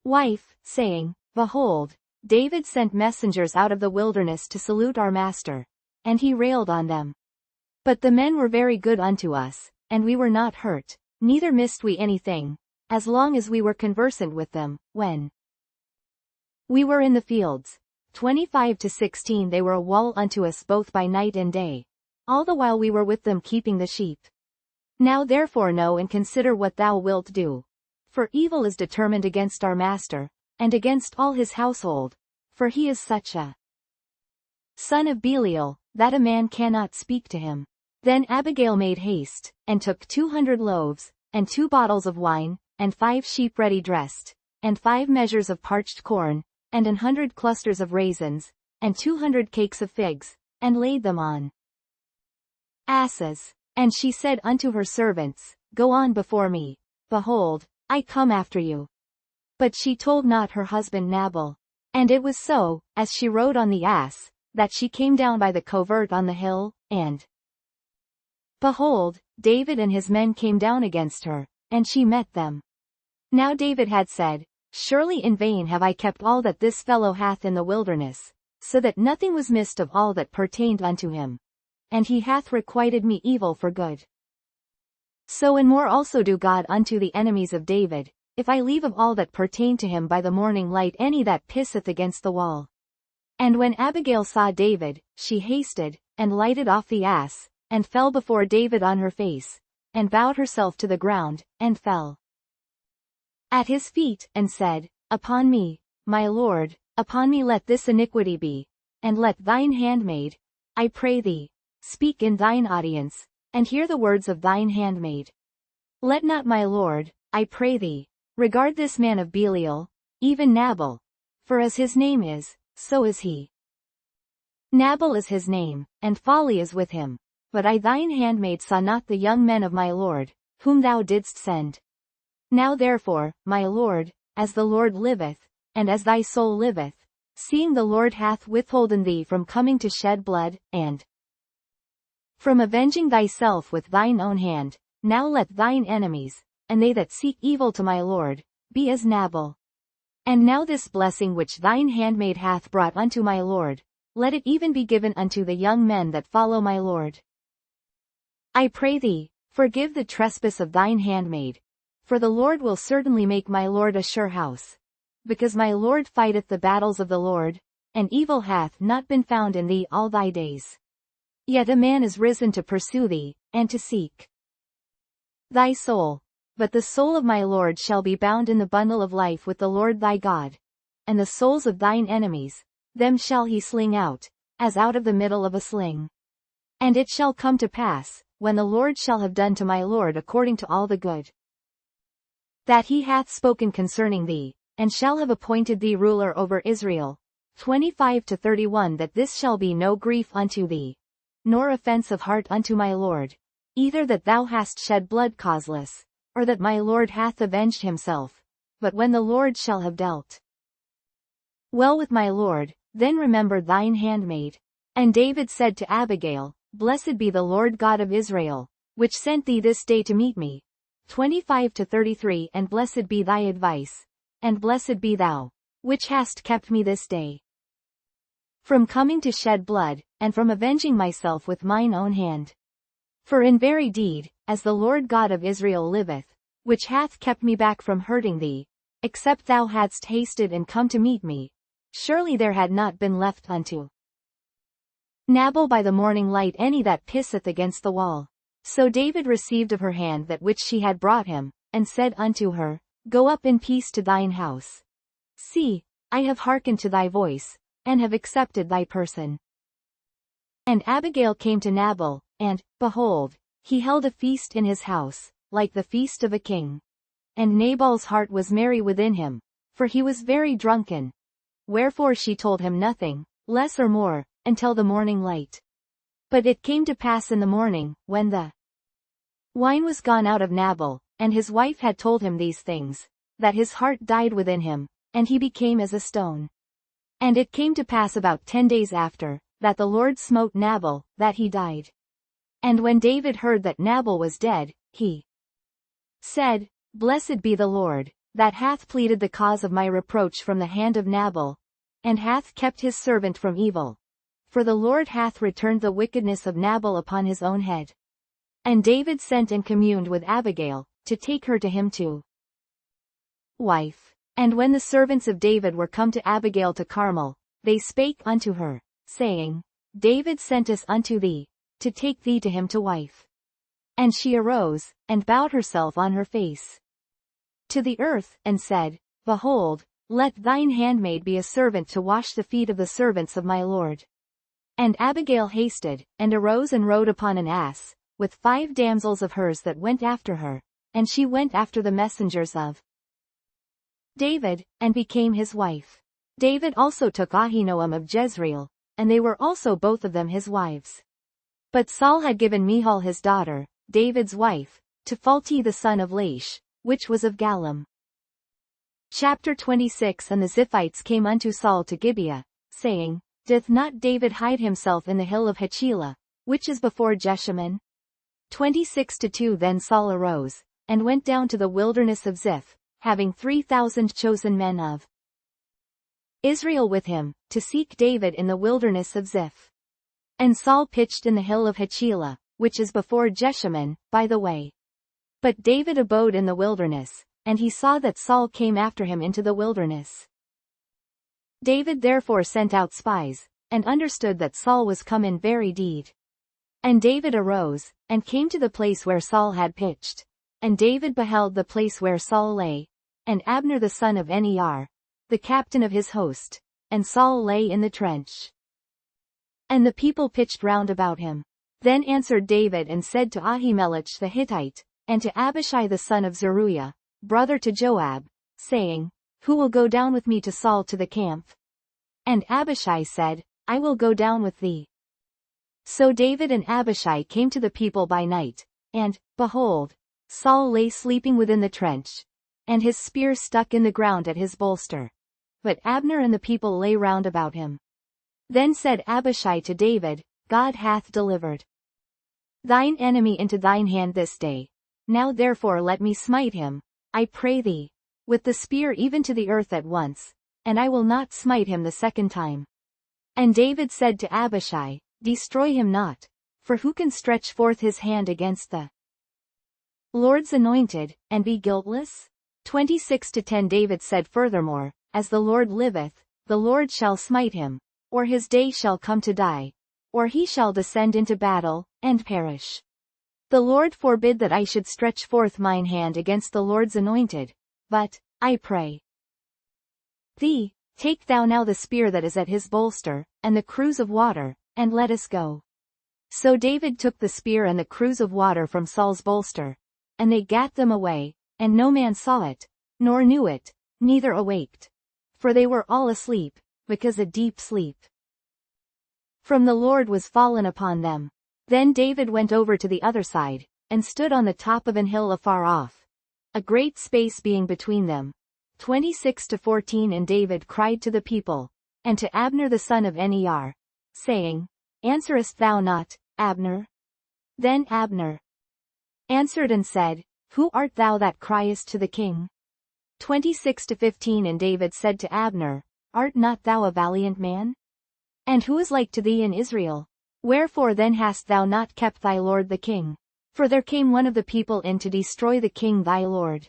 wife, saying, Behold, David sent messengers out of the wilderness to salute our master, and he railed on them. But the men were very good unto us, and we were not hurt, neither missed we anything, as long as we were conversant with them, when we were in the fields. 25-16. They were a wall unto us both by night and day, all the while we were with them keeping the sheep. Now therefore know and consider what thou wilt do. For evil is determined against our master, and against all his household, for he is such a son of Belial, that a man cannot speak to him. Then Abigail made haste, and took 200 loaves, and 2 bottles of wine, and 5 sheep ready dressed, and 5 measures of parched corn, and 100 clusters of raisins, and 200 cakes of figs, and laid them on asses. And she said unto her servants, Go on before me, behold, I come after you. But she told not her husband Nabal. And it was so, as she rode on the ass, that she came down by the covert on the hill, and behold, David and his men came down against her, and she met them. Now David had said, Surely in vain have I kept all that this fellow hath in the wilderness, so that nothing was missed of all that pertained unto him. And he hath requited me evil for good. So and more also do God unto the enemies of David, if I leave of all that pertain to him by the morning light any that pisseth against the wall. And when Abigail saw David, she hasted, and lighted off the ass, and fell before David on her face, and bowed herself to the ground, and fell at his feet, and said, Upon me, my lord, upon me let this iniquity be, and let thine handmaid, I pray thee, speak in thine audience, and hear the words of thine handmaid. Let not my lord, I pray thee, regard this man of Belial, even Nabal, for as his name is, so is he. Nabal is his name, and folly is with him. But I thine handmaid saw not the young men of my lord, whom thou didst send. Now therefore, my lord, as the Lord liveth, and as thy soul liveth, seeing the Lord hath withholden thee from coming to shed blood, and from avenging thyself with thine own hand, now let thine enemies, and they that seek evil to my lord, be as Nabal. And now this blessing which thine handmaid hath brought unto my lord, let it even be given unto the young men that follow my lord. I pray thee, forgive the trespass of thine handmaid, for the Lord will certainly make my lord a sure house. Because my lord fighteth the battles of the Lord, and evil hath not been found in thee all thy days. Yet a man is risen to pursue thee, and to seek thy soul. But the soul of my lord shall be bound in the bundle of life with the Lord thy God. And the souls of thine enemies, them shall he sling out, as out of the middle of a sling. And it shall come to pass, when the Lord shall have done to my lord according to all the good that he hath spoken concerning thee, and shall have appointed thee ruler over Israel. 25-31 That this shall be no grief unto thee, nor offense of heart unto my lord, either that thou hast shed blood causeless, or that my lord hath avenged himself, but when the Lord shall have dealt well with my lord, then remember thine handmaid. And David said to Abigail, Blessed be the Lord God of Israel, which sent thee this day to meet me. 25-33 And blessed be thy advice, and blessed be thou, which hast kept me this day from coming to shed blood, and from avenging myself with mine own hand. For in very deed, as the Lord God of Israel liveth, which hath kept me back from hurting thee, except thou hadst hasted and come to meet me, surely there had not been left unto Nabal by the morning light any that pisseth against the wall. So David received of her hand that which she had brought him, and said unto her, Go up in peace to thine house. See, I have hearkened to thy voice, and have accepted thy person. And Abigail came to Nabal, and, behold, he held a feast in his house, like the feast of a king. And Nabal's heart was merry within him, for he was very drunken. Wherefore she told him nothing, less or more, until the morning light. But it came to pass in the morning, when the wine was gone out of Nabal, and his wife had told him these things, that his heart died within him, and he became as a stone. And it came to pass about 10 days after, that the Lord smote Nabal, that he died. And when David heard that Nabal was dead, he said, Blessed be the Lord, that hath pleaded the cause of my reproach from the hand of Nabal, and hath kept his servant from evil. For the Lord hath returned the wickedness of Nabal upon his own head. And David sent and communed with Abigail, to take her to him to wife. And when the servants of David were come to Abigail to Carmel, they spake unto her, saying, David sent us unto thee, to take thee to him to wife. And she arose, and bowed herself on her face to the earth, and said, Behold, let thine handmaid be a servant to wash the feet of the servants of my lord. And Abigail hasted, and arose and rode upon an ass, with 5 damsels of hers that went after her, and she went after the messengers of David, and became his wife. David also took Ahinoam of Jezreel, and they were also both of them his wives. But Saul had given Michal his daughter, David's wife, to Phalti the son of Laish, which was of Gallim. Chapter 26 And the Ziphites came unto Saul to Gibeah, saying, Doth not David hide himself in the hill of Hachilah, which is before Jeshimon? 26-2 Then Saul arose, and went down to the wilderness of Ziph, having 3,000 chosen men of Israel with him, to seek David in the wilderness of Ziph. And Saul pitched in the hill of Hachilah, which is before Jeshimon, by the way. But David abode in the wilderness, and he saw that Saul came after him into the wilderness. David therefore sent out spies, and understood that Saul was come in very deed. And David arose, and came to the place where Saul had pitched. And David beheld the place where Saul lay, and Abner the son of Near, the captain of his host, and Saul lay in the trench. And the people pitched round about him. Then answered David and said to Ahimelech the Hittite, and to Abishai the son of Zeruiah, brother to Joab, saying, Who will go down with me to Saul to the camp? And Abishai said, I will go down with thee. So David and Abishai came to the people by night, and, behold, Saul lay sleeping within the trench, and his spear stuck in the ground at his bolster. But Abner and the people lay round about him. Then said Abishai to David, God hath delivered thine enemy into thine hand this day. Now therefore let me smite him, I pray thee. with the spear even to the earth at once, and I will not smite him the second time. And David said to Abishai, Destroy him not, for who can stretch forth his hand against the Lord's anointed, and be guiltless? 26-10 David said furthermore, As the Lord liveth, the Lord shall smite him, or his day shall come to die, or he shall descend into battle, and perish. The Lord forbid that I should stretch forth mine hand against the Lord's anointed, but, I pray thee, take thou now the spear that is at his bolster, and the cruse of water, and let us go. So David took the spear and the cruse of water from Saul's bolster, and they gat them away, and no man saw it, nor knew it, neither awaked. For they were all asleep, because a deep sleep from the Lord was fallen upon them. Then David went over to the other side, and stood on the top of an hill afar off, a great space being between them. 26-14 And David cried to the people, and to Abner the son of Near, saying, Answerest thou not, Abner? Then Abner answered and said, Who art thou that criest to the king? 26-15 And David said to Abner, Art not thou a valiant man? And who is like to thee in Israel? Wherefore then hast thou not kept thy lord the king? For there came one of the people in to destroy the king thy lord.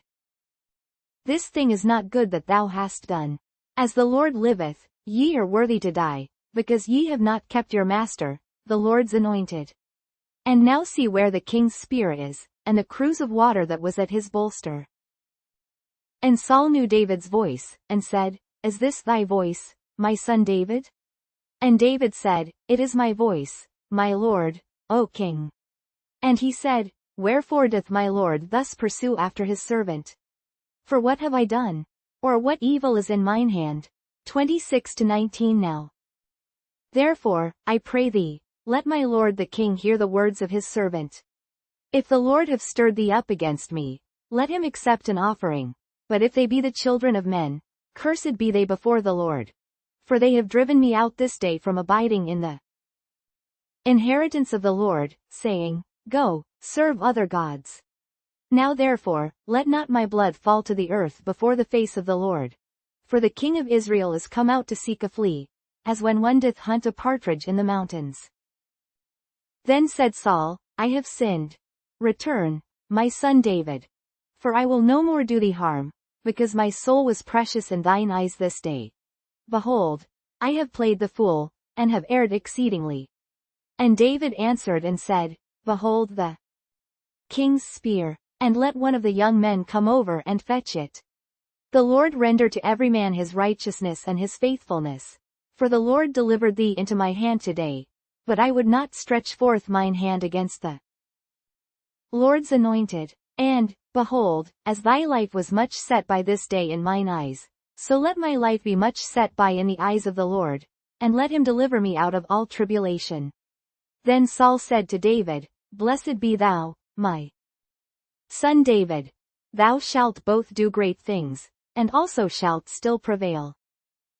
This thing is not good that thou hast done. As the Lord liveth, ye are worthy to die, because ye have not kept your master, the Lord's anointed. And now see where the king's spear is, and the cruse of water that was at his bolster. And Saul knew David's voice, and said, Is this thy voice, my son David? And David said, It is my voice, my lord, O king. And he said, Wherefore doth my lord thus pursue after his servant? For what have I done? Or what evil is in mine hand? 26-19 Now therefore, I pray thee, let my lord the king hear the words of his servant. If the Lord have stirred thee up against me, let him accept an offering. But if they be the children of men, cursed be they before the Lord. For they have driven me out this day from abiding in the inheritance of the Lord, saying, Go, serve other gods. Now therefore, let not my blood fall to the earth before the face of the Lord. For the king of Israel is come out to seek a flea, as when one doth hunt a partridge in the mountains. Then said Saul, I have sinned. Return, my son David. For I will no more do thee harm, because my soul was precious in thine eyes this day. Behold, I have played the fool, and have erred exceedingly. And David answered and said, Behold the king's spear, and let one of the young men come over and fetch it. The Lord render to every man his righteousness and his faithfulness. For the Lord delivered thee into my hand today, but I would not stretch forth mine hand against the Lord's anointed. And, behold, as thy life was much set by this day in mine eyes, so let my life be much set by in the eyes of the Lord, and let him deliver me out of all tribulation. Then Saul said to David, Blessed be thou, my son David. Thou shalt both do great things, and also shalt still prevail.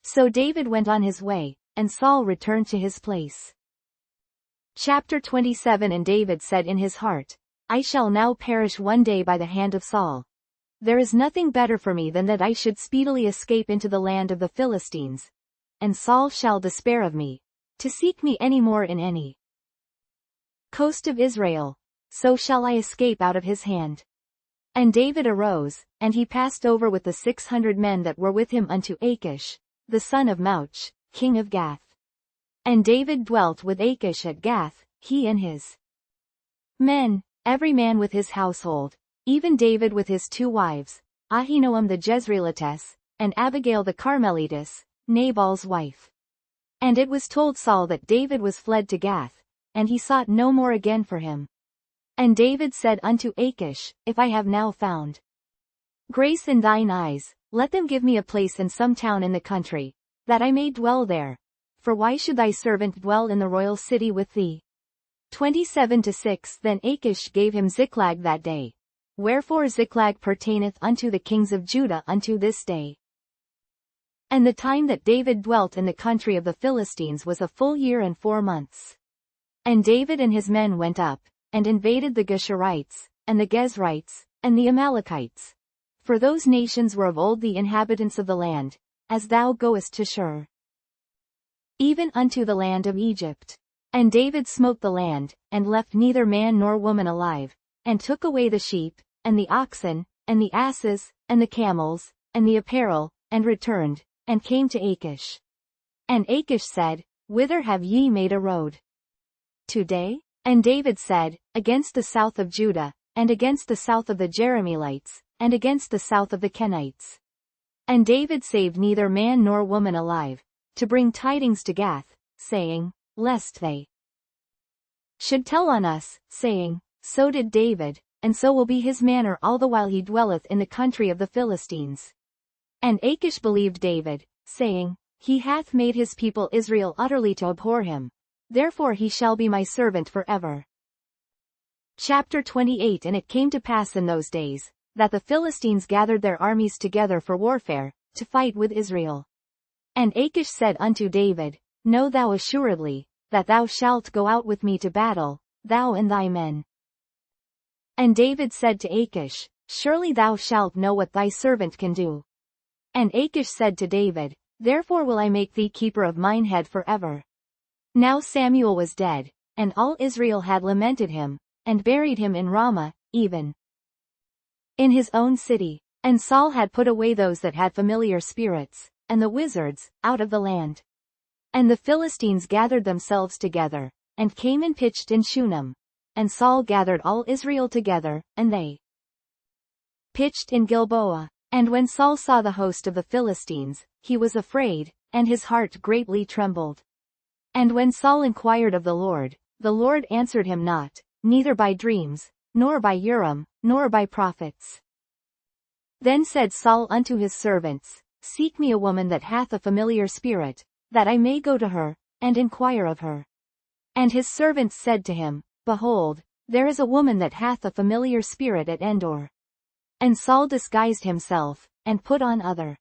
So David went on his way, and Saul returned to his place. Chapter 27 And David said in his heart, I shall now perish one day by the hand of Saul. There is nothing better for me than that I should speedily escape into the land of the Philistines. And Saul shall despair of me, to seek me any more in any coast of Israel. So shall I escape out of his hand. And David arose, and he passed over with the 600 men that were with him unto Achish, the son of Mauch, king of Gath. And David dwelt with Achish at Gath, he and his men, every man with his household, even David with his 2 wives, Ahinoam the Jezreelitess, and Abigail the Carmelitess, Nabal's wife. And it was told Saul that David was fled to Gath, and he sought no more again for him. And David said unto Achish, If I have now found grace in thine eyes, let them give me a place in some town in the country, that I may dwell there. For why should thy servant dwell in the royal city with thee? 27-6 Then Achish gave him Ziklag that day. Wherefore Ziklag pertaineth unto the kings of Judah unto this day. And the time that David dwelt in the country of the Philistines was a full year and 4 months. And David and his men went up, and invaded the Geshurites, and the Gezrites, and the Amalekites. For those nations were of old the inhabitants of the land, as thou goest to Shur, even unto the land of Egypt. And David smote the land, and left neither man nor woman alive, and took away the sheep, and the oxen, and the asses, and the camels, and the apparel, and returned, and came to Achish. And Achish said, Whither have ye made a road today? And David said, Against the south of Judah, and against the south of the Jerahmeelites, and against the south of the Kenites. And David saved neither man nor woman alive, to bring tidings to Gath, saying, Lest they should tell on us, saying, So did David, and so will be his manner all the while he dwelleth in the country of the Philistines. And Achish believed David, saying, He hath made his people Israel utterly to abhor him, therefore he shall be my servant forever. Chapter 28. And it came to pass in those days, that the Philistines gathered their armies together for warfare, to fight with Israel. And Achish said unto David, Know thou assuredly, that thou shalt go out with me to battle, thou and thy men. And David said to Achish, Surely thou shalt know what thy servant can do. And Achish said to David, Therefore will I make thee keeper of mine head forever. Now Samuel was dead, and all Israel had lamented him, and buried him in Ramah, even in his own city. And Saul had put away those that had familiar spirits, and the wizards, out of the land. And the Philistines gathered themselves together, and came and pitched in Shunem. And Saul gathered all Israel together, and they pitched in Gilboa. And when Saul saw the host of the Philistines, he was afraid, and his heart greatly trembled. And when Saul inquired of the Lord answered him not, neither by dreams, nor by Urim, nor by prophets. Then said Saul unto his servants, Seek me a woman that hath a familiar spirit, that I may go to her, and inquire of her. And his servants said to him, Behold, there is a woman that hath a familiar spirit at Endor. And Saul disguised himself, and put on other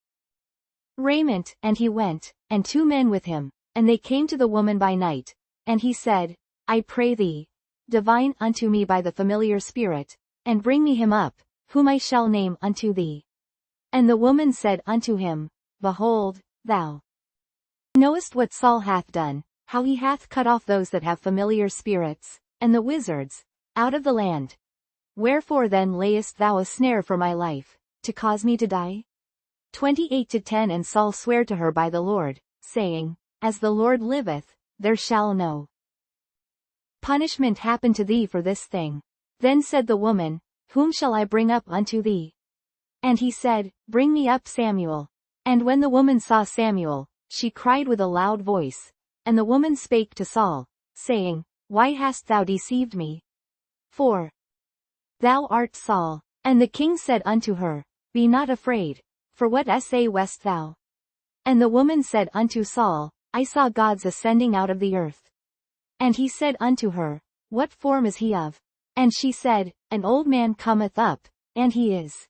raiment, and he went, and 2 men with him, and they came to the woman by night. And he said, I pray thee, divine unto me by the familiar spirit, and bring me him up, whom I shall name unto thee. And the woman said unto him, Behold, thou knowest what Saul hath done, how he hath cut off those that have familiar spirits, and the wizards, out of the land. Wherefore then layest thou a snare for my life, to cause me to die? 28-10. And Saul sware to her by the Lord, saying, As the Lord liveth, there shall no punishment happen to thee for this thing. Then said the woman, Whom shall I bring up unto thee? And he said, Bring me up Samuel. And when the woman saw Samuel, she cried with a loud voice. And the woman spake to Saul, saying, Why hast thou deceived me? For thou art Saul. And the king said unto her, Be not afraid, for what essay west thou? And the woman said unto Saul, I saw gods ascending out of the earth. And he said unto her, What form is he of? And she said, An old man cometh up, and he is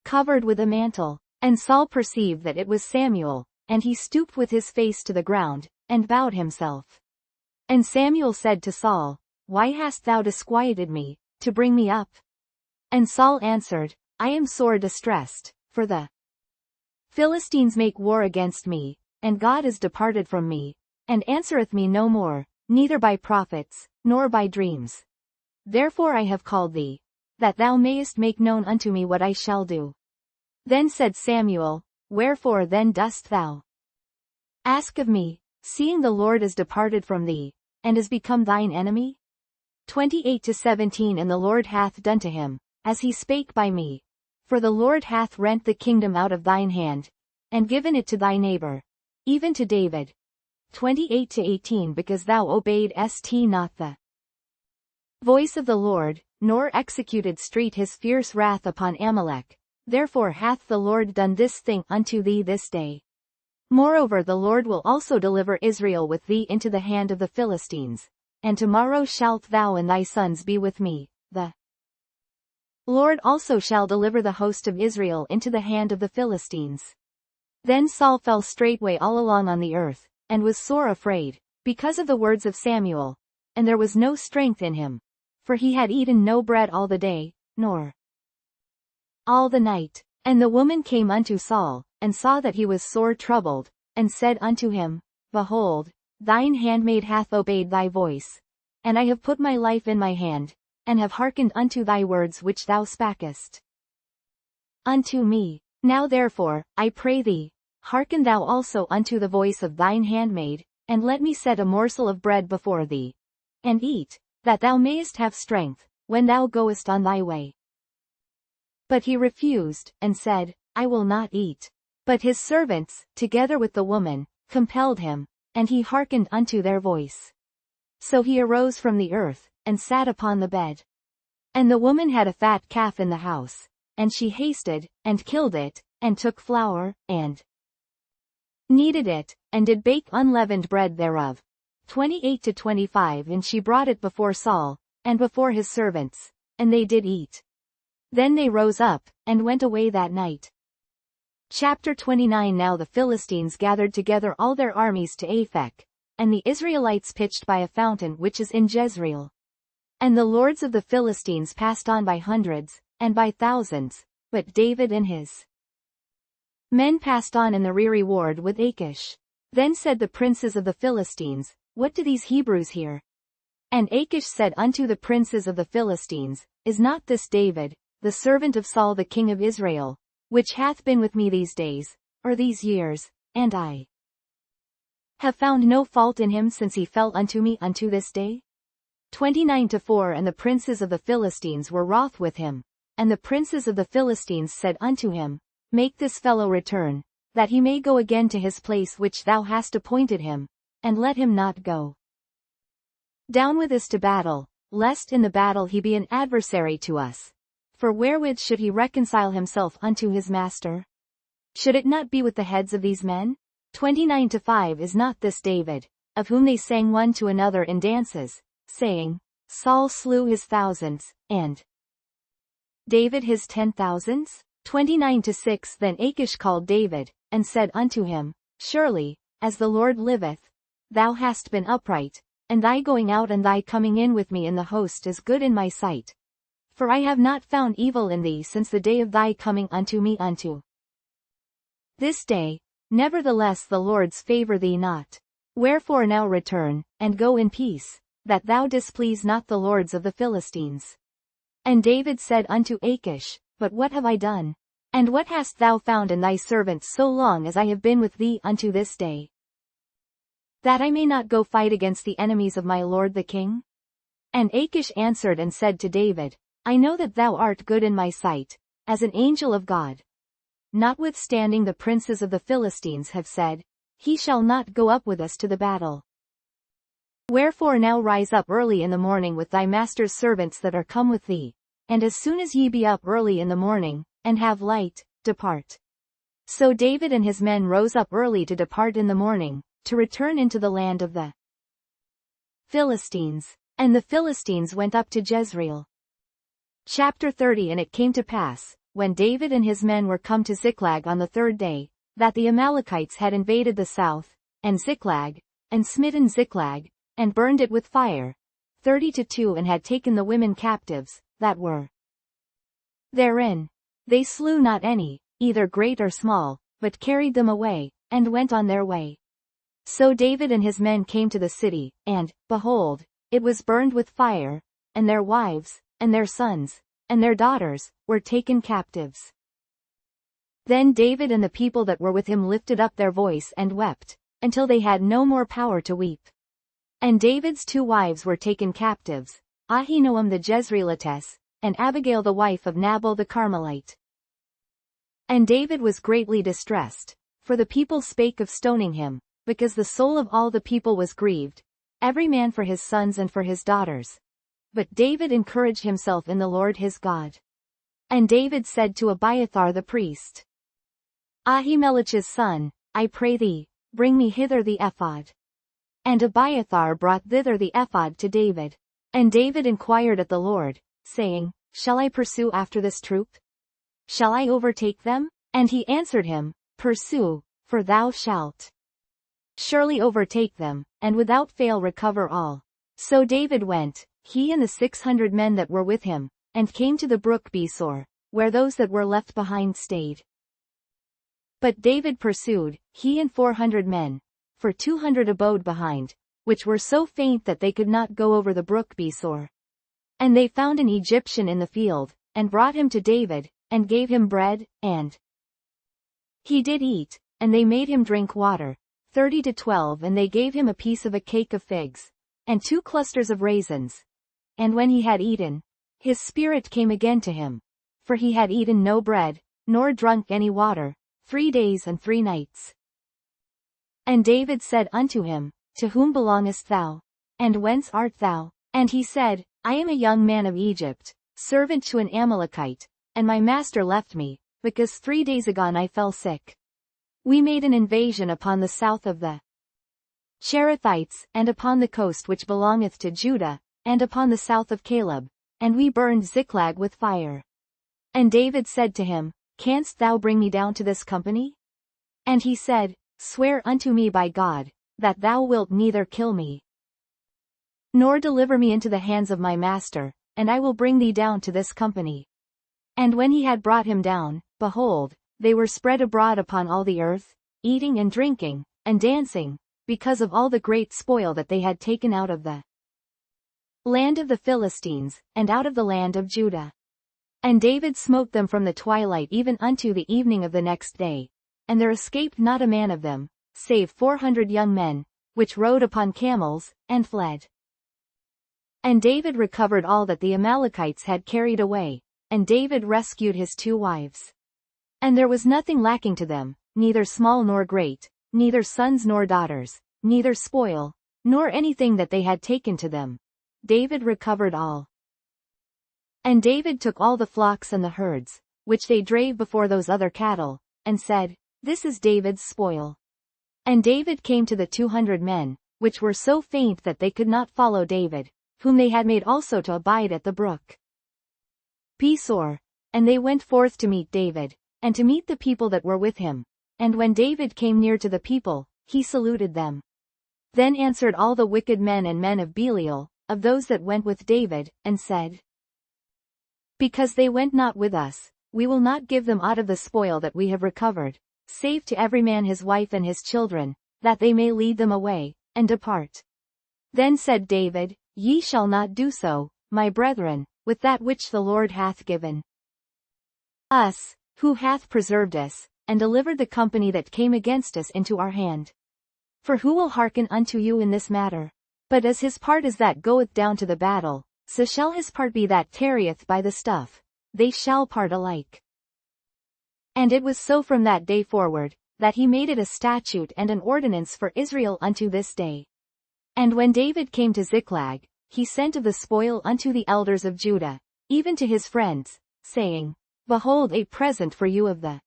covered with a mantle. And Saul perceived that it was Samuel, and he stooped with his face to the ground, and bowed himself. And Samuel said to Saul, Why hast thou disquieted me, to bring me up? And Saul answered, I am sore distressed, for the Philistines make war against me, and God is departed from me, and answereth me no more, neither by prophets, nor by dreams. Therefore I have called thee, that thou mayest make known unto me what I shall do. Then said Samuel, Wherefore then dost thou ask of me, seeing the Lord is departed from thee, and is become thine enemy? 28-17. And the Lord hath done to him, as he spake by me. For the Lord hath rent the kingdom out of thine hand, and given it to thy neighbor, even to David. 28-18. Because thou obeyedst not the voice of the Lord, nor executed straight his fierce wrath upon Amalek, therefore hath the Lord done this thing unto thee this day. Moreover the Lord will also deliver Israel with thee into the hand of the Philistines, and tomorrow shalt thou and thy sons be with me. The Lord also shall deliver the host of Israel into the hand of the Philistines. Then Saul fell straightway all along on the earth, and was sore afraid, because of the words of Samuel, and there was no strength in him, for he had eaten no bread all the day, nor all the night. And the woman came unto Saul, and saw that he was sore troubled, and said unto him, Behold, thine handmaid hath obeyed thy voice, and I have put my life in my hand, and have hearkened unto thy words which thou spakest unto me. Now therefore, I pray thee, hearken thou also unto the voice of thine handmaid, and let me set a morsel of bread before thee, and eat, that thou mayest have strength, when thou goest on thy way. But he refused, and said, I will not eat. But his servants, together with the woman, compelled him, and he hearkened unto their voice. So he arose from the earth, and sat upon the bed. And the woman had a fat calf in the house, and she hasted, and killed it, and took flour, and kneaded it, and did bake unleavened bread thereof. 28-25. And she brought it before Saul, and before his servants, and they did eat. Then they rose up, and went away that night. Chapter 29. Now the Philistines gathered together all their armies to Aphek, and the Israelites pitched by a fountain which is in Jezreel. And the lords of the Philistines passed on by hundreds, and by thousands, but David and his men passed on in the rear reward with Achish. Then said the princes of the Philistines, What do these Hebrews here? And Achish said unto the princes of the Philistines, Is not this David, the servant of Saul the king of Israel, which hath been with me these days, or these years, and I have found no fault in him since he fell unto me unto this day? 29-4. And the princes of the Philistines were wroth with him, and the princes of the Philistines said unto him, Make this fellow return, that he may go again to his place which thou hast appointed him, and let him not go down with us to battle, lest in the battle he be an adversary to us. For wherewith should he reconcile himself unto his master? Should it not be with the heads of these men? 29-5. Is not this David, of whom they sang one to another in dances, saying, Saul slew his thousands, and David his 10,000s? 29-6. Then Achish called David, and said unto him, Surely, as the Lord liveth, thou hast been upright, and thy going out and thy coming in with me in the host is good in my sight. For I have not found evil in thee since the day of thy coming unto me unto this day. Nevertheless the Lord's favor thee not. Wherefore now return, and go in peace, that thou displease not the lords of the Philistines. And David said unto Achish, But what have I done? And what hast thou found in thy servant so long as I have been with thee unto this day? That I may not go fight against the enemies of my lord the king? And Achish answered and said to David, I know that thou art good in my sight, as an angel of God. Notwithstanding the princes of the Philistines have said, He shall not go up with us to the battle. Wherefore now rise up early in the morning with thy master's servants that are come with thee, and as soon as ye be up early in the morning, and have light, depart. So David and his men rose up early to depart in the morning, to return into the land of the Philistines. And the Philistines went up to Jezreel. Chapter 30. And it came to pass, when David and his men were come to Ziklag on the third day, that the Amalekites had invaded the south, and Ziklag, and smitten Ziklag, and burned it with fire. 30-2. And had taken the women captives, that were therein. They slew not any, either great or small, but carried them away, and went on their way. So David and his men came to the city, and, behold, it was burned with fire, and their wives, and their sons, and their daughters, were taken captives. Then David and the people that were with him lifted up their voice and wept, until they had no more power to weep. And David's 2 wives were taken captives, Ahinoam the Jezreelitess, and Abigail the wife of Nabal the Carmelite. And David was greatly distressed, for the people spake of stoning him, because the soul of all the people was grieved, every man for his sons and for his daughters. But David encouraged himself in the Lord his God. And David said to Abiathar the priest, Ahimelech's son, I pray thee, bring me hither the ephod. And Abiathar brought thither the ephod to David. And David inquired at the Lord, saying, Shall I pursue after this troop? Shall I overtake them? And he answered him, Pursue, for thou shalt surely overtake them, and without fail recover all. So David went, he and the 600 men that were with him, and came to the brook Besor, where those that were left behind stayed. But David pursued, he and 400 men, for 200 abode behind, which were so faint that they could not go over the brook Besor. And they found an Egyptian in the field, and brought him to David, and gave him bread, and he did eat, and they made him drink water, 30 to 12, and they gave him a piece of a cake of figs, and 2 clusters of raisins. And when he had eaten, his spirit came again to him, for he had eaten no bread, nor drunk any water, 3 days and 3 nights. And David said unto him, To whom belongest thou? And whence art thou? And he said, I am a young man of Egypt, servant to an Amalekite, and my master left me, because 3 days agone I fell sick. We made an invasion upon the south of the Cherethites, and upon the coast which belongeth to Judah, and upon the south of Caleb, and we burned Ziklag with fire. And David said to him, Canst thou bring me down to this company? And he said, Swear unto me by God, that thou wilt neither kill me, nor deliver me into the hands of my master, and I will bring thee down to this company. And when he had brought him down, behold, they were spread abroad upon all the earth, eating and drinking, and dancing, because of all the great spoil that they had taken out of the land of the Philistines, and out of the land of Judah. And David smote them from the twilight even unto the evening of the next day, and there escaped not a man of them, save 400 young men, which rode upon camels, and fled. And David recovered all that the Amalekites had carried away, and David rescued his 2 wives. And there was nothing lacking to them, neither small nor great, neither sons nor daughters, neither spoil, nor anything that they had taken to them. David recovered all. And David took all the flocks and the herds, which they drave before those other cattle, and said, This is David's spoil. And David came to the 200 men, which were so faint that they could not follow David, whom they had made also to abide at the brook Besor, and they went forth to meet David, and to meet the people that were with him. And when David came near to the people, he saluted them. Then answered all the wicked men and men of Belial, of those that went with David, and said, Because they went not with us, we will not give them aught of the spoil that we have recovered, save to every man his wife and his children, that they may lead them away, and depart. Then said David, Ye shall not do so, my brethren, with that which the Lord hath given us, who hath preserved us, and delivered the company that came against us into our hand. For who will hearken unto you in this matter? But as his part is that goeth down to the battle, so shall his part be that tarrieth by the stuff. They shall part alike. And it was so from that day forward, that he made it a statute and an ordinance for Israel unto this day. And when David came to Ziklag, he sent of the spoil unto the elders of Judah, even to his friends, saying, Behold a present for you of the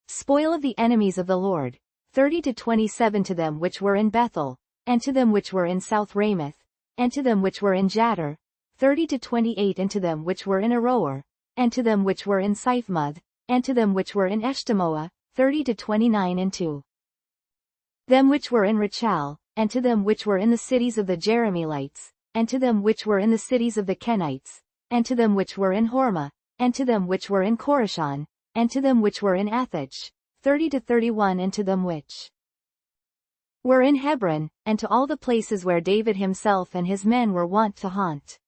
spoil of the enemies of the Lord, 30 to 27 to them which were in Bethel, and to them which were in South Ramoth, and to them which were in Jattir, 30 to 28, and to them which were in Aroer, and to them which were in Siphmoth, and to them which were in Eshtemoa, 30 to 29, and to them which were in Rachal, and to them which were in the cities of the Jerahmeelites, and to them which were in the cities of the Kenites, and to them which were in Hormah, and to them which were in Korashan, and to them which were in Athach, 30 to 31, and to them which were in Hebron, and to all the places where David himself and his men were wont to haunt.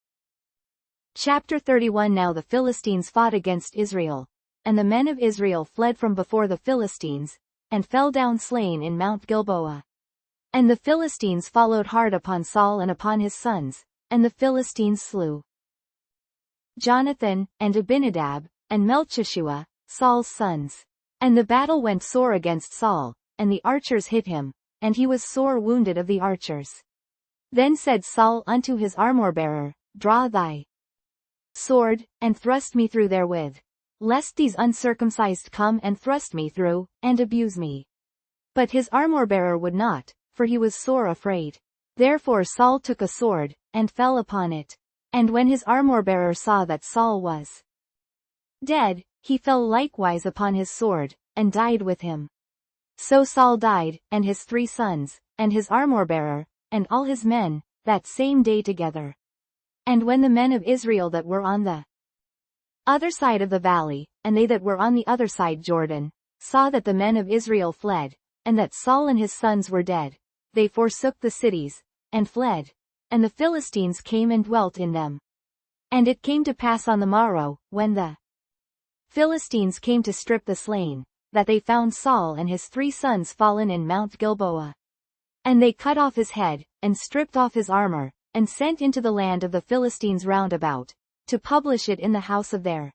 Chapter 31. Now the Philistines fought against Israel, and the men of Israel fled from before the Philistines, and fell down slain in Mount Gilboa. And the Philistines followed hard upon Saul and upon his sons, and the Philistines slew Jonathan, and Abinadab, and Melchishua, Saul's sons. And the battle went sore against Saul, and the archers hit him, and he was sore wounded of the archers. Then said Saul unto his armor-bearer, Draw thy sword, and thrust me through therewith, lest these uncircumcised come and thrust me through, and abuse me. But his armor-bearer would not, for he was sore afraid. Therefore Saul took a sword, and fell upon it. And when his armor-bearer saw that Saul was dead, he fell likewise upon his sword, and died with him. So Saul died, and his 3 sons, and his armor-bearer, and all his men, that same day together. And when the men of Israel that were on the other side of the valley, and they that were on the other side Jordan, saw that the men of Israel fled, and that Saul and his sons were dead. They forsook the cities, and fled. And the Philistines came and dwelt in them. And it came to pass on the morrow, when the Philistines came to strip the slain, that they found Saul and his 3 sons fallen in Mount Gilboa. And they cut off his head, and stripped off his armor, and sent into the land of the Philistines round about, to publish it in the house of their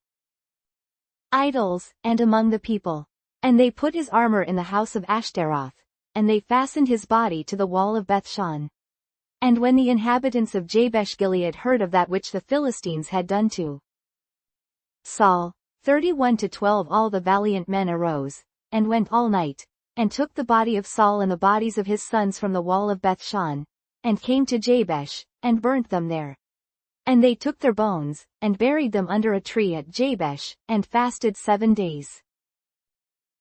idols, and among the people. And they put his armor in the house of Ashtaroth, and they fastened his body to the wall of Bethshan. And when the inhabitants of Jabesh-Gilead heard of that which the Philistines had done to Saul, 31-12 all the valiant men arose, and went all night, and took the body of Saul and the bodies of his sons from the wall of Bethshan, and came to Jabesh, and burnt them there. And they took their bones, and buried them under a tree at Jabesh, and fasted 7 days.